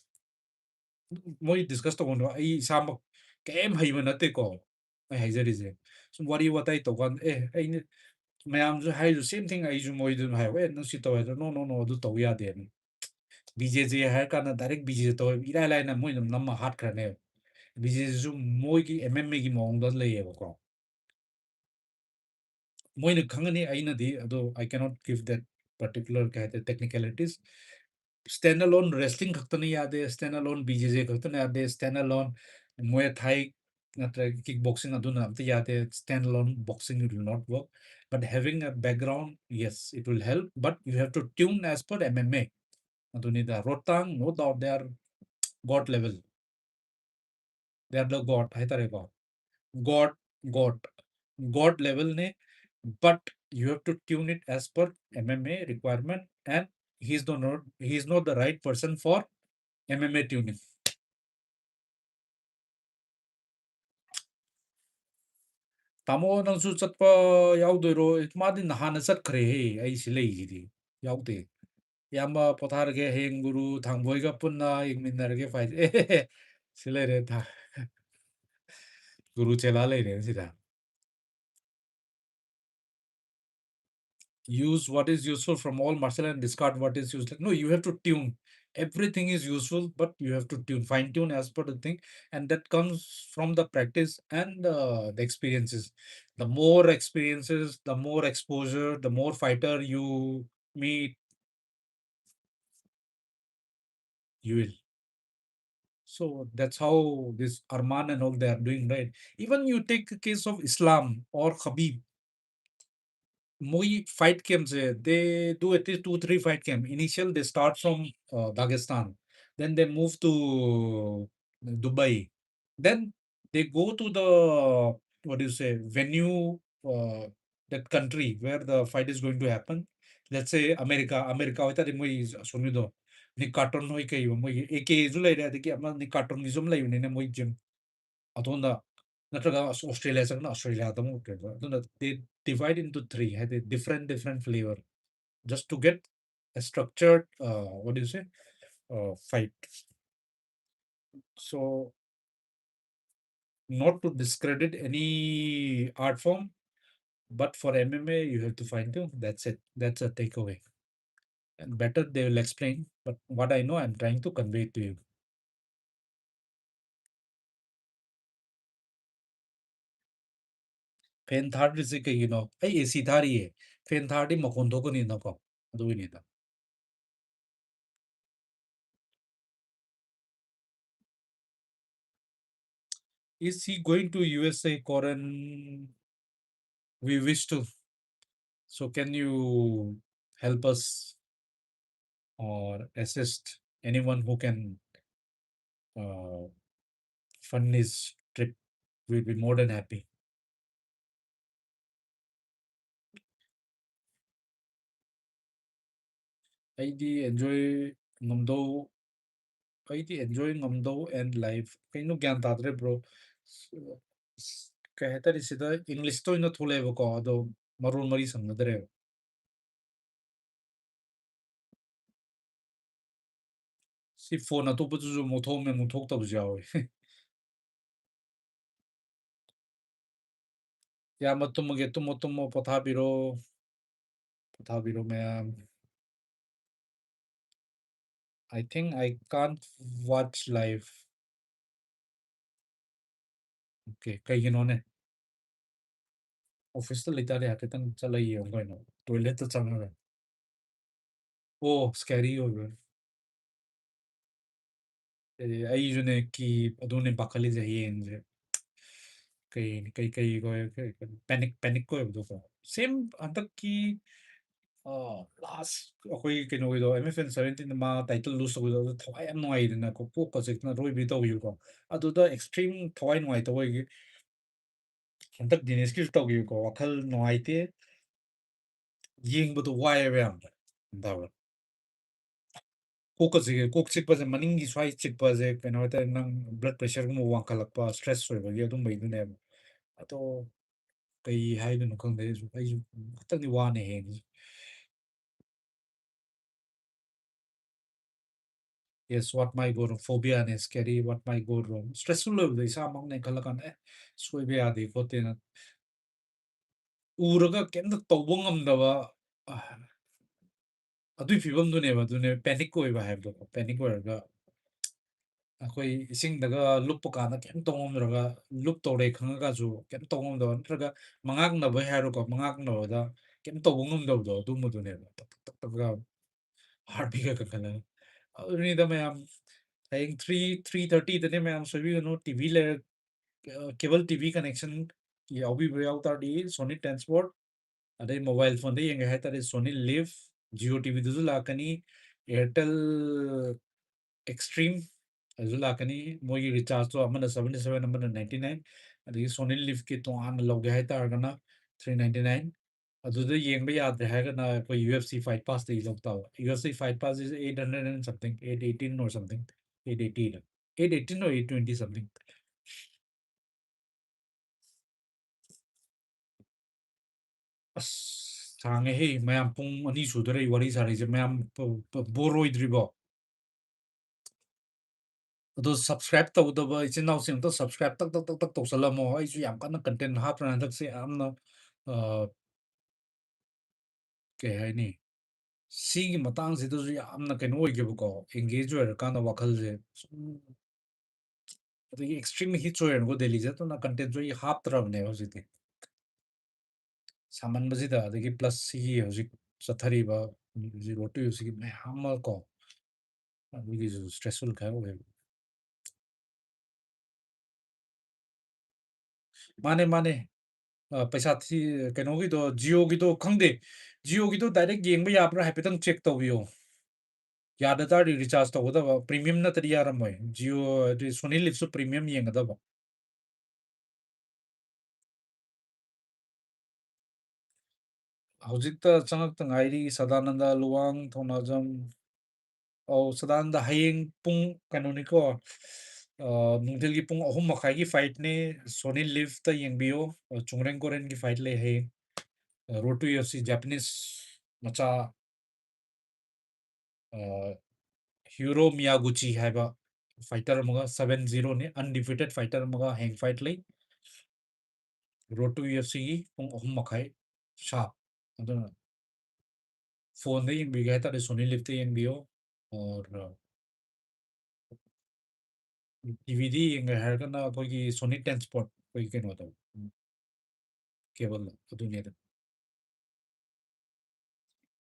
moi discuss tawno ai isamak kem haiba nate ko ai haijarize sum wari watai tokan ai ꯃꯌꯥꯝꯁꯨ ꯍꯥꯏꯔꯤꯁꯨ ꯁꯦꯝ ꯊꯤꯡ ꯑꯩꯁꯨ ꯃꯣꯏꯗꯨ ꯍꯥꯏ ꯅꯪ ꯁꯤ ꯇꯧꯋꯦ ꯅꯣ ꯅꯣ ꯅꯣ ꯑꯗꯨ ꯇꯧ ꯌꯥꯗꯦꯅ BJJ ꯍꯥꯏꯔ ꯀꯥꯟꯗ ꯗꯥꯏꯔꯦꯛ BJJ ꯇꯧꯋꯦ ꯏꯔꯥꯏ ꯂꯥꯏꯅ ꯃꯣꯏꯅ ꯅꯝꯃ ꯍꯥꯠꯈ꯭ꯔꯅꯦꯕ BJJꯁꯨ ꯃꯣꯏꯒꯤ MMA ꯒꯤ ꯃꯑꯣꯡꯗ ꯂꯩꯌꯦꯕꯀꯣ ꯃꯣꯏꯅ ꯈꯪꯉꯅꯤ ꯑꯩꯅꯗꯤ ꯑꯗꯣ ꯑꯥꯏ ꯀꯦꯅꯣꯠ ꯒꯤቭ ꯗꯦꯠ ꯄꯥꯔꯇꯤꯀꯨꯂꯔ ꯀꯩ ꯍꯥꯏꯇꯥꯔꯦ ꯇꯦꯛꯅꯤꯀꯦꯂꯤꯇꯤꯁ ꯁ꯭ꯇꯦꯟ ꯑꯂꯣꯟ ꯔꯦꯁꯂꯤꯡ ꯈꯛꯇꯅ ꯌꯥꯗꯦ ꯁ꯭ꯇꯦꯟ ꯑꯂꯣꯟ BJJ ꯈꯛꯇꯅ ꯌꯥꯗꯦ ꯁ꯭ꯇꯦꯟ ꯑꯂꯣꯟ ꯃꯣꯏ ꯊꯥꯏ ꯅꯠꯇ꯭ꯔꯒ ꯀꯤꯛ ꯕꯣꯛꯁꯤꯡ ꯑꯗꯨꯅ ꯑꯝꯇ ꯌꯥꯗꯦ stand alone boxing it will not work but having a background yes it will help but you have to tune as per MMA adunida rotang no doubt they are god level they are the god haitare god god god level ne but you have to tune it as per MMA requirement and he's not the right person for MMA tuning ꯇꯥꯃꯣ ꯅꯪꯁꯨ ꯆꯠꯄ ꯌꯥꯎꯗꯣꯏꯔꯣ ꯃꯥꯗꯤ ꯅꯍꯥꯟꯅ ꯆꯠꯈ꯭ꯔꯦꯍꯦ ꯑꯩ ꯁꯤ ꯂꯩꯁꯤꯗꯤ ꯌꯥꯎꯗꯦ ꯏꯌꯥꯝꯕ ꯄꯣꯊꯥꯔꯒꯦ ꯍꯌꯦꯡ ꯒꯨꯔꯨ ꯊꯥꯡꯕꯣꯏꯒ ꯄꯨꯟꯅ ꯌꯦꯡꯃꯤꯟꯅꯔꯒꯦ ꯐꯥꯏ ꯁꯤ ꯂꯩꯔꯦ ꯒꯨꯔꯨ ꯆꯦꯂꯥ ꯂꯩꯔꯦ ꯁꯤꯗ use what is useful from all martial and discard what is useless. No, you have to tune. Everything is useful, but you have to tune, fine tune as per the thing, and that comes from the practice and the experiences. The more experiences, the more exposure, the more fighter you meet, you will. So that's how this Arman and all they are doing, right? Even you take the case of Islam or Khabib, Moi fight camps, they do at least 2, 3 fight camp. Initial, they start from Dagestan, then they move to Dubai, then they go to the what do you say venue, that country where the fight is going to happen. Let's say America, America. Ita di mo sunido ni carton no ikay mo AK zulay na di ama ni carton ni zum lay ni mo gym. Atonda nataga Australia sa na Australia tamo atonda they divide into three had a different flavor just to get a structured what do you say fight. So not to discredit any art form, but for MMA you have to find tune. That's it. That's a takeaway. And better they will explain. But what I know, I'm trying to convey to you. ꯐꯦꯟ ꯊꯥꯗ꯭ꯔꯤꯁꯦ ꯀꯩꯒꯤꯅꯣ ꯑꯩ ꯑꯦ ꯁꯤ ꯊꯥꯔꯤꯌꯦ ꯐꯦꯟ ꯊꯥꯔꯗꯤ ꯃꯈꯣꯟ ꯊꯣꯛꯀꯅꯤꯅꯀꯣ ꯑꯗꯨꯒꯤꯅꯤꯗ is he going to USA Koran we wish to so can you help us or assist anyone who can uh, fund his trip we'll be more than happy ꯑꯩꯗꯤ ꯑꯦꯟꯖꯣꯏ ꯉꯝꯗꯧ ꯑꯩꯗꯤ ꯑꯦꯟꯖꯣꯏ ꯉꯝꯗꯧ ꯑꯦꯟ ꯂꯥꯏꯐ ꯀꯩꯅꯣ ꯒ꯭ꯌꯥꯟ ꯇꯥꯗ꯭ꯔꯦ ꯕ꯭ꯔꯣ ꯀꯩ ꯍꯥꯏꯇꯥꯔꯦ ꯁꯤꯗ ꯏꯪꯂꯤꯁꯇ ꯑꯣꯏꯅ ꯊꯣꯛꯂꯛꯑꯦꯕꯀꯣ ꯑꯗꯣ ꯃꯔꯣꯟ ꯃꯔꯤ ꯁꯝꯅꯗ꯭ꯔꯦꯕ ꯁꯤ ꯐꯣꯟ ꯑꯇꯣꯞꯄꯗꯨꯁꯨ ꯑꯃꯨꯛ ꯊꯣꯛꯑꯝꯃꯦ ꯑꯃꯨꯛ ꯊꯣꯛꯇꯕꯁꯨ ꯌꯥꯎꯋꯦ ꯏꯌꯥꯝꯕ ꯇꯨꯝꯃꯒꯦ ꯇꯨꯝꯃꯣ ꯇꯨꯝꯃꯣ ꯄꯣꯊꯥꯕꯤꯔꯣ ꯄꯣꯊꯥꯕꯤꯔꯣ ꯃꯌꯥꯝ I think I can't watch live. Okay, ꯀꯩꯒꯤꯅꯣꯅꯦ ꯑꯣꯐꯤꯁꯇ ꯂꯩꯇꯥꯔꯦ ꯍꯥꯏꯐꯦꯠꯇꯪ ꯆꯠꯂ ꯌꯦꯡꯉꯨ ꯀꯩꯅꯣ ꯇꯣꯏꯂꯦꯠꯇ ꯆꯪꯉꯒ ꯑꯣ ꯁ꯭ꯀꯦꯔꯤ ꯑꯣꯏꯕ꯭ꯔꯥ ꯑꯩꯁꯨꯅꯦ ꯀꯤ ꯑꯗꯨꯅꯦ ꯄꯥꯈꯠꯂꯤꯁꯦ ꯍꯌꯦꯡꯁꯦ ꯀꯩ ꯄꯦꯅꯤꯛ ꯑꯣꯏꯕꯗꯣꯀꯣ ꯁꯦꯝ ꯍꯟꯗꯛꯀꯤ ꯂꯥꯁ ꯑꯩꯈꯣꯏ ꯀꯩꯅꯣꯒꯤꯗꯣ ꯑꯦꯝ ꯑꯦꯐ ꯑꯦꯟ 17 ꯃꯥ ꯇꯥꯏꯇꯜ ꯂꯨꯖ ꯇꯧꯕꯗꯣ ꯑꯗꯨ ꯊꯋꯥꯏ ꯌꯥꯝ ꯅꯨꯡꯉꯥꯏꯗꯅꯀꯣ ꯀꯣꯛꯀ ꯆꯤꯛꯇꯅ ꯑꯔꯣꯏꯕꯤ ꯇꯧꯈꯤꯕꯀꯣ ꯑꯗꯨꯗ ꯑꯦꯛꯁꯇ꯭ꯔꯤꯝ ꯊꯋꯥꯏ ꯅꯨꯡꯉꯥꯏꯇꯕ ꯑꯣꯏꯒꯤ ꯍꯟꯗꯛ ꯗꯤꯅꯦꯁꯀꯤꯁꯨ ꯇꯧꯈꯤꯕꯀꯣ ꯋꯥꯈꯜ ꯅꯨꯡꯉꯥꯏꯇꯦ ꯌꯦꯡꯕꯗꯣ ꯋꯥꯏꯑꯦꯕ ꯌꯥꯝꯅ ꯇꯥꯕ꯭ꯔꯥ ꯀꯣꯛꯀ ꯆꯤꯛꯑꯦ ꯀꯣꯛ ꯆꯤꯛꯄꯁꯦ ꯃꯅꯤꯡꯒꯤ ꯁ꯭ꯋꯥꯏ ꯆꯤꯛꯄꯁꯦ ꯀꯩꯅꯣ ꯍꯥꯏꯇꯥꯔꯦ ꯅꯪ ꯕ꯭ꯂꯗ ꯄ꯭ꯔꯦꯁꯔꯒꯨꯝꯕ ꯋꯥꯡꯈꯠꯂꯛꯄ ꯁ꯭ꯇ꯭ꯔꯦꯁ ꯑꯣꯏꯕꯒꯤ ꯑꯗꯨꯝꯕꯩꯗꯨꯅꯦꯕ ꯑꯗꯣ ꯀꯩ ꯍꯥꯏꯗꯣꯏꯅꯣ ꯈꯪꯗꯦ ꯑꯩꯁꯨ ꯈꯤꯇꯪꯗꯤ ꯋꯥꯅꯤ ꯍꯌꯦꯡꯁꯦ ꯌꯦꯁ ꯋꯥꯠ ꯃꯥꯏ ꯒꯣ ꯐꯣꯕꯤꯌꯥꯅꯦ ꯁ꯭ꯀꯦꯔꯤ ꯋꯥꯠ ꯃꯥꯏ ꯒꯣ ꯔꯣꯡ ꯁ꯭ꯇ꯭ꯔꯦꯁꯐꯨꯜ ꯑꯣꯏꯕꯗꯣ ꯏꯁꯥꯃꯛꯅꯦ ꯈꯜꯂꯀꯥꯟꯗ ꯁꯣꯏꯕ ꯌꯥꯗꯦ ꯈꯣꯠꯇꯦꯅ ꯎꯔꯒ ꯀꯩꯝꯇ ꯇꯧꯕ ꯉꯝꯗꯕ ꯑꯗꯨꯏ ꯐꯤꯕꯝꯗꯨꯅꯦꯕ ꯑꯗꯨꯅꯦ ꯄꯦꯅꯤꯛ ꯑꯣꯏꯕ ꯍꯥꯏꯕꯗꯣ ꯄꯦꯅꯤꯛ ꯑꯣꯏꯔꯒ ꯑꯩꯈꯣꯏ ꯏꯁꯤꯡꯗꯒ ꯂꯨꯞꯄ ꯀꯥꯟꯗ ꯀꯩꯝ ꯇꯧꯉꯝꯗ꯭ꯔꯒ ꯂꯨꯞ ꯇꯧꯔꯦ ꯈꯪꯉꯒꯁꯨ ꯀꯩꯝ ꯇꯧꯉꯝꯗꯕ ꯅꯠꯇ꯭ꯔꯒ ꯃꯉꯥꯛꯅꯕꯩ ꯍꯥꯏꯔꯣꯀꯣ ꯃꯉꯥꯛꯅꯕꯗ ꯀꯩꯝ ꯇꯧꯕ ꯉꯝꯗꯕꯗꯣ ꯑꯗꯨꯝꯕꯗꯨꯅꯦꯕ ꯇꯛ ꯇꯛ ꯇꯛꯒ ꯍꯥꯔꯠꯕꯤꯠꯀ ꯀꯟꯈꯠꯂꯒ ꯑꯗꯨꯅꯤꯗ ꯃꯌꯥꯝ ꯍꯌꯦꯡ 3:30ꯗꯅꯦ ꯃꯌꯥꯝ ꯁꯣꯏꯕꯤꯒꯅꯨ ꯇꯤꯚꯤ ꯂꯩꯔ ꯀꯦꯕꯜ ꯇꯤꯚꯤ ꯀꯅꯦꯛꯁꯟ ꯌꯥꯎꯕꯤꯕ ꯌꯥꯎ ꯇꯥꯔꯗꯤ ꯁꯣꯅꯤ ꯇ꯭ꯔꯥꯟꯁꯄꯣꯔꯠ ꯑꯗꯩ ꯃꯣꯕꯥꯏꯜ ꯐꯣꯟꯗ ꯌꯦꯡꯒꯦ ꯍꯥꯏ ꯇꯥꯔꯗꯤ ꯁꯣꯅꯤ ꯂꯤꯚ ꯖꯤꯑꯣ ꯇꯤꯚꯤꯗꯁꯨ ꯂꯥꯛꯀꯅꯤ ꯑꯦꯌꯔꯇꯦꯜ ꯑꯦꯛꯁꯇ꯭ꯔꯤꯝ ꯑꯗꯨꯁꯨ ꯂꯥꯛꯀꯅꯤ ꯃꯣꯏꯒꯤ ꯔꯤꯆꯥꯔꯖꯇꯣ ꯑꯃꯅ 77 ꯑꯃꯅ 99 ꯑꯗꯒꯤ ꯁꯣꯅꯤ ꯂꯤꯐꯀꯤ ꯇꯣꯉꯥꯟꯅ ꯂꯧꯒꯦ ꯍꯥꯏꯇꯥꯔꯒꯅ 399 ꯑꯗꯨꯗ ꯌꯦꯡꯕ ꯌꯥꯗ꯭ꯔꯦ ꯍꯥꯏꯔꯒꯅ ꯑꯩꯈꯣꯏ UFC ꯐꯥꯏꯠ ꯄꯥꯁꯇꯒꯤ ꯂꯧꯇꯥꯕ UFC fight pass is 800 and something 818 or something 880 818 or 820 something ꯑꯁ ꯁꯥꯡꯉꯦꯍꯦ ꯃꯌꯥꯝ ꯄꯨꯡ ꯑꯅꯤ ꯁꯨꯗꯣꯔꯦ ꯑꯩ ꯋꯥꯔꯤ ꯁꯥꯔꯤꯁꯦ ꯃꯌꯥꯝ ꯕꯣꯔ ꯑꯣꯏꯗ꯭ꯔꯤꯕꯣ ꯑꯗꯣ ꯁꯕꯁꯀ꯭ꯔꯥꯏꯞ ꯇꯧꯗꯕ ꯏꯆꯤꯟ ꯏꯅꯥꯎꯁꯤꯡ ꯑꯝꯇ ꯁꯕꯁꯀ꯭ꯔꯥꯏꯞ ꯇꯛ ꯇꯛ ꯇꯛ ꯇꯛ ꯇꯧꯁꯜꯂꯝꯃꯣ ꯑꯩꯁꯨ ꯌꯥꯝ ꯀꯟꯅ ꯀꯟꯇꯦꯟ ꯍꯥꯞꯇꯅ ꯍꯟꯗꯛꯁꯦ ꯌꯥꯝꯅ ꯀꯩ ꯍꯥꯏꯅꯤ ꯁꯤꯒꯤ ꯃꯇꯥꯡꯁꯤꯗꯁꯨ ꯌꯥꯝꯅ ꯀꯩꯅꯣ ꯑꯣꯏꯈꯤꯕꯀꯣ ꯑꯦꯡꯒꯦꯖ ꯑꯣꯏꯔꯀꯥꯟꯗ ꯋꯥꯈꯜꯁꯦ ꯁꯨꯝ ꯑꯗꯒꯤ ꯑꯦꯛꯁꯇ꯭ꯔꯤꯝ ꯍꯤꯠꯁ ꯑꯣꯏꯔꯅꯀꯣ ꯗꯦꯜꯂꯤꯁꯦ ꯑꯗꯨꯅ ꯀꯟꯇꯦꯟꯁꯨ ꯑꯩ ꯍꯥꯞꯇ꯭ꯔꯕꯅꯦꯕ ꯍꯧꯖꯤꯛꯇꯤ ꯁꯥꯃꯟꯕꯁꯤꯗ ꯑꯗꯒꯤ ꯄ꯭ꯂꯁ ꯁꯤꯒꯤ ꯍꯧꯖꯤꯛ ꯆꯠꯊꯔꯤꯕ ꯖꯤꯔꯣ ꯇꯨ ꯁꯤꯒꯤ ꯃꯌꯥꯝ ꯑꯃ ꯀꯣ ꯑꯗꯨꯒꯤꯁꯨ ꯁ꯭ꯇ꯭ꯔꯦꯁꯐꯨꯜ ꯈꯔ ꯑꯣꯏꯌꯦꯕ ꯃꯥꯅꯦ ꯃꯥꯅꯦ ꯄꯩꯁꯥ ꯊꯤ ꯀꯩꯅꯣꯒꯤꯗꯣ ꯖꯤꯑꯣꯒꯤꯗꯣ ꯈꯪꯗꯦ ꯖꯤꯑꯣꯒꯤꯗꯣ ꯗꯥꯏꯔꯦꯛ ꯌꯦꯡꯕ ꯌꯥꯕ꯭ꯔꯥ ꯍꯥꯏꯐꯦꯠꯇꯪ ꯆꯦꯛ ꯇꯧꯕꯤꯌꯣ ꯌꯥꯗ ꯇꯥꯔꯗꯤ ꯔꯤꯆꯥꯔꯖ ꯇꯧꯒꯗꯕ ꯄ꯭ꯔꯤꯃꯤꯌꯝ ꯅꯠꯇꯗꯤ ꯌꯥꯔꯝꯃꯣꯏ ꯖꯤꯑꯣ ꯁꯣꯅꯤ ꯂꯤꯞꯁꯨ ꯄ꯭ꯔꯤꯃꯤꯌꯝ ꯌꯦꯡꯒꯗꯕ ꯍꯧꯖꯤꯛꯇ ꯆꯪꯉꯛꯇ ꯉꯥꯏꯔꯤ ꯁꯗꯥꯅꯟꯗ ꯂꯨꯋꯥꯡ ꯊꯧꯅꯥꯖꯝ ꯑꯧ ꯁꯗꯥꯅꯟꯗ ꯍꯌꯦꯡ ꯄꯨꯡ ꯀꯩꯅꯣꯅꯤꯀꯣ ꯅꯨꯡꯊꯤꯜꯒꯤ ꯄꯨꯡ 3:30ꯒꯤ ꯐꯥꯏꯠꯅꯤ ꯁꯣꯅꯤ ꯂꯤꯞꯇ ꯌꯦꯡꯕꯤꯌꯣ ꯆꯨꯡꯔꯦꯡ ꯀꯣꯔꯦꯟꯒꯤ ꯐꯥꯏꯠ ꯂꯩ ꯍꯌꯦꯡ ꯔꯣꯗ ꯇꯨ UFC ꯖꯥꯄꯅꯤꯁ ꯃꯆꯥ ꯍꯤꯔꯣ ꯃꯤꯌꯥꯒꯨꯆꯤ ꯍꯥꯏꯕ ꯐꯥꯏꯇꯔ ꯑꯃꯒ 7-0ꯅꯤ ꯑꯟꯗꯤꯐꯤꯇꯦꯠ ꯐꯥꯏꯇꯔ ꯑꯃꯒ ꯍꯌꯦꯡ ꯐꯥꯏꯠ ꯂꯩ ꯔꯣꯗ ꯇꯨ UFCꯒꯤ ꯄꯨꯡ 3:30 ꯁꯥꯔꯞ ꯑꯗꯨꯅ ꯐꯣꯟꯗ ꯌꯦꯡꯕꯤꯒꯦ ꯍꯥꯏꯇꯥꯔꯗꯤ ꯁꯣꯅꯤ ꯂꯤꯞꯇ ꯌꯦꯡꯕꯤꯌꯣ ꯑꯣꯔ ꯇꯤꯚꯤꯗ ꯌꯦꯡꯒꯦ ꯍꯥꯏꯔꯒꯅ ꯑꯩꯈꯣꯏꯒꯤ ꯁꯣꯅꯤ ꯇ꯭ꯔꯥꯟꯁꯄꯣꯔꯠ ꯑꯩꯈꯣꯏꯒꯤ ꯀꯩꯅꯣꯗꯣ ꯀꯦꯕꯜ ꯑꯗꯨꯅꯦꯗ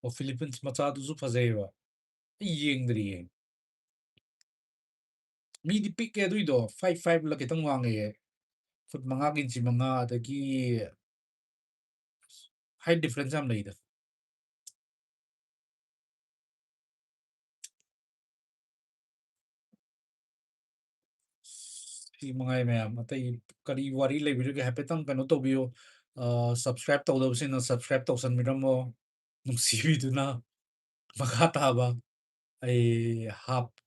ꯑꯣ ꯐꯤꯂꯤꯄꯤꯟꯁ ꯃꯆꯥꯗꯨꯁꯨ ꯐꯖꯩꯑꯕ ꯑꯩ ꯌꯦꯡꯗ꯭ꯔꯤꯌꯦ ꯃꯤꯗꯤ ꯄꯤꯛꯀꯦ ꯑꯗꯨꯏꯗꯣ 5'5" ꯈꯤꯇꯪ ꯋꯥꯡꯉꯦꯌꯦ ꯐꯨꯠ 5 ꯏꯟꯆꯤ 5 ꯑꯗꯒꯤ ꯍꯥꯏꯠ ꯗꯤꯐ꯭ꯔꯦꯟꯁ ꯌꯥꯝ ꯂꯩꯗ ꯁꯤ ꯃꯉꯥꯏ ꯃꯌꯥꯝ ꯑꯇꯩ ꯀꯔꯤ ꯋꯥꯔꯤ ꯂꯩꯕꯤꯔꯤꯒꯦ ꯍꯥꯏꯐꯦꯠꯇꯪ ꯀꯩꯅꯣ ꯇꯧꯕꯤꯌꯨ ꯁꯕꯁꯀ꯭ꯔꯥꯏꯞ ꯇꯧꯗꯕꯁꯤꯡꯅ ꯁꯕꯁꯀ꯭ꯔꯥꯏꯞ ꯇꯧꯁꯟꯕꯤꯔꯝꯃꯣ ꯅꯨꯡꯁꯤꯕꯤꯗꯨꯅ ꯃꯈꯥ ꯇꯥꯕ ꯑꯩ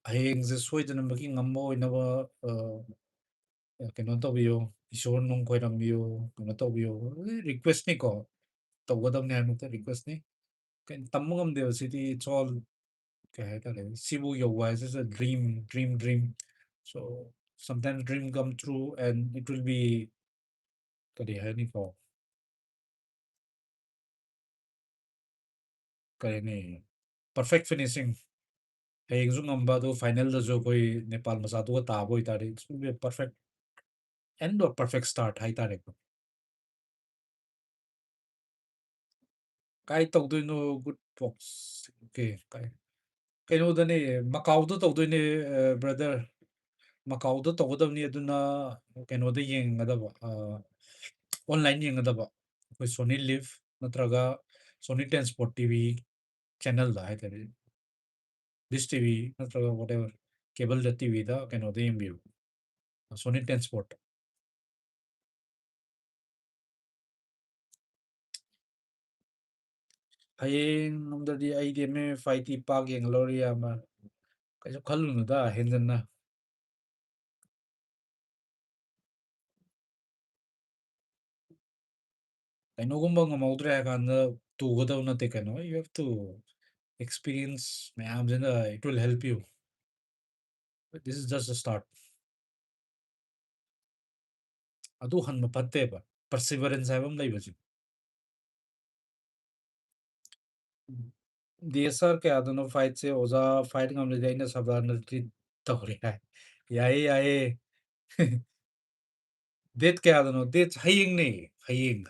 ꯍꯌꯦꯡꯁꯦ ꯁꯣꯏꯗꯅꯃꯛꯀꯤ ꯉꯝꯕ ꯑꯣꯏꯅꯕ ꯀꯩꯅꯣ ꯇꯧꯕꯤꯌꯨ ꯏꯁꯣꯔ ꯅꯨꯡ ꯈꯣꯏꯔꯝꯕꯤꯌꯨ ꯀꯩꯅꯣ ꯇꯧꯕꯤꯌꯨ ꯔꯤꯀ꯭ꯋꯦꯁꯅꯤꯀꯣ ꯇꯧꯒꯗꯕꯅꯤ ꯍꯥꯏꯕ ꯔꯤꯀ꯭ꯋꯦꯁꯅꯤ ꯇꯝꯕ ꯉꯝꯗꯦꯕ ꯁꯤꯗꯤ ꯏꯠꯁ ꯑꯣꯜ ꯀꯩ ꯍꯥꯏꯇꯥꯔꯦ ꯁꯤꯕꯨ ꯌꯧꯕ ꯍꯥꯏꯁꯤꯁꯨ dream so sometimes dream come true and it will be ꯀꯔꯤ ꯍꯥꯏꯅꯤꯀꯣ ꯀꯔꯤꯅꯤ ꯄꯔꯐꯦꯛ ꯐꯤꯅꯤꯁꯤꯡ ꯍꯌꯦꯡꯁꯨ ꯉꯝꯕ ꯑꯗꯨꯒ ꯐꯥꯏꯅꯦꯜꯗꯁꯨ ꯑꯩꯈꯣꯏ ꯅꯦꯄꯥꯜ ꯃꯆꯥꯗꯨꯒ ꯇꯥꯕ ꯑꯣꯏꯇꯥꯔꯗꯤ it's will be perfect end or perfect start ꯍꯥꯏꯇꯥꯔꯦꯀꯣ ꯀꯥꯏ ꯇꯧꯗꯣꯏꯅꯣ ꯒꯨꯗ ꯕꯣꯛꯁ ꯑꯣꯀꯦ ꯀꯩꯅꯣꯗꯅꯦ ꯃꯀꯥꯎꯗ ꯇꯧꯗꯣꯏꯅꯦ ꯕ꯭ꯔꯗꯔ ꯃꯀꯥꯎꯗ ꯇꯧꯒꯗꯕꯅꯤ ꯑꯗꯨꯅ ꯀꯩꯅꯣꯗ ꯌꯦꯡꯒꯗꯕ ꯑꯣꯟꯂꯥꯏꯟ ꯌꯦꯡꯒꯗꯕ ꯑꯩꯈꯣꯏ ꯁꯣꯅꯤ ꯂꯤꯚ ꯅꯠꯇ꯭ꯔꯒ ꯁꯣꯅꯤ ꯇ꯭ꯔꯥꯟꯁꯄꯣꯔꯠ ꯇꯤꯚꯤ ꯆꯦꯅꯦꯜꯗ ꯍꯥꯏꯇꯥꯔꯦ ꯗꯤꯁ ꯇꯤꯚꯤ ꯅꯠꯇ꯭ꯔꯒ ꯋꯥꯠ ꯑꯦꯚꯔ ꯀꯦꯕꯜꯗ ꯇꯤꯚꯤꯗ ꯀꯩꯅꯣꯗ ꯌꯦꯡꯕꯤꯌꯨ ꯁꯣꯅꯤ ꯇ꯭ꯔꯥꯟꯁꯄꯣꯔꯠ ꯍꯌꯦꯡ ꯂꯣꯝꯗꯗꯤ ꯑꯩꯗꯤ MMA ꯐꯥꯏꯠꯇꯤ ꯄꯥꯛ ꯌꯦꯡꯂꯔꯣꯏ ꯏꯌꯥꯝꯕ ꯀꯩꯁꯨ ꯈꯜꯂꯨꯅꯨꯗ ꯍꯦꯟꯖꯟꯅ ꯀꯩꯅꯣꯒꯨꯝꯕ ꯉꯝꯍꯧꯗ꯭ꯔꯦ ꯍꯥꯏ ꯀꯥꯟꯗ ꯇꯨꯒꯗꯕ ꯅꯠꯇꯦ ꯀꯩꯅꯣ ꯌꯨ ꯍꯦꯞ ꯇꯨ ꯑꯦꯛꯁꯄꯤꯔꯤꯌꯦꯟꯁ ꯃꯌꯥꯝꯁꯤꯅ it will help you this is just a start ꯑꯗꯨ ꯍꯟꯕ ꯐꯠꯇꯦꯕ ꯄꯔꯁꯤꯚꯔꯦꯟꯁ ꯍꯥꯏꯕ ꯑꯃ ꯂꯩꯕꯁꯤ DSR ꯀꯌꯥꯗꯅꯣ ꯐꯥꯏꯠꯁꯦ ꯑꯣꯖꯥ ꯐꯥꯏꯠ ꯉꯝꯂꯗꯤ ꯑꯩꯅ ꯁꯕꯥꯟꯗ ꯇ꯭ꯔꯤꯠ ꯇꯧꯔꯦ ꯍꯥꯏ ꯌꯥꯏꯌꯦ ꯗꯦꯠ ꯀꯌꯥꯗꯅꯣ ꯗꯦꯠ ꯍꯌꯦꯡꯅꯦ ꯍꯌꯦꯡ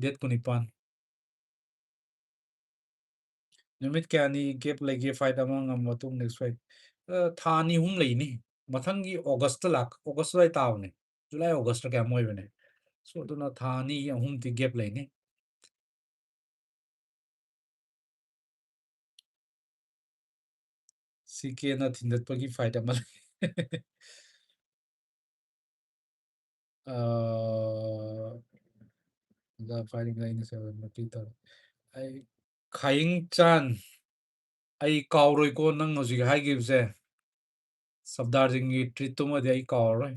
ꯗꯦꯠ 19 ꯅꯨꯃꯤꯠ ꯀꯌꯥꯅꯤ ꯒꯦꯞ ꯂꯩꯒꯦ ꯐꯥꯏꯠ ꯑꯃ ꯉꯝꯕ ꯃꯇꯨꯡ ꯅꯦꯛꯁ ꯐꯥꯏꯠ ꯊꯥ 2-3 ꯂꯩꯅꯤ ꯃꯊꯪꯒꯤ ꯑꯣꯒꯁꯇ ꯑꯣꯒꯁ ꯑꯗꯨꯋꯥꯏ ꯇꯥꯕꯅꯦ ꯖꯨꯂꯥꯏ ꯑꯣꯒꯁꯇ ꯀꯌꯥꯝ ꯑꯣꯏꯕꯅꯦ ꯁꯣ ꯑꯗꯨꯅ ꯊꯥ 2-3ꯗꯤ ꯒꯦꯞ ꯂꯩꯅꯤ CKꯅ ꯊꯤꯟꯗꯠꯄꯒꯤ ꯐꯥꯏꯠ ꯑꯃ ꯂꯩ ꯗ ꯐꯥꯏꯇꯤꯡ ꯂꯩꯅ ꯑꯩ ꯈꯥꯌꯤꯡ ꯆꯥꯟ ꯑꯩ ꯀꯥꯎꯔꯣꯏꯀꯣ ꯅꯪ ꯍꯧꯖꯤꯛ ꯍꯥꯏꯈꯤꯕꯁꯦ ꯁꯞꯗꯥꯔꯖꯤꯡꯒꯤ ꯇ꯭ꯔꯤꯠꯇꯨꯃꯗꯤ ꯑꯩ ꯀꯥꯎꯔꯔꯣꯏ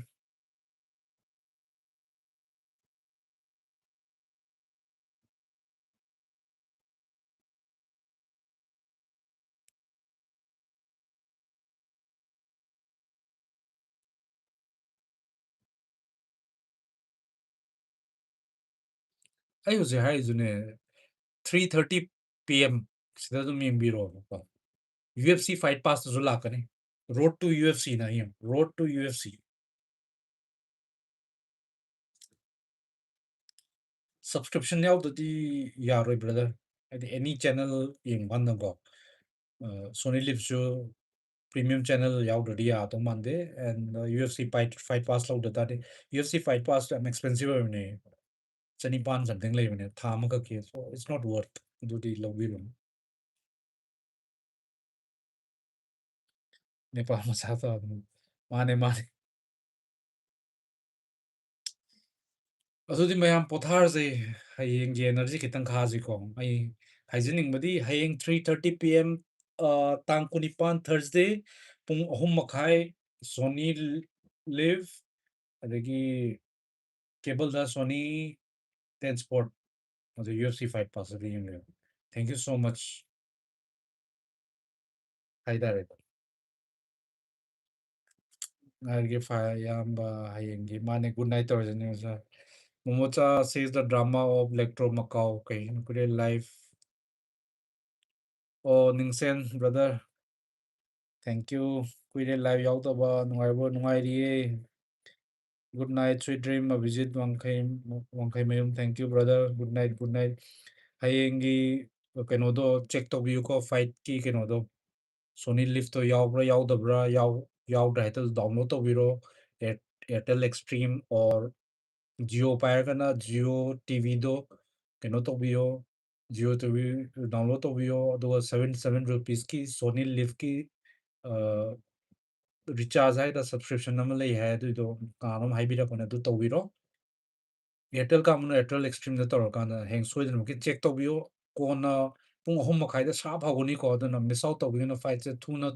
ꯑꯩ ꯍꯧꯖꯤꯛ ꯍꯥꯏꯔꯤꯗꯨꯅꯦ 3:30 PM ꯁꯤꯗ ꯑꯗꯨꯝ ꯌꯦꯡꯕꯤꯔꯣꯕꯀꯣ UFC ꯐꯥꯏꯠ ꯄꯥꯁꯇꯁꯨ ꯂꯥꯛꯀꯅꯤ ꯔꯣꯗ ꯇꯨ UFCꯅ ꯔꯣꯗ ꯇꯨ UFC ꯁꯕꯁꯀ꯭ꯔꯤꯞꯁꯟ ꯌꯥꯎꯗꯗꯤ ꯌꯥꯔꯣꯏ ꯕ꯭ꯔꯗꯔ ꯍꯥꯏꯗꯤ ꯑꯦꯅꯤ ꯆꯦꯅꯦꯜ ꯌꯦꯡꯕ ꯀꯥꯟꯗꯀꯣ ꯁꯣꯅꯤ ꯂꯤꯞꯁꯨ ꯄ꯭ꯔꯤꯃꯤꯌꯝ ꯆꯦꯅꯦꯜ ꯌꯥꯎꯗ꯭ꯔꯗꯤ ꯌꯥꯗꯧ ꯃꯥꯟꯗꯦ ꯑꯦꯟ UFC ꯐꯥꯏꯠ ꯄꯥꯁ ꯂꯧꯗ ꯇꯥꯔꯗꯤ UFC ꯐꯥꯏꯠ ꯄꯥꯁ ꯌꯥꯝ ꯑꯦꯛꯁꯄꯦꯟꯁꯤቭ ꯑꯣꯏꯕꯅꯦ 900 ꯁꯝꯊꯤꯡ ꯂꯩꯕꯅꯦ ꯊꯥ ꯑꯃꯈꯛꯀꯤ ꯁꯣ ꯏꯠꯁ ꯅꯣꯠ ꯋꯔꯠ ꯑꯗꯨꯗꯤ ꯂꯧꯕꯤꯔꯨꯅꯨ ꯅꯦꯄꯥꯜ ꯃꯆꯥ ꯇꯥꯕꯅꯤ ꯃꯥꯅꯦ ꯑꯗꯨꯗꯤ ꯃꯌꯥꯝ ꯄꯣꯊꯥꯔꯁꯦ ꯍꯌꯦꯡꯒꯤ ꯑꯦꯅꯔꯖꯤ ꯈꯤꯇꯪ ꯈꯥꯁꯤꯀꯣ ꯑꯩ ꯍꯥꯏꯖꯅꯤꯡꯕꯗꯤ ꯍꯌꯦꯡ 3:30 PM ꯇꯥꯡ 19 ꯊꯔꯁꯗꯦ ꯄꯨꯡ 3:30 ꯁꯣꯅꯤ ꯂꯤꯚ ꯑꯗꯒꯤ ꯀꯦꯕꯜꯗ ꯁꯣꯅꯤ ꯇ꯭ꯔꯥꯟꯁꯄꯣꯔꯠ ꯑꯗꯨ UFC ꯐꯥꯏꯠ ꯄꯥꯁꯇꯗ ꯌꯦꯡꯕꯤꯌꯨ ꯊꯦꯡꯛ ꯌꯨ ꯁꯣ ꯃꯆ ꯍꯥꯏꯇꯥꯔꯦ ꯉꯥꯏꯔꯒꯦ ꯏꯌꯥꯝꯕ ꯍꯌꯦꯡꯒꯤ ꯃꯥꯅꯦ ꯒꯨꯗ ꯅꯥꯏꯠ ꯇꯧꯔꯁꯤꯅꯦ ꯑꯣꯖꯥ Momocha says the drama of Electro Macau in real life. Oh, Ningsen, brother. Thank you. Kuire live yautaba nungairiye. Good night, sweet dream. Abhijit Wangkhay thank you, brother. Good night, good night. Hayengi kenodo check to view ko fight ki kenodo. Sony lift to yaubra yaudabra yaudra hetal download to viro at Airtel Extreme or Jio Paragana Jio TV do kenoto vio Jio TV download to vio do 77 rupees ki Sony lift ki recharge hai the subscription naman lay hai do kanom hai bira kona do to viro Airtel ka mun Airtel Extreme da tor kana heng soidin ki check to vio kona pung ahum makai da sa phagoni ko aduna miss out to vio fight se thuna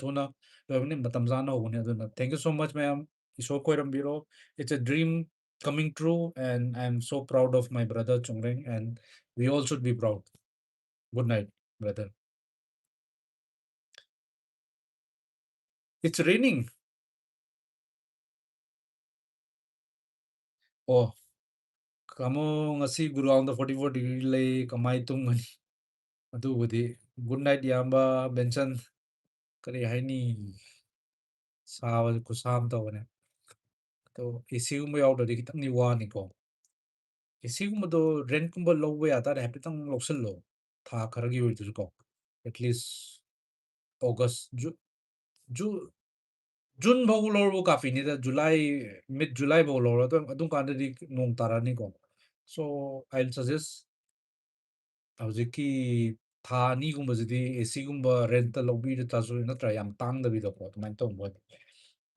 ni matam jana hogoni aduna thank you so much ma'am isho koiram biro it's a dream coming true and I'm so proud of my brother Chungreng and we all should be proud. Good night, brother. It's raining. Oh, kamo ngasi Gurgaon da 44 degree lay kamai tungani. Adubudi. Good night yamba Benson. Kari haini sawa kusam tawne. To AC gumba yaudari kitang ni wani ko. AC gumba do rent gumba low yata re happy tang loksal lo. Tha karagi wi ko. At least August Ju June bau lor kafi ni da July mid July bau lor adung kan di nong tarani ko. So I'll suggest hꯧꯖꯤꯛꯀꯤ ꯊꯥ ꯑꯅꯤꯒꯨꯝꯕꯁꯤꯗꯤ ꯑꯦꯁꯤꯒꯨꯝꯕ ꯔꯦꯟꯠꯇ ꯂꯧꯕꯤꯔ ꯇꯥꯁꯨ ꯅꯠꯇ꯭ꯔꯥ ꯌꯥꯝ ꯇꯥꯡꯗꯕꯤꯗꯀꯣ ꯑꯗꯨꯃꯥꯏꯅ ꯇꯧꯕ ꯑꯣꯏꯗꯤ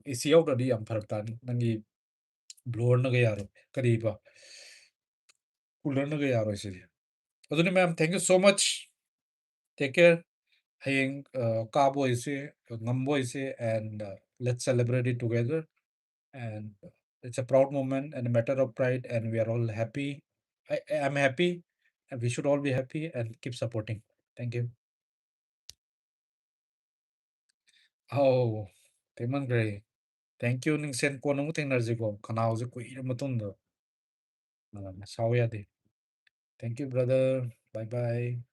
ꯑꯦꯁꯤ ꯌꯥꯎꯗ꯭ꯔꯗꯤ ꯌꯥꯝ ꯐꯔꯛ ꯇꯥꯅꯤ ꯅꯪꯒꯤ ꯕ꯭ꯂꯣꯋꯔꯅꯒ ꯌꯥꯔꯣꯏ ꯀꯔꯤꯕ ꯀꯨꯂꯔꯅꯒ ꯌꯥꯔꯣꯏ ꯁꯤꯗꯤ ꯑꯗꯨꯅꯤ ꯃꯌꯥꯝ thank you so much take care ꯍꯌꯦꯡ ꯀꯥꯕ ꯑꯣꯏꯁꯦ ꯉꯝꯕ ꯑꯣꯏꯁꯦ and let's celebrate it together and it's a proud moment and a matter of pride and we are all happy. I'm happy and we should all be happy and keep supporting. Thank you. Oh, ꯊꯦꯡꯃꯟꯈ꯭ꯔꯦ. Thank you ꯅꯤꯡꯁꯦꯟ ꯀꯣꯟꯅ ꯑꯃꯨꯛ ꯊꯦꯡꯅꯔꯁꯤꯀꯣ ꯈꯅꯥꯎꯁꯦ ꯀꯨꯏꯔ ꯃꯇꯨꯡꯗ ꯁꯥꯎ ꯌꯥꯗꯦ. Thank you brother. Bye bye.